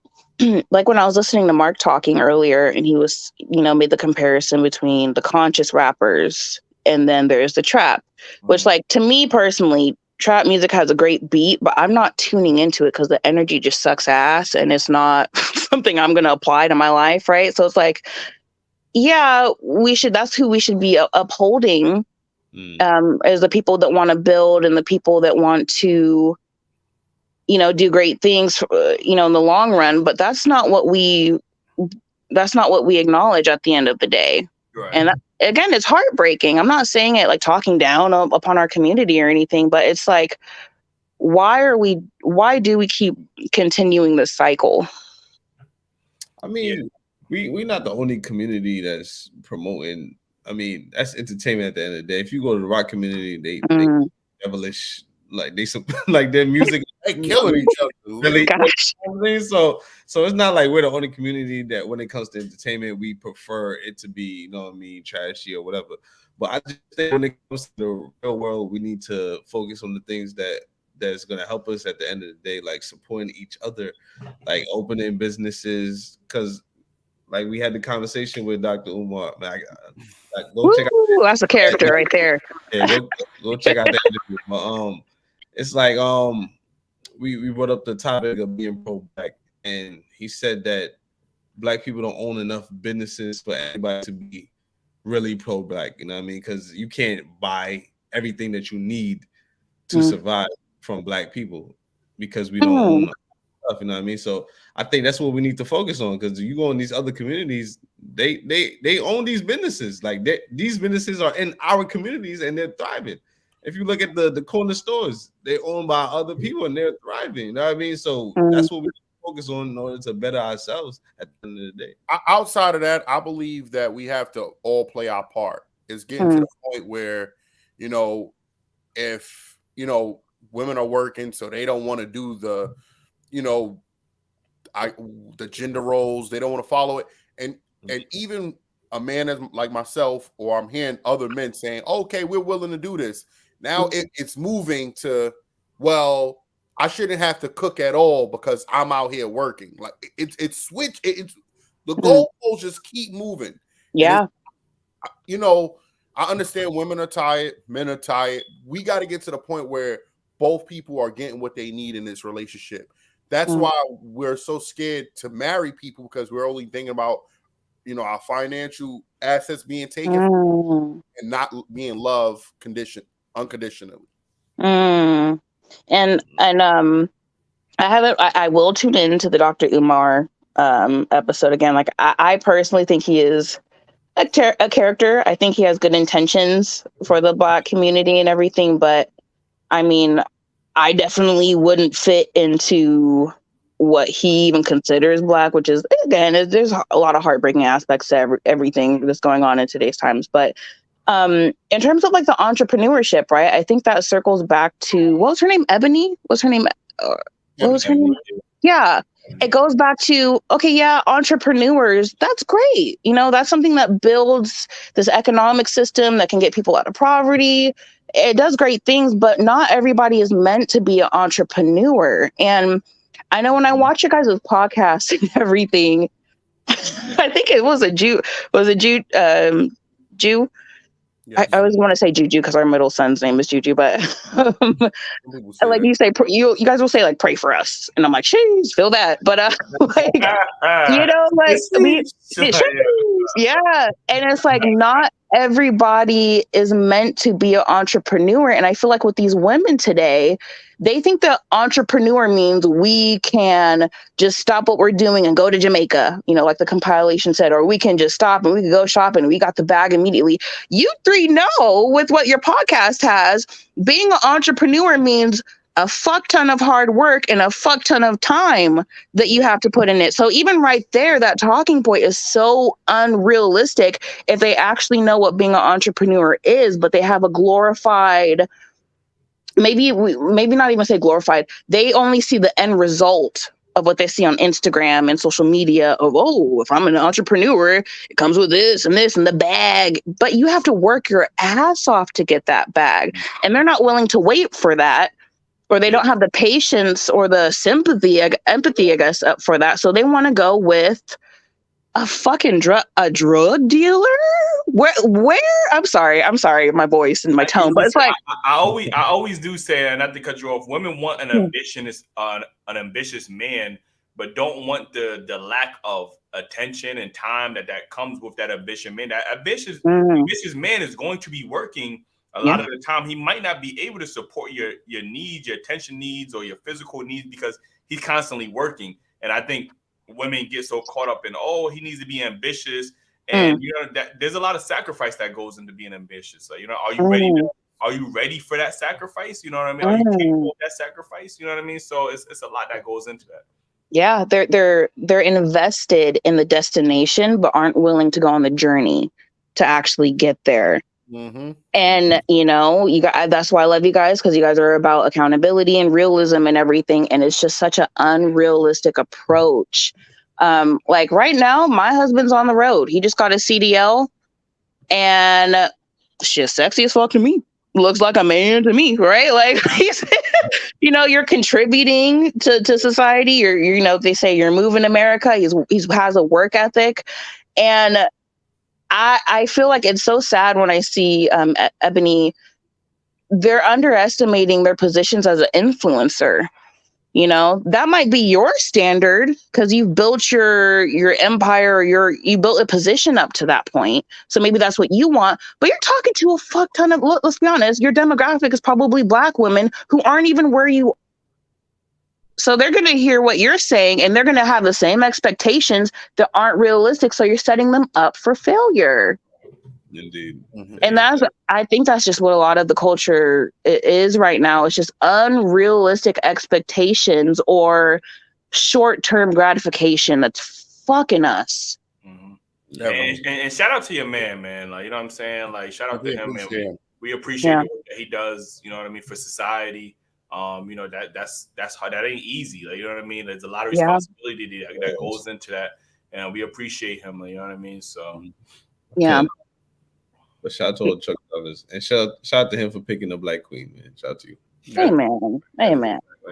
when I was listening to Mark talking earlier, and he was, made the comparison between the conscious rappers and then there's the trap, which like to me personally, trap music has a great beat, but I'm not tuning into it because the energy just sucks ass and it's not something I'm going to apply to my life. Right. So it's like, yeah, that's who we should be upholding as the people that want to build and the people that want to, do great things, in the long run. But that's not what we acknowledge at the end of the day. Right. And again, it's heartbreaking. I'm not saying it like talking down upon our community or anything, but it's like, why do we keep continuing this cycle? I mean, we're not the only community that's promoting. I mean, that's entertainment at the end of the day. If you go to the rock community, they devilish, like their music, they killing each other. Really, so it's not like we're the only community that when it comes to entertainment, we prefer it to be, trashy or whatever. But I just think when it comes to the real world, we need to focus on the things that's gonna help us at the end of the day, like supporting each other, like opening businesses, because like we had the conversation with Dr. Umar. Man, go check out. That's a character right there. Yeah, go check out that interview. But it's like we brought up the topic of being pro-Black, and he said that Black people don't own enough businesses for anybody to be really pro-Black. You know what I mean? Because you can't buy everything that you need to survive from Black people because we don't own stuff. You know what I mean? So I think that's what we need to focus on, because you go in these other communities, they own these businesses. Like these businesses are in our communities and they're thriving. If you look at the corner stores, they're owned by other people and they're thriving. You know what I mean? So that's what we focus on in order to better ourselves at the end of the day. Outside of that, I believe that we have to all play our part. It's getting to the point where, if, women are working, so they don't want to do the, the gender roles, they don't want to follow it. And even a man as like myself, or I'm hearing other men saying, okay, we're willing to do this. Now it's moving to, well, I shouldn't have to cook at all because I'm out here working. Like it's switch. It's the goalposts just keep moving. Yeah. I understand women are tired, men are tired. We got to get to the point where both people are getting what they need in this relationship. That's why we're so scared to marry people, because we're only thinking about, our financial assets being taken and not being loved unconditionally. And I will tune into the Dr. Umar episode again. Like I personally think he is a character. I think he has good intentions for the Black community and everything, but I mean, I definitely wouldn't fit into what he even considers Black, which is, again, there's a lot of heartbreaking aspects to everything that's going on in today's times. But in terms of like the entrepreneurship, right? I think that circles back to, what was her name? Ebony? What was her name? Yeah. It goes back to, okay, yeah, entrepreneurs, that's great. You know, that's something that builds this economic system that can get people out of poverty. It does great things, but not everybody is meant to be an entrepreneur. And I know when I watch you guys' podcasts and everything, I think it was a Jew. Was a Jew? Jew? Yes. I always want to say Juju because our middle son's name is Juju, but like that. you say, you guys will say like pray for us, and I'm like, jeez, feel that. But like you know, like yeah, and it's like not everybody is meant to be an entrepreneur, and I feel like with these women today, they think that entrepreneur means we can just stop what we're doing and go to Jamaica, you know, like the compilation said, or we can just stop and we can go shopping and we got the bag immediately. You three know with what your podcast has, being an entrepreneur means a fuck ton of hard work and a fuck ton of time that you have to put in it. So even right there, that talking point is so unrealistic if they actually know what being an entrepreneur is, but they have a glorified, maybe not even say glorified, they only see the end result of what they see on Instagram and social media of, oh, if I'm an entrepreneur, it comes with this and this and the bag. But you have to work your ass off to get that bag. And they're not willing to wait for that, or they don't have the patience or the empathy, I guess, up for that. So they want to go with a fucking drug dealer? Where? I'm sorry, my voice and my tone, but it's like I always do say, and not to cut you off, women want an ambitious man, but don't want the lack of attention and time that comes with that ambitious man. That ambitious man is going to be working a lot of the time. He might not be able to support your needs, your attention needs, or your physical needs because he's constantly working. And I think women get so caught up in, oh, he needs to be ambitious, and you know that there's a lot of sacrifice that goes into being ambitious. So, you know, are you ready? Are you ready for that sacrifice? You know what I mean? Are you capable of that sacrifice? You know what I mean? So it's a lot that goes into that. Yeah, they're invested in the destination, but aren't willing to go on the journey to actually get there. And you know, you guys, that's why I love you guys, because you guys are about accountability and realism and everything, and it's just such an unrealistic approach. Like right now, my husband's on the road. He just got a CDL, and she's sexy as fuck to me. Looks like a man to me, right? Like he's, you know, you're contributing to society. You're, you know, they say you're moving America. He has a work ethic, and I feel like it's so sad when I see Eboni, they're underestimating their positions as an influencer. You know, that might be your standard because you've built your empire, or you built a position up to that point. So maybe that's what you want, but you're talking to a fuck ton of, let's be honest, your demographic is probably Black women who aren't even where you. So they're going to hear what you're saying, and they're going to have the same expectations that aren't realistic. So you're setting them up for failure. Indeed. And I think that's just what a lot of the culture is right now. It's just unrealistic expectations or short-term gratification that's fucking us. And shout out to your man. Like, you know what I'm saying? Like, shout out to him, man. We appreciate what he does, you know what I mean, for society. You know, that's how, that ain't easy. Like, you know what I mean? There's a lot of responsibility that goes into that, and we appreciate him. Like, you know what I mean? So yeah. But shout out to all Chuck brothers, and shout out to him for picking the Black Queen, man. Shout out to you. Amen.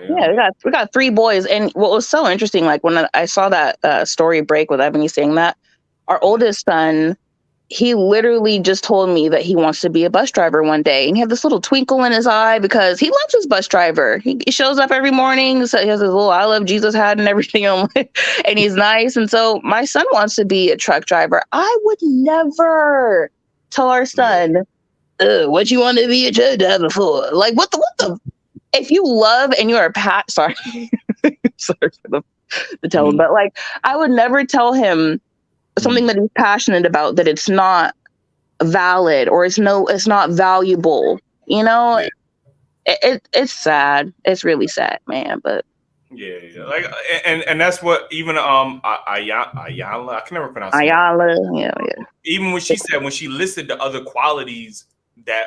Yeah, we got 3 boys, and what was so interesting, like when I saw that story break with Eboni saying that, our oldest son, he literally just told me that he wants to be a bus driver one day. And he had this little twinkle in his eye because he loves his bus driver. He shows up every morning. So he has his little I love Jesus hat and everything on, and he's nice. And so my son wants to be a truck driver. I would never tell our son, what you want to be a truck driver for? Like, what the? If you love and you're a sorry for the tone, but like, I would never tell him something that he's passionate about, that it's not valid or it's not valuable. You know, it's sad. It's really sad, man. But yeah. Like, and that's what even Iyanla, I can never pronounce it. Iyanla, yeah. Even when she said, when she listed the other qualities that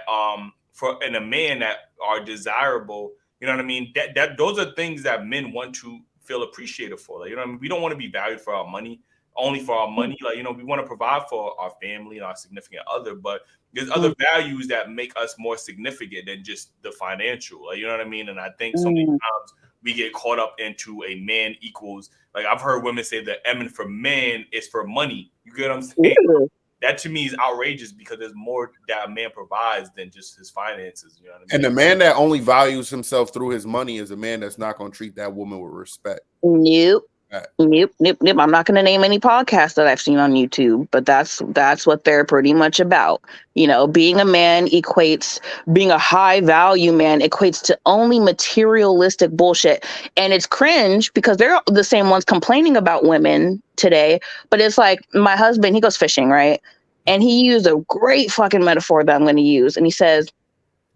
in a man that are desirable, you know what I mean? That those are things that men want to feel appreciated for. Like, you know what I mean? We don't want to be valued for our money, only for our money. Like, you know, we want to provide for our family and our significant other, but there's other values that make us more significant than just the financial. Like, you know what I mean? And I think so many times we get caught up into a man equals, like I've heard women say that M for man is for money. You get what I'm saying? That to me is outrageous because there's more that a man provides than just his finances. You know what I mean? And the man that only values himself through his money is a man that's not going to treat that woman with respect. Nope. Nope. I'm not going to name any podcasts that I've seen on YouTube, but that's what they're pretty much about. You know, being a man being a high value man equates to only materialistic bullshit. And it's cringe because they're the same ones complaining about women today. But it's like my husband, he goes fishing, right? And he used a great fucking metaphor that I'm going to use. And he says,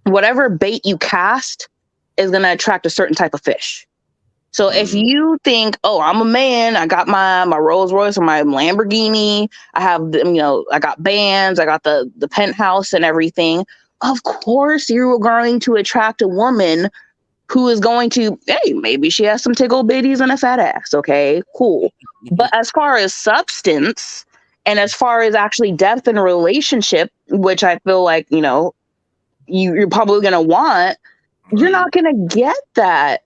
whatever bait you cast is going to attract a certain type of fish. So if you think, oh, I'm a man, I got my Rolls Royce or my Lamborghini, I have, you know, I got bands, I got the penthouse and everything. Of course, you're going to attract a woman who is going to, hey, maybe she has some tickle bitties and a fat ass. Okay, cool. But as far as substance and as far as actually depth in a relationship, which I feel like, you know, you're probably going to want, you're not going to get that.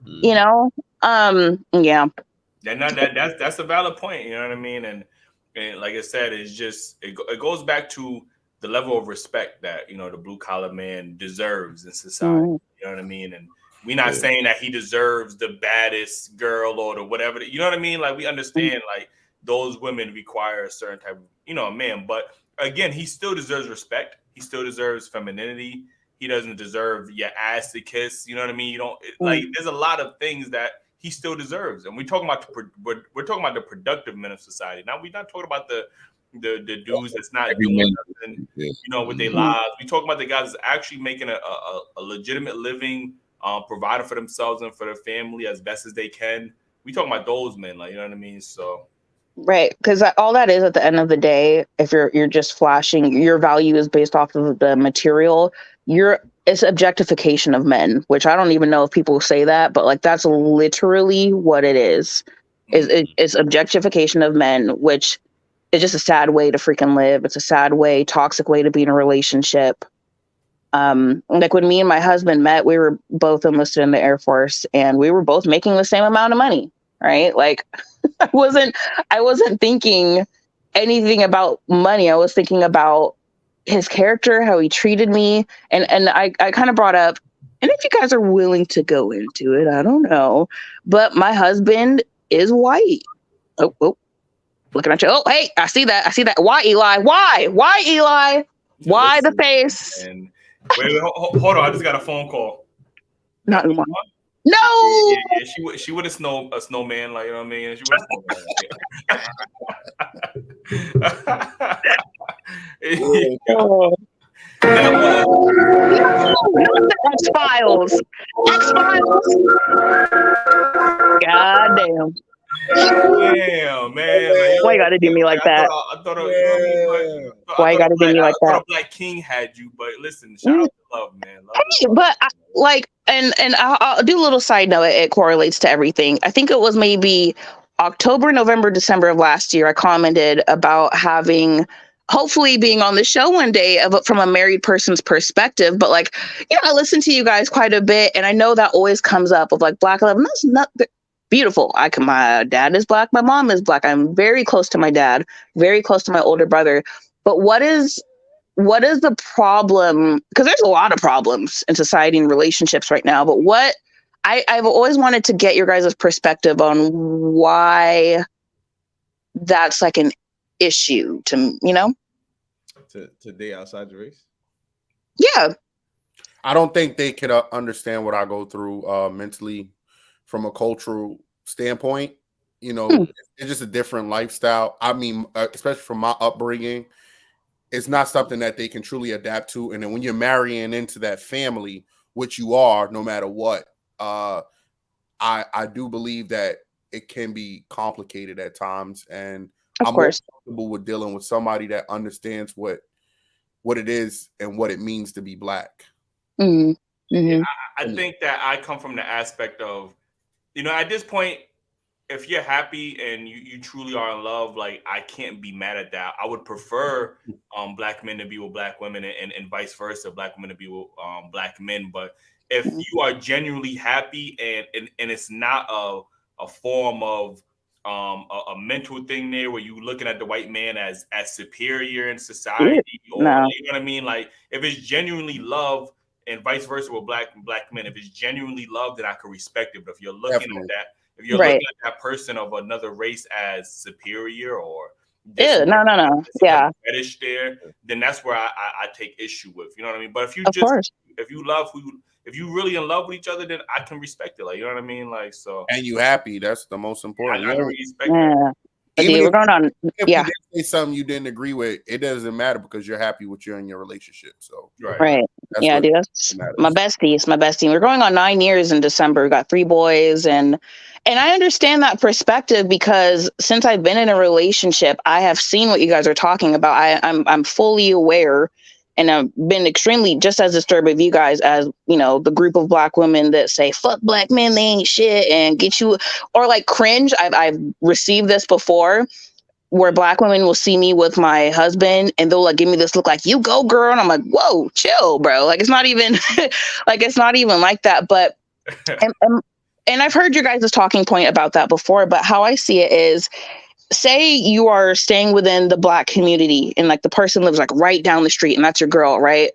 You know, yeah. That's a valid point. You know what I mean? And like I said, it's just it goes back to the level of respect that, you know, the blue collar man deserves in society. You know what I mean? And we're not saying that he deserves the baddest girl or the whatever. You know what I mean? Like, we understand like those women require a certain type of, you know, a man. But again, he still deserves respect. He still deserves femininity. He doesn't deserve your ass to kiss. You know what I mean? You don't like. There's a lot of things that he still deserves, and we're talking about the productive men of society. Now we're not talking about the dudes that's not doing nothing, you know, with their lives. We're talking about the guys that's actually making a legitimate living, providing for themselves and for their family as best as they can. We talking about those men, like, you know what I mean? So. Right, because all that is at the end of the day, if you're just flashing, your value is based off of the material. It's objectification of men, which I don't even know if people say that, but like that's literally what it is. It's objectification of men, which is just a sad way to freaking live. It's a sad way, toxic way to be in a relationship. Like when me and my husband met, we were both enlisted in the Air Force, and we were both making the same amount of money. Right, like I wasn't thinking anything about money. I was thinking about his character, how he treated me. And I kind of brought up, and if you guys are willing to go into it, I don't know, but my husband is white. Oh, looking at you. Oh, hey, I see that. Why, Eli? Why, Eli? Why the face? And wait, hold on. I just got a phone call. Not anymore. No. Yeah. She would have a snowman, like, you know what I mean? She would have. X-Files. God damn. Damn, man. Like, why you gotta do me like that? Why you gotta do me like that? I thought Black King had you, but listen, shout out to love, man. And I'll do a little side note. It correlates to everything. I think it was maybe October, November, December of last year. I commented about hopefully being on the show one day from a married person's perspective. But like, you know, I listen to you guys quite a bit, and I know that always comes up of like Black love. And that's not beautiful. My dad is Black. My mom is Black. I'm very close to my dad, very close to my older brother. But what is the problem? Because there's a lot of problems in society and relationships right now. But what I've always wanted to get your guys' perspective on why that's like an issue to, you know? To date outside your race? Yeah. I don't think they could understand what I go through mentally from a cultural standpoint. You know, it's just a different lifestyle. I mean, especially from my upbringing, it's not something that they can truly adapt to. And then when you're marrying into that family, which you are, no matter what, I do believe that it can be complicated at times. And I'm more comfortable with dealing with somebody that understands what it is and what it means to be Black. Yeah, I think that I come from the aspect of at this point, if you're happy and you truly are in love, like I can't be mad at that. I would prefer black men to be with black women and vice versa, black women to be with black men. But if you are genuinely happy and it's not a form of a mental thing there where you looking at the white man as superior in society, or you know what I mean? Like if it's genuinely love and vice versa with black men, if it's genuinely love, then I can respect it. But if you're looking at that, if you're looking at that person of another race as superior or no. Yeah. fetish there, then that's where I take issue with. You know what I mean? But if you if you really in love with each other, then I can respect it. Like, you know what I mean? Like, so. And you happy? That's the most important. I respect that. Even we're going on. If you did say something you didn't agree with, it doesn't matter because you're happy with you in your relationship. So right. Yeah, dude, that's my bestie. It's my bestie. We're going on 9 years in December. We got 3 boys, and I understand that perspective because since I've been in a relationship, I have seen what you guys are talking about. I'm fully aware, and I've been extremely just as disturbed of you guys as the group of black women that say fuck black men, they ain't shit, and get you or like cringe. I've received this before, where black women will see me with my husband and they'll like give me this look like, you go girl. And I'm like, whoa, chill, bro. Like, it's not even like that. But, and I've heard your guys' talking point about that before, but how I see it is, say you are staying within the black community and like the person lives like right down the street and that's your girl, right?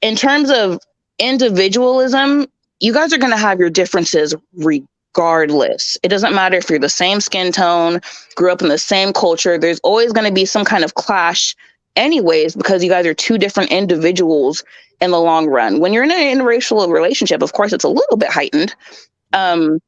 In terms of individualism, you guys are going to have your differences regardless. It doesn't matter if you're the same skin tone, grew up in the same culture. There's always going to be some kind of clash anyways, because you guys are 2 different individuals in the long run. When you're in an interracial relationship, of course, it's a little bit heightened. I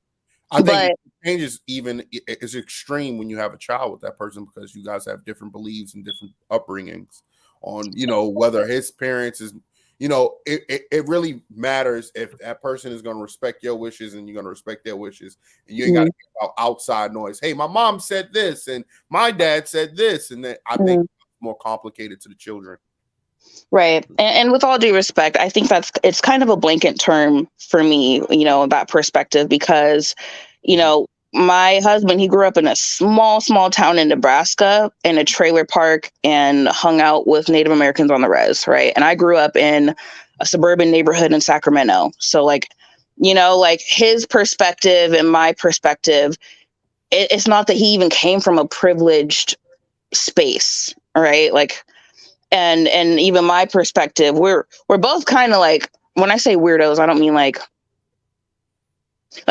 think it changes even it's extreme when you have a child with that person because you guys have different beliefs and different upbringings on, whether his parents is, it really matters if that person is going to respect your wishes and you're going to respect their wishes. And you ain't got to get about outside noise. Hey, my mom said this and my dad said this. And then I think it's more complicated to the children. Right. And with all due respect, I think it's kind of a blanket term for me, that perspective, because, my husband, he grew up in a small town in Nebraska in a trailer park and hung out with Native Americans on the res. Right. And I grew up in a suburban neighborhood in Sacramento. So like his perspective and my perspective, it's not that he even came from a privileged space. Right. Like, and even my perspective, we're both kind of like, when I say weirdos, I don't mean like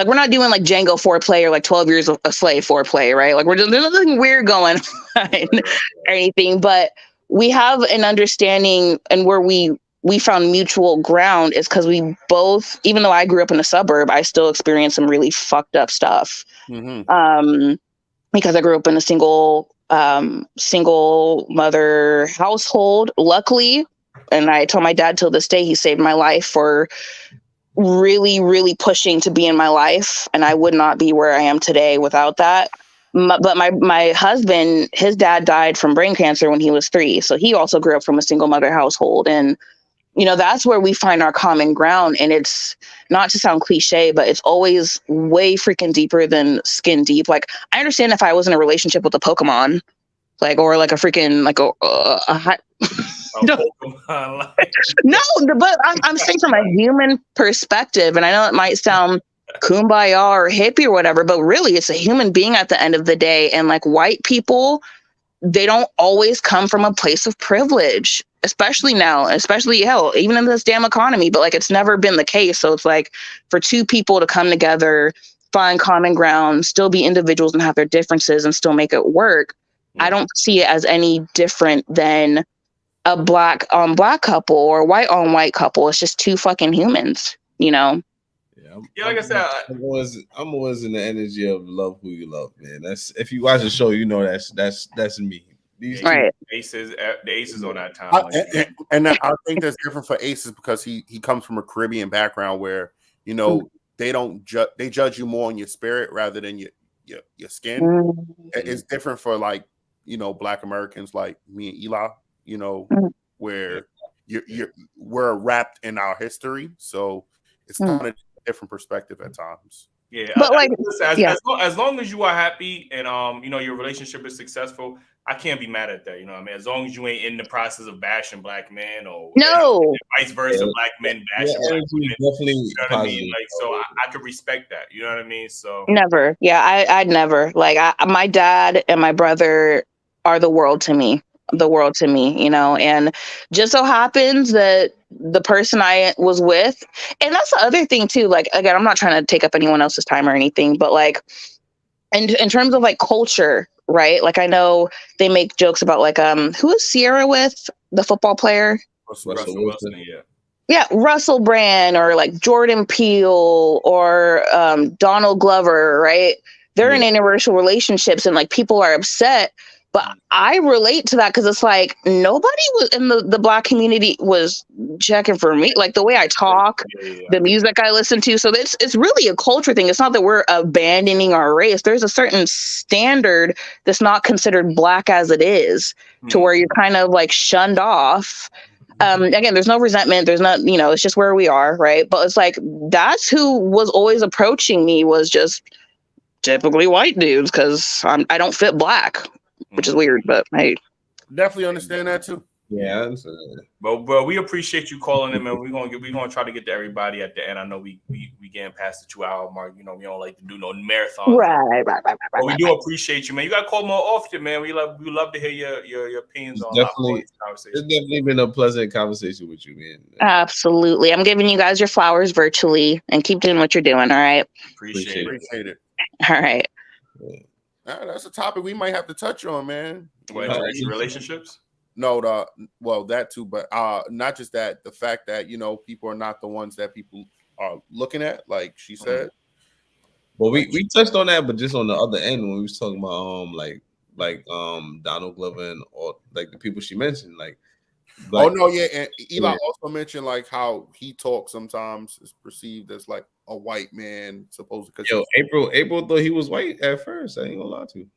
we're not doing like Django foreplay or like 12 Years a Slave foreplay, right? Like there's nothing weird going on or anything, but we have an understanding, and where we found mutual ground is because we both, even though I grew up in a suburb, I still experienced some really fucked up stuff. Because I grew up in a single mother household, luckily. And I told my dad till this day, he saved my life for really, really pushing to be in my life. And I would not be where I am today without that. But my husband, his dad died from brain cancer when he was 3. So he also grew up from a single mother household. And, that's where we find our common ground. And it's not to sound cliche, but it's always way freaking deeper than skin deep. Like, I understand if I was in a relationship with a Pokemon, like, or like a freaking, like a hot. No, but I'm saying from a human perspective, and I know it might sound kumbaya or hippie or whatever, but really it's a human being at the end of the day. And like white people, they don't always come from a place of privilege, especially now, hell, even in this damn economy, but like it's never been the case. So it's like for 2 people to come together, find common ground, still be individuals and have their differences and still make it work. I don't see it as any different than a black on black couple or white on white couple. It's just 2 fucking humans, Yeah, like I said, I'm always in the energy of love who you love, man. That's if you watch the show, that's me. These right. The Aces on that time. And I think that's different for Aces because he comes from a Caribbean background where they don't they judge you more on your spirit rather than your skin. It's different for like Black Americans like me and Eli. Where we're wrapped in our history, so it's kind of a different perspective at times. Yeah, But like, as long as you are happy and you know, your relationship is successful, I can't be mad at that. You know what I mean? As long as you ain't in the process of bashing black men or vice versa, black men bashing black women. Definitely, you know what I mean? Like, so I could respect that. You know what I mean? So never. Yeah, I'd never. Like, my dad and my brother are the world to me. The world to me, you know, and just so happens that the person I was with, and that's the other thing too. Like, again, I'm not trying to take up anyone else's time or anything, but like, in terms of like culture, right? Like, I know they make jokes about like, who is Sierra with, the football player? Russell Wilson, yeah. Yeah, Russell Brand or like Jordan Peele or Donald Glover, right? They're in interracial relationships and like people are upset. But I relate to that because it's like nobody was in the black community was checking for me, like the way I talk, the music I listen to. So it's really a culture thing. It's not that we're abandoning our race. There's a certain standard that's not considered black as it is, to where you're kind of like shunned off. Again, there's no resentment. There's not, you know, it's just where we are, right? But it's like that's who was always approaching me was just typically white dudes because I don't fit black. Which is weird, but hey, definitely understand that too. Yeah, but we appreciate you calling in, man. We're gonna try to get to everybody at the end. I know we getting past the 2-hour mark. You know, we don't like to do no marathons. Right. But we do appreciate you, man. You gotta call more often, man. We love to hear your opinions on definitely. this conversation. It's definitely been a pleasant conversation with you, man. Absolutely. I'm giving you guys your flowers virtually, and keep doing what you're doing. All right. Appreciate it. All right. That's a topic we might have to touch on, man. Relationships? No, that too, but not just that. The fact that, you know, people are not the ones that people are looking at, like she said. Well, we touched on that, but just on the other end when we was talking about like Donald Glover and all like the people she mentioned, like oh no, yeah, and Eli also mentioned like how he talks sometimes is perceived as like a white man, supposed to. Yo, April thought he was white at first. I ain't gonna lie to you.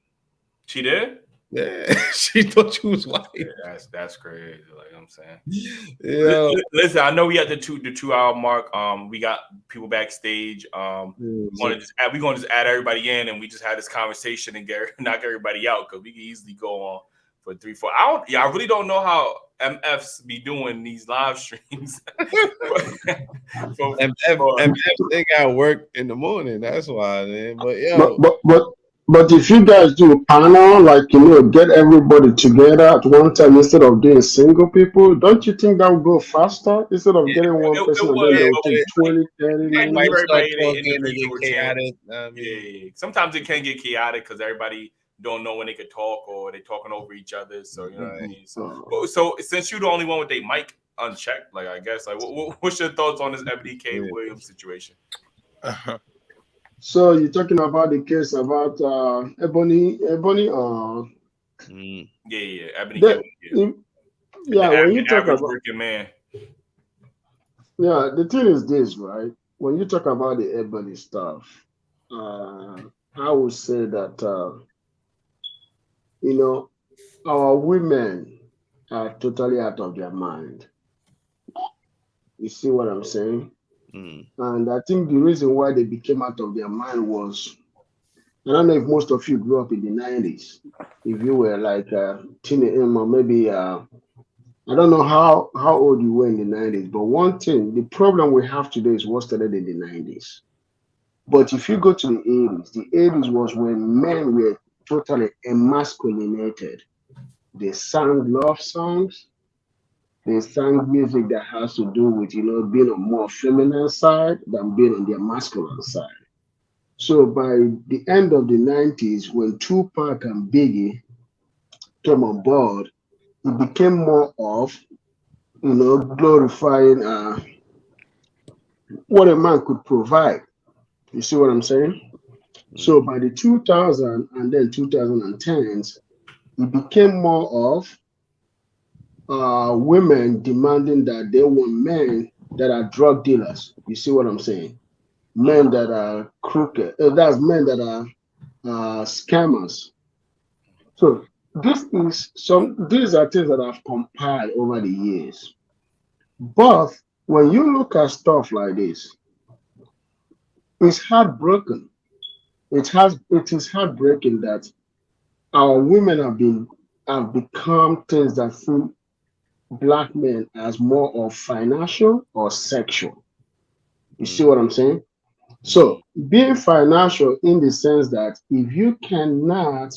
She did? Yeah, she thought you was white. Yeah, that's crazy. Like I'm saying. Yeah. Listen, I know we at the 2-hour mark. We got people backstage. We're gonna just add everybody in, and we just had this conversation and knock everybody out because we can easily go on for 3-4. I really don't know how MFs be doing these live streams. MF they got work in the morning. That's why, man. But But if you guys do a panel, like, you know, get everybody together at one time instead of doing single people, don't you think that would go faster instead of getting one person and then they'll take 20, 30 minutes? Sometimes it can get chaotic because everybody don't know when they could talk or they're talking over each other. So you know what I mean. So since you're the only one with their mic unchecked, like I guess, like what's your thoughts on this Eboni K Williams situation? So you're talking about the case about Eboni? Yeah, Eboni K. Yeah, when you talk about working man. Yeah, the thing is this, right? When you talk about the Eboni stuff, I would say that you know, our women are totally out of their mind. You see what I'm saying? And I think the reason why they became out of their mind was, I don't know if most of you grew up in the 90s. If you were like a teenager, or maybe I don't know how old you were in the 90s, but one thing, the problem we have today is what started in the 90s. But if you go to the 80s was when men were totally emasculinated. They sang love songs. They sang music that has to do with, you know, being on more feminine side than being on the masculine side. So by the end of the 90s, when Tupac and Biggie came on board, it became more of, you know, glorifying what a man could provide. You see what I'm saying? So by the 2000 and then 2010s, it became more of women demanding that they want men that are drug dealers. You see what I'm saying? Men that are crooked. That's men that are scammers. So these are things that I've compiled over the years. But when you look at stuff like this, it's heartbroken. It is heartbreaking that our women have become things that see black men as more of financial or sexual. You see what I'm saying? So being financial in the sense that if you cannot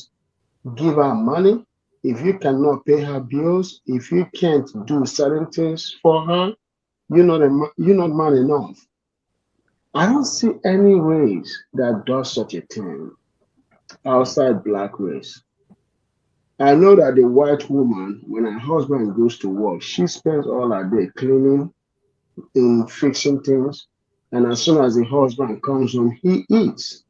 give her money, if you cannot pay her bills, if you can't do certain things for her, you're not man enough. I don't see any race that does such a thing outside black race. I know that the white woman, when her husband goes to work, she spends all her day cleaning and fixing things. And as soon as the husband comes home, he eats.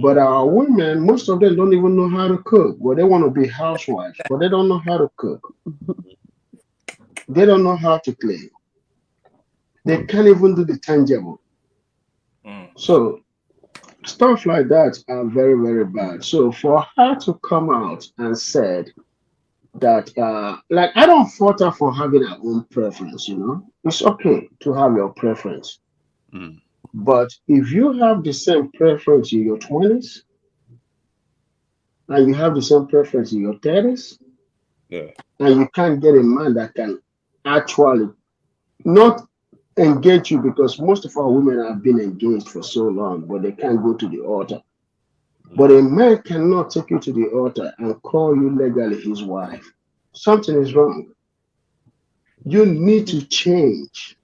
But our women, most of them don't even know how to cook. Well, they want to be housewives, but they don't know how to cook. They don't know how to clean. They can't even do the tangible. So stuff like that are very, very bad. So for her to come out and said that, like, I don't fault her for having her own preference, you know. It's okay to have your preference. But if you have the same preference in your 20s and you have the same preference in your 30s, and you can't get a man that can actually not engage you, because most of our women have been engaged for so long, but they can't go to the altar. But a man cannot take you to the altar and call you legally his wife. Something is wrong. You need to change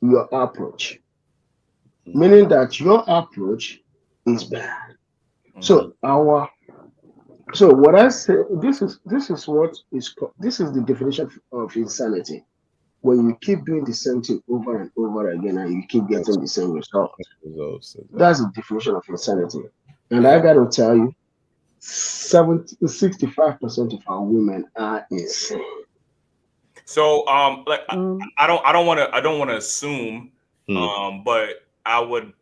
your approach, meaning that your approach is bad. So what I say, this is what is called, this is the definition of insanity. When you keep doing the same thing over and over again and you keep getting the same result. That's the definition of insanity. And I gotta tell you, 65% of our women are insane. So like I don't want to assume, but I would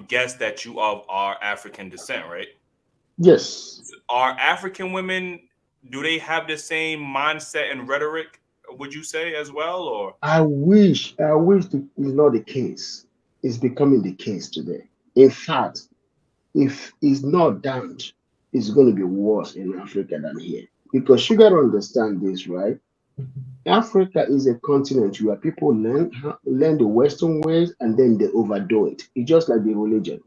guess that you are African descent, right? Yes. Are African women, do they have the same mindset and rhetoric, would you say, as well? Or I wish it's not the case. It's becoming the case today. In fact, if it's not done, it's going to be worse in Africa than here. Because you got to understand this, right? Africa is a continent where people learn the Western ways and then they overdo it. It's just like the religion,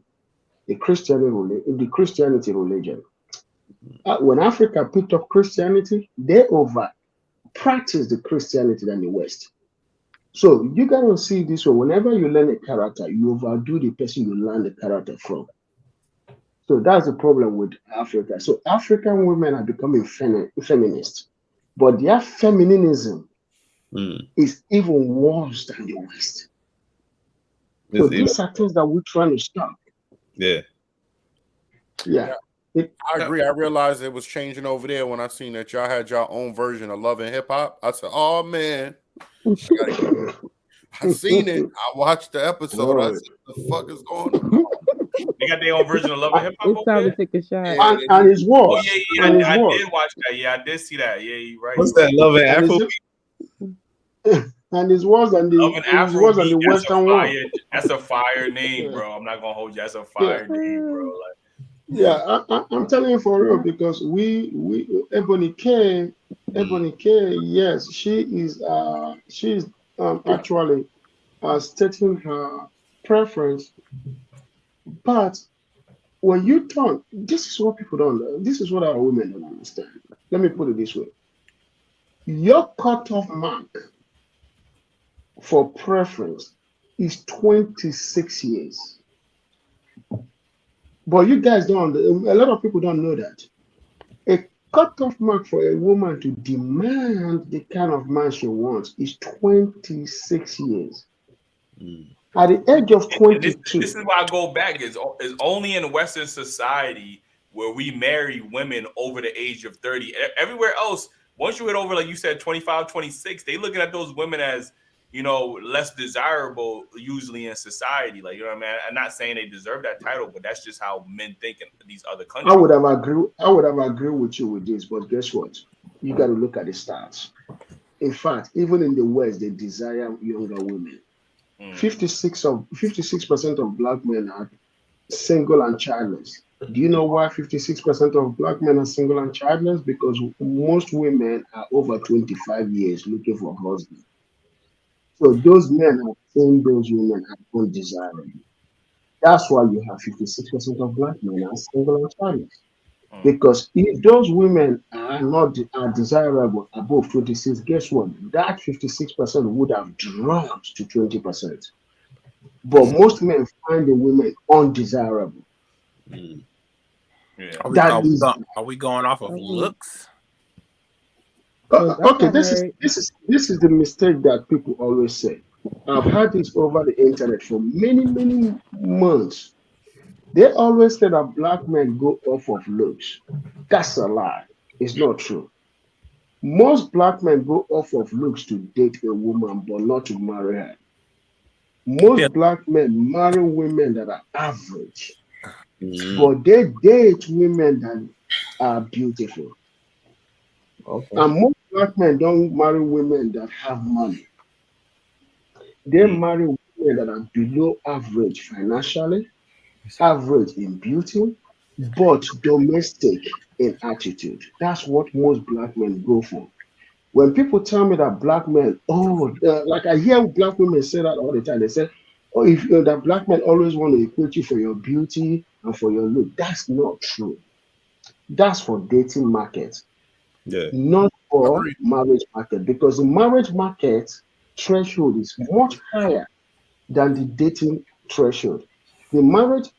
the Christianity religion. When Africa picked up Christianity, they over practice the Christianity than the West. So you got to see this way. Whenever you learn a character, you overdo the person you learn the character from. So that's the problem with Africa. So African women are becoming feminist, but their feminism is even worse than the West. So these are things that we're trying to stop. Yeah. I agree. I realized it was changing over there when I seen that y'all had your own version of Love and Hip Hop. I said, "Oh man, I seen it. I watched the episode. I said, what the fuck is going on?" They got their own version of Love and Hip Hop. It's time to take a shot. And it's worse. Oh yeah, I did watch that. Yeah, I did see that. Yeah, you're right. What's that, Love and Afro? And it's worse than the Western one. That's a fire name, bro. I'm not gonna hold you. That's a fire name, bro. Like, yeah, I'm telling you for real, because we Eboni K, yes, she's actually stating her preference. But when you talk, this is what people don't. This is what our women don't understand. Let me put it this way: your cutoff mark for preference is 26 years. But you guys don't. A lot of people don't know that. A cutoff mark for a woman to demand the kind of man she wants is 26 years. At the age of 22. This is why I go back. Is only in Western society where we marry women over the age of 30. Everywhere else, once you hit over, like you said, 25, 26, they looking at those women as, you know, less desirable usually in society. Like, you know what I mean? I'm not saying they deserve that title, but that's just how men think in these other countries. I would have agreed with you with this, but guess what? You got to look at the stats. In fact, even in the West, they desire younger women. 56% of black men are single and childless. Do you know why 56% of black men are single and childless? Because most women are over 25 years looking for a husband. So those men are saying those women are undesirable. That's why you have 56% of black men are single and childless. Because if those women are desirable above 26, guess what? That 56% would have dropped to 20%. But most men find the women undesirable. Are That is we going off of looks? okay. This is the mistake that people always say. I've had this over the internet for many months. They always say that black men go off of looks. That's a lie. It's not true. Most black men go off of looks to date a woman, but not to marry her. Most black men marry women that are average, but they date women that are beautiful. Okay. And most black men don't marry women that have money. They marry women that are below average financially, average in beauty, but domestic in attitude. That's what most black men go for. When people tell me that black men, like I hear black women say that all the time. They say, "Oh, if that black men always want to equate you for your beauty and for your look," that's not true. That's for dating market, not for marriage market, because the marriage market threshold is much higher than the dating threshold. The marriage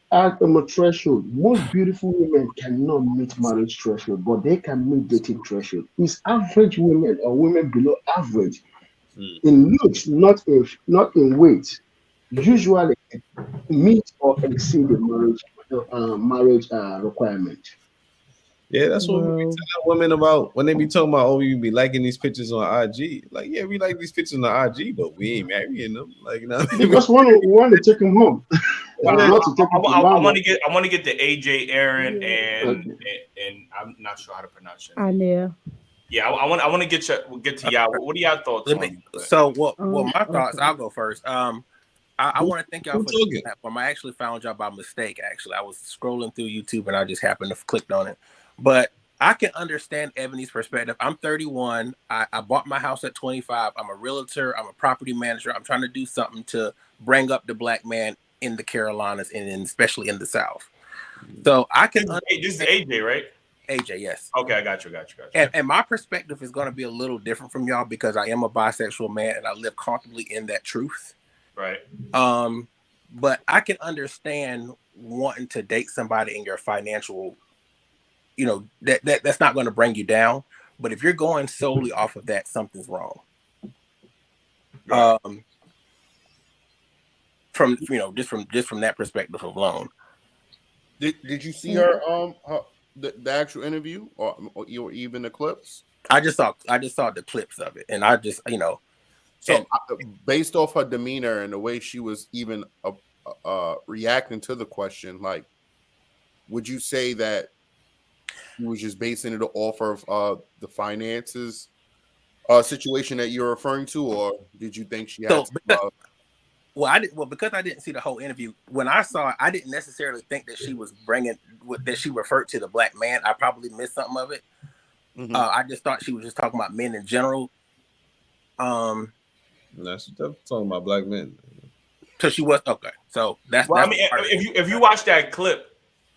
threshold, most beautiful women cannot meet marriage threshold, but they can meet dating threshold. It's average women or women below average in looks, not in weight, usually meet or exceed the marriage requirement. Yeah, that's what we be telling women about when they be talking about, oh, you be liking these pictures on IG. Like, yeah, we like these pictures on IG, but we ain't marrying them. Like, you know, because we want to take them home. I want to get the AJ Aaron and I'm not sure how to pronounce it. I know. Yeah, I want to get to y'all. What are y'all thoughts on it? So, my thoughts. I'll go first. I want to thank y'all for the platform. I actually found y'all by mistake. Actually, I was scrolling through YouTube and I just happened to click on it. But I can understand Eboni's perspective. I'm 31. I bought my house at 25. I'm a realtor. I'm a property manager. I'm trying to do something to bring up the black man in the Carolinas and especially in the South. So I can. This is AJ, right? AJ, yes. Okay, I got you. And my perspective is going to be a little different from y'all because I am a bisexual man and I live comfortably in that truth. Right. But I can understand wanting to date somebody in your financial, that's not going to bring you down. But if you're going solely off of that, something's wrong. Right. From that perspective alone. Did you see her the actual interview or even the clips? I just saw the clips of it, and I just So based off her demeanor and the way she was even reacting to the question, like, would you say that she was just basing it off of the finances situation that you're referring to, or did you think she had? Because I didn't see the whole interview. When I saw it, I didn't necessarily think that she was that she referred to the black man. I probably missed something of it. Mm-hmm. I just thought she was just talking about men in general. No, she's talking about black men. So she was okay. So that's. Well, I mean, if you watch that clip,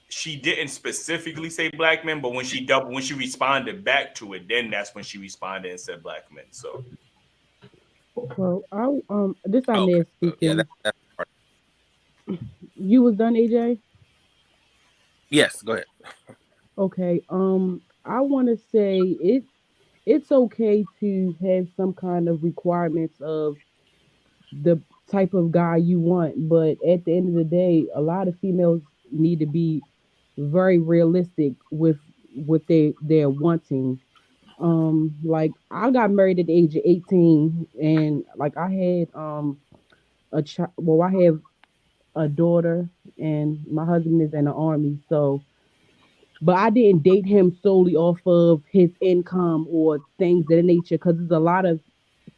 she didn't specifically say black men, but when she responded back to it, then that's when she responded and said black men. So. Well, this I may speaking. Yeah, that's you was done, AJ? Yes, go ahead. Okay. I want to say it's okay to have some kind of requirements of the type of guy you want, but at the end of the day, a lot of females need to be very realistic with what they're wanting. Like I got married at the age of 18, and like I had a child. Well, I have a daughter, and my husband is in the army, so. But I didn't date him solely off of his income or things of that nature, because there's a lot of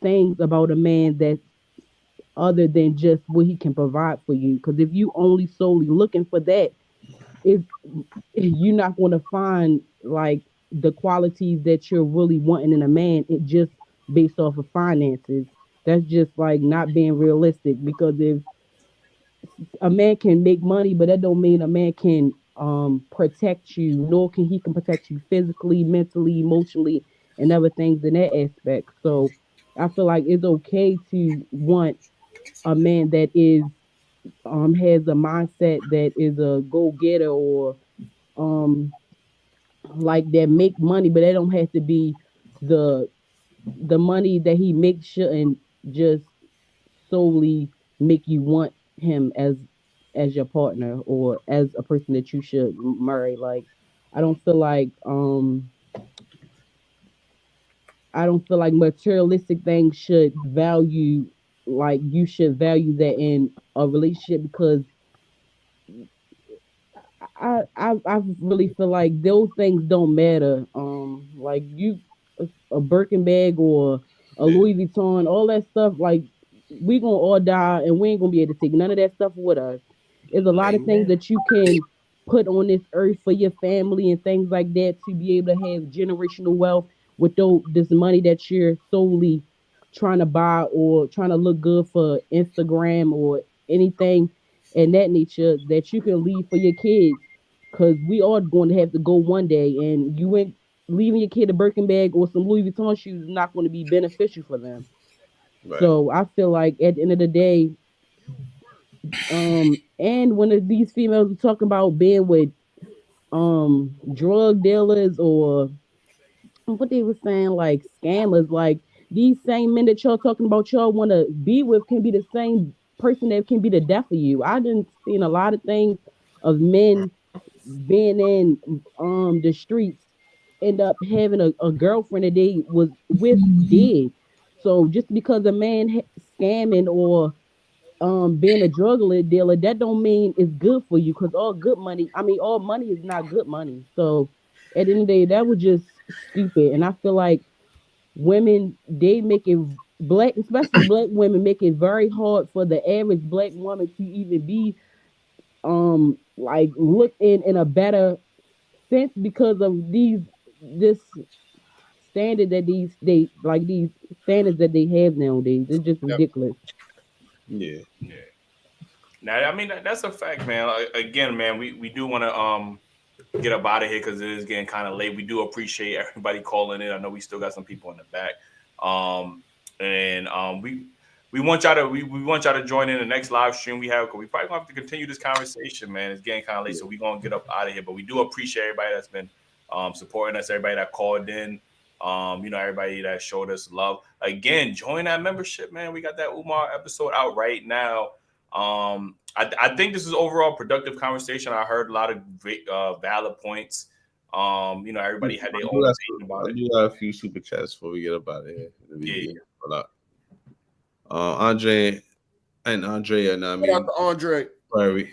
things about a man that other than just what he can provide for you. Because if you only solely looking for that, is you're not going to find like the qualities that you're really wanting in a man. It just based off of finances. That's just like not being realistic. Because if a man can make money, but that don't mean a man can protect you, nor can he can protect you physically, mentally, emotionally, and other things in that aspect. So I feel like it's okay to want a man that is has a mindset that is a go getter, or um like that make money, but that don't have to be the money that he makes shouldn't just solely make you want him as your partner or as a person that you should marry. Like I don't feel like I don't feel like materialistic things should value, like you should value that in a relationship, because I really feel like those things don't matter. Like you, a Birkin bag or a Louis Vuitton, all that stuff. Like we gonna all die, and we ain't gonna be able to take none of that stuff with us. There's a lot of things that you can put on this earth for your family and things like that to be able to have generational wealth with this money that you're solely trying to buy or trying to look good for Instagram or anything and that nature that you can leave for your kids, because we are going to have to go one day, and you ain't leaving your kid a Birkin bag or some Louis Vuitton shoes is not going to be beneficial for them. Right. So I feel like at the end of the day, and when these females are talking about being with drug dealers or what they were saying, like scammers, like these same men that y'all talking about y'all want to be with can be the same person that can be the death of you. I didn't seen a lot of things of men being in the streets end up having a girlfriend that they was with dead. So just because a man scamming or being a drug dealer, that don't mean it's good for you, because all money is not good money. So at the end of the day, that was just stupid. And I feel like women, they make it especially black women, make it very hard for the average black woman to even be like looked in a better sense because of this standard that these standards that they have nowadays. It's just ridiculous. Yeah. Now, I mean, that's a fact, man. Again, man, we do want to get up out of here because it is getting kind of late. We do appreciate everybody calling in. I know we still got some people in the back, we want y'all to join in the next live stream we have, because we probably gonna have to continue this conversation, man. It's getting kind of late, so we're gonna get up out of here. But we do appreciate everybody that's been supporting us, everybody that called in, everybody that showed us love. Again, join that membership, man. We got that Umar episode out right now. I think this is overall productive conversation. I heard a lot of great, valid points. Everybody had their own opinion about it. I do have a few super chats before we get up out of here. Yeah. Andre and Andrea, and I mean, shout out to Andre. Sorry,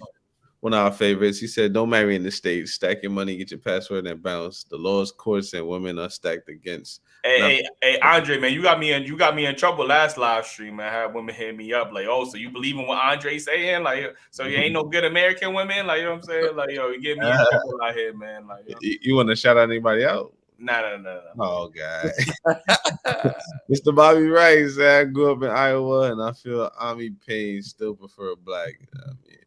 one of our favorites. He said, "Don't marry in the States. Stack your money, get your password, and bounce. The laws, courts, and women are stacked against." Hey, Andre, man, you got me in trouble last live stream. Man, I had women hit me up like, "Oh, so you believe in what Andre saying? Like, so you ain't no good American women? Like, you know what I'm saying? Like, yo, you get me in trouble out here, man. Like, you want to shout out anybody out? No. Oh God. Mr. Bobby Wright said, "I grew up in Iowa and I feel Army pain, still prefer black." I mean,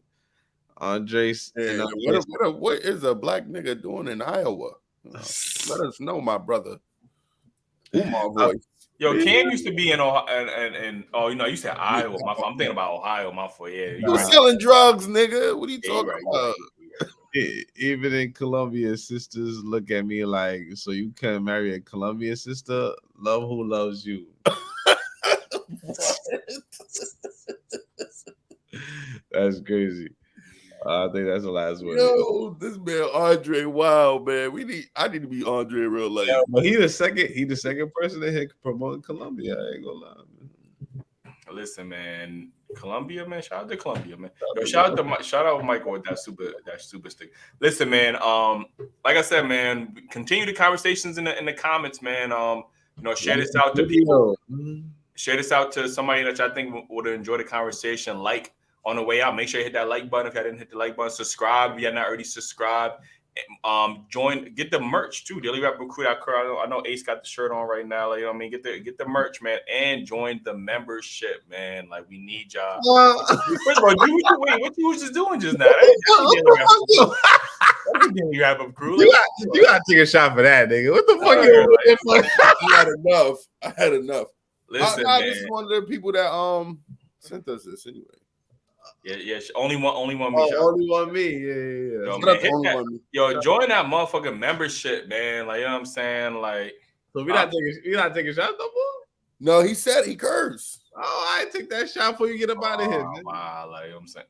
Andres, what is a black nigga doing in Iowa? Let us know, my brother. My voice. Yo, Cam used to be in Ohio, and you said Iowa. I'm thinking about Ohio. My fault. Yeah, you was selling drugs, nigga. What are you talking about? Even in Colombia, sisters look at me like, "So you can't marry a Colombian sister? Love who loves you." That's crazy. I think that's the last one. Yo, this man Andre, wow, man. I need to be Andre in real life. Yeah, but he the second person that hit promoting Colombia. I ain't gonna lie, man. Listen, man, Colombia, man. Shout out to Colombia, man. Yo, shout out Michael with that super stick. Listen, man. Like I said, man, continue the conversations in the comments, man. Share this out to people. share this out to somebody that I think would enjoy the conversation. Like on the way out, make sure you hit that like button if you didn't hit the like button. Subscribe if you're not already subscribed. Join, get the merch too. Dailyrapupcrew.com. I know Ace got the shirt on right now. Like, you know what I mean, get the merch, man, and join the membership, man. Like, we need y'all. First of all, what you was just doing just now? Dailyrapupcrew. You gotta take a shot for that, nigga. What the fuck? I had enough. Listen, man. This is one of the people that sent us this anyway. Yeah. Only one me. Only one me. Yeah. Yo, join that motherfucking membership, man. Like, you know what I'm saying? Like, so we not taking shots no more? No, he said he cursed. Oh, I take that shot before you get up out of here, man. Wow, like, you know what I'm saying?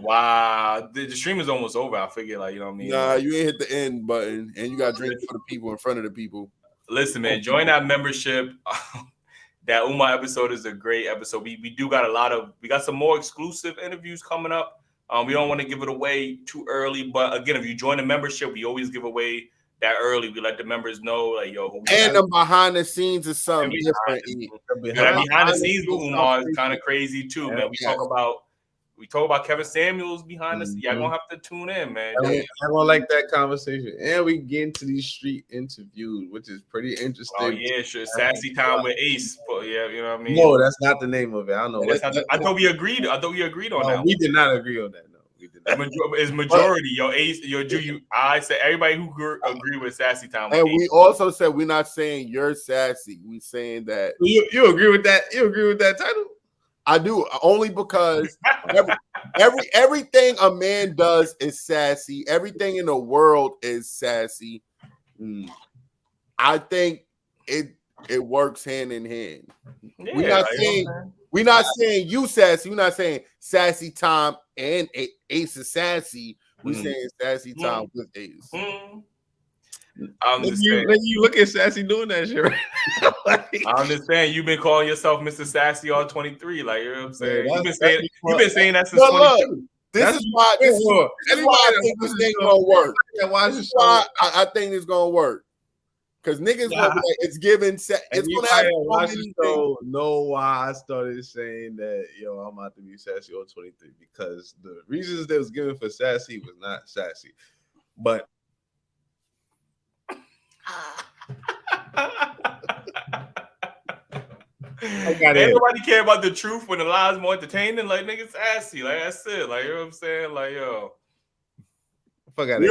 Wow, the stream is almost over. I figure, like, you know what I mean? Nah, you ain't hit the end button, and you got drinks for the people in front of the people. Listen, man, join that membership. That Umar episode is a great episode. We do got we got some more exclusive interviews coming up. We don't want to give it away too early, but again, if you join the membership, we always give away that early. We let the members know, like, yo, and the behind the scenes is something different. Behind the scenes with Umar is kind of crazy too, man. We talk about Kevin Samuels behind the scenes. Y'all gonna have to tune in, man. I gonna like that conversation, and we get into these street interviews, which is pretty interesting. Oh yeah, sure. Sassy Time with Ace. But yeah, you know what I mean. No, that's not the name of it. I don't know. I thought we agreed. I thought we agreed on that. We did not agree on that. No, we did not. It's majority. Yo, Ace. Yo, I said everybody who agree with Sassy Time. And we also said we're not saying you're sassy. We saying that you agree with that. You agree with that title? I do, only because everything a man does is sassy. Everything in the world is sassy. I think it works hand in hand. Yeah, we're not saying you sassy. We're not saying Sassy Time and Ace is sassy. We're saying Sassy Time with Ace. You look at Sassy doing that shit right now. I understand. You've been calling yourself Mr. Sassy all 23. Like, you know what I'm saying? You've been saying that since 22. This is why I think this thing gonna work. I think it's gonna work. Because niggas gonna be like, it's given. It's gonna have know why I started saying that, yo, I'm about to be sassy on 23, because the reasons that was given for sassy was not sassy. But nobody care about the truth when the lies more entertaining. Like, niggas sassy. Like, that's it. Like, you know what I'm saying? Like, yo. Fuck out of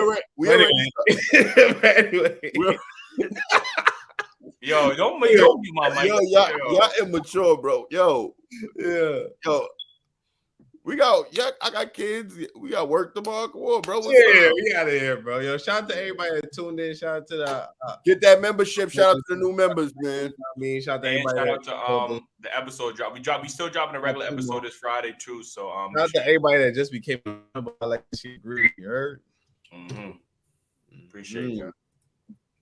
Anyway. Yo, don't be my mic. Yo, y'all immature, bro. Yo. We got, I got kids. We got work tomorrow. Come on, bro. We out of here, bro. Yo, shout out to everybody that tuned in. Shout out to the get that membership. Shout out to the new members, man. Shout out to everybody. Shout out to the episode drop. We still dropping a regular episode this Friday too. So shout out to everybody that just became a member. I like to see agree. You heard? Appreciate you.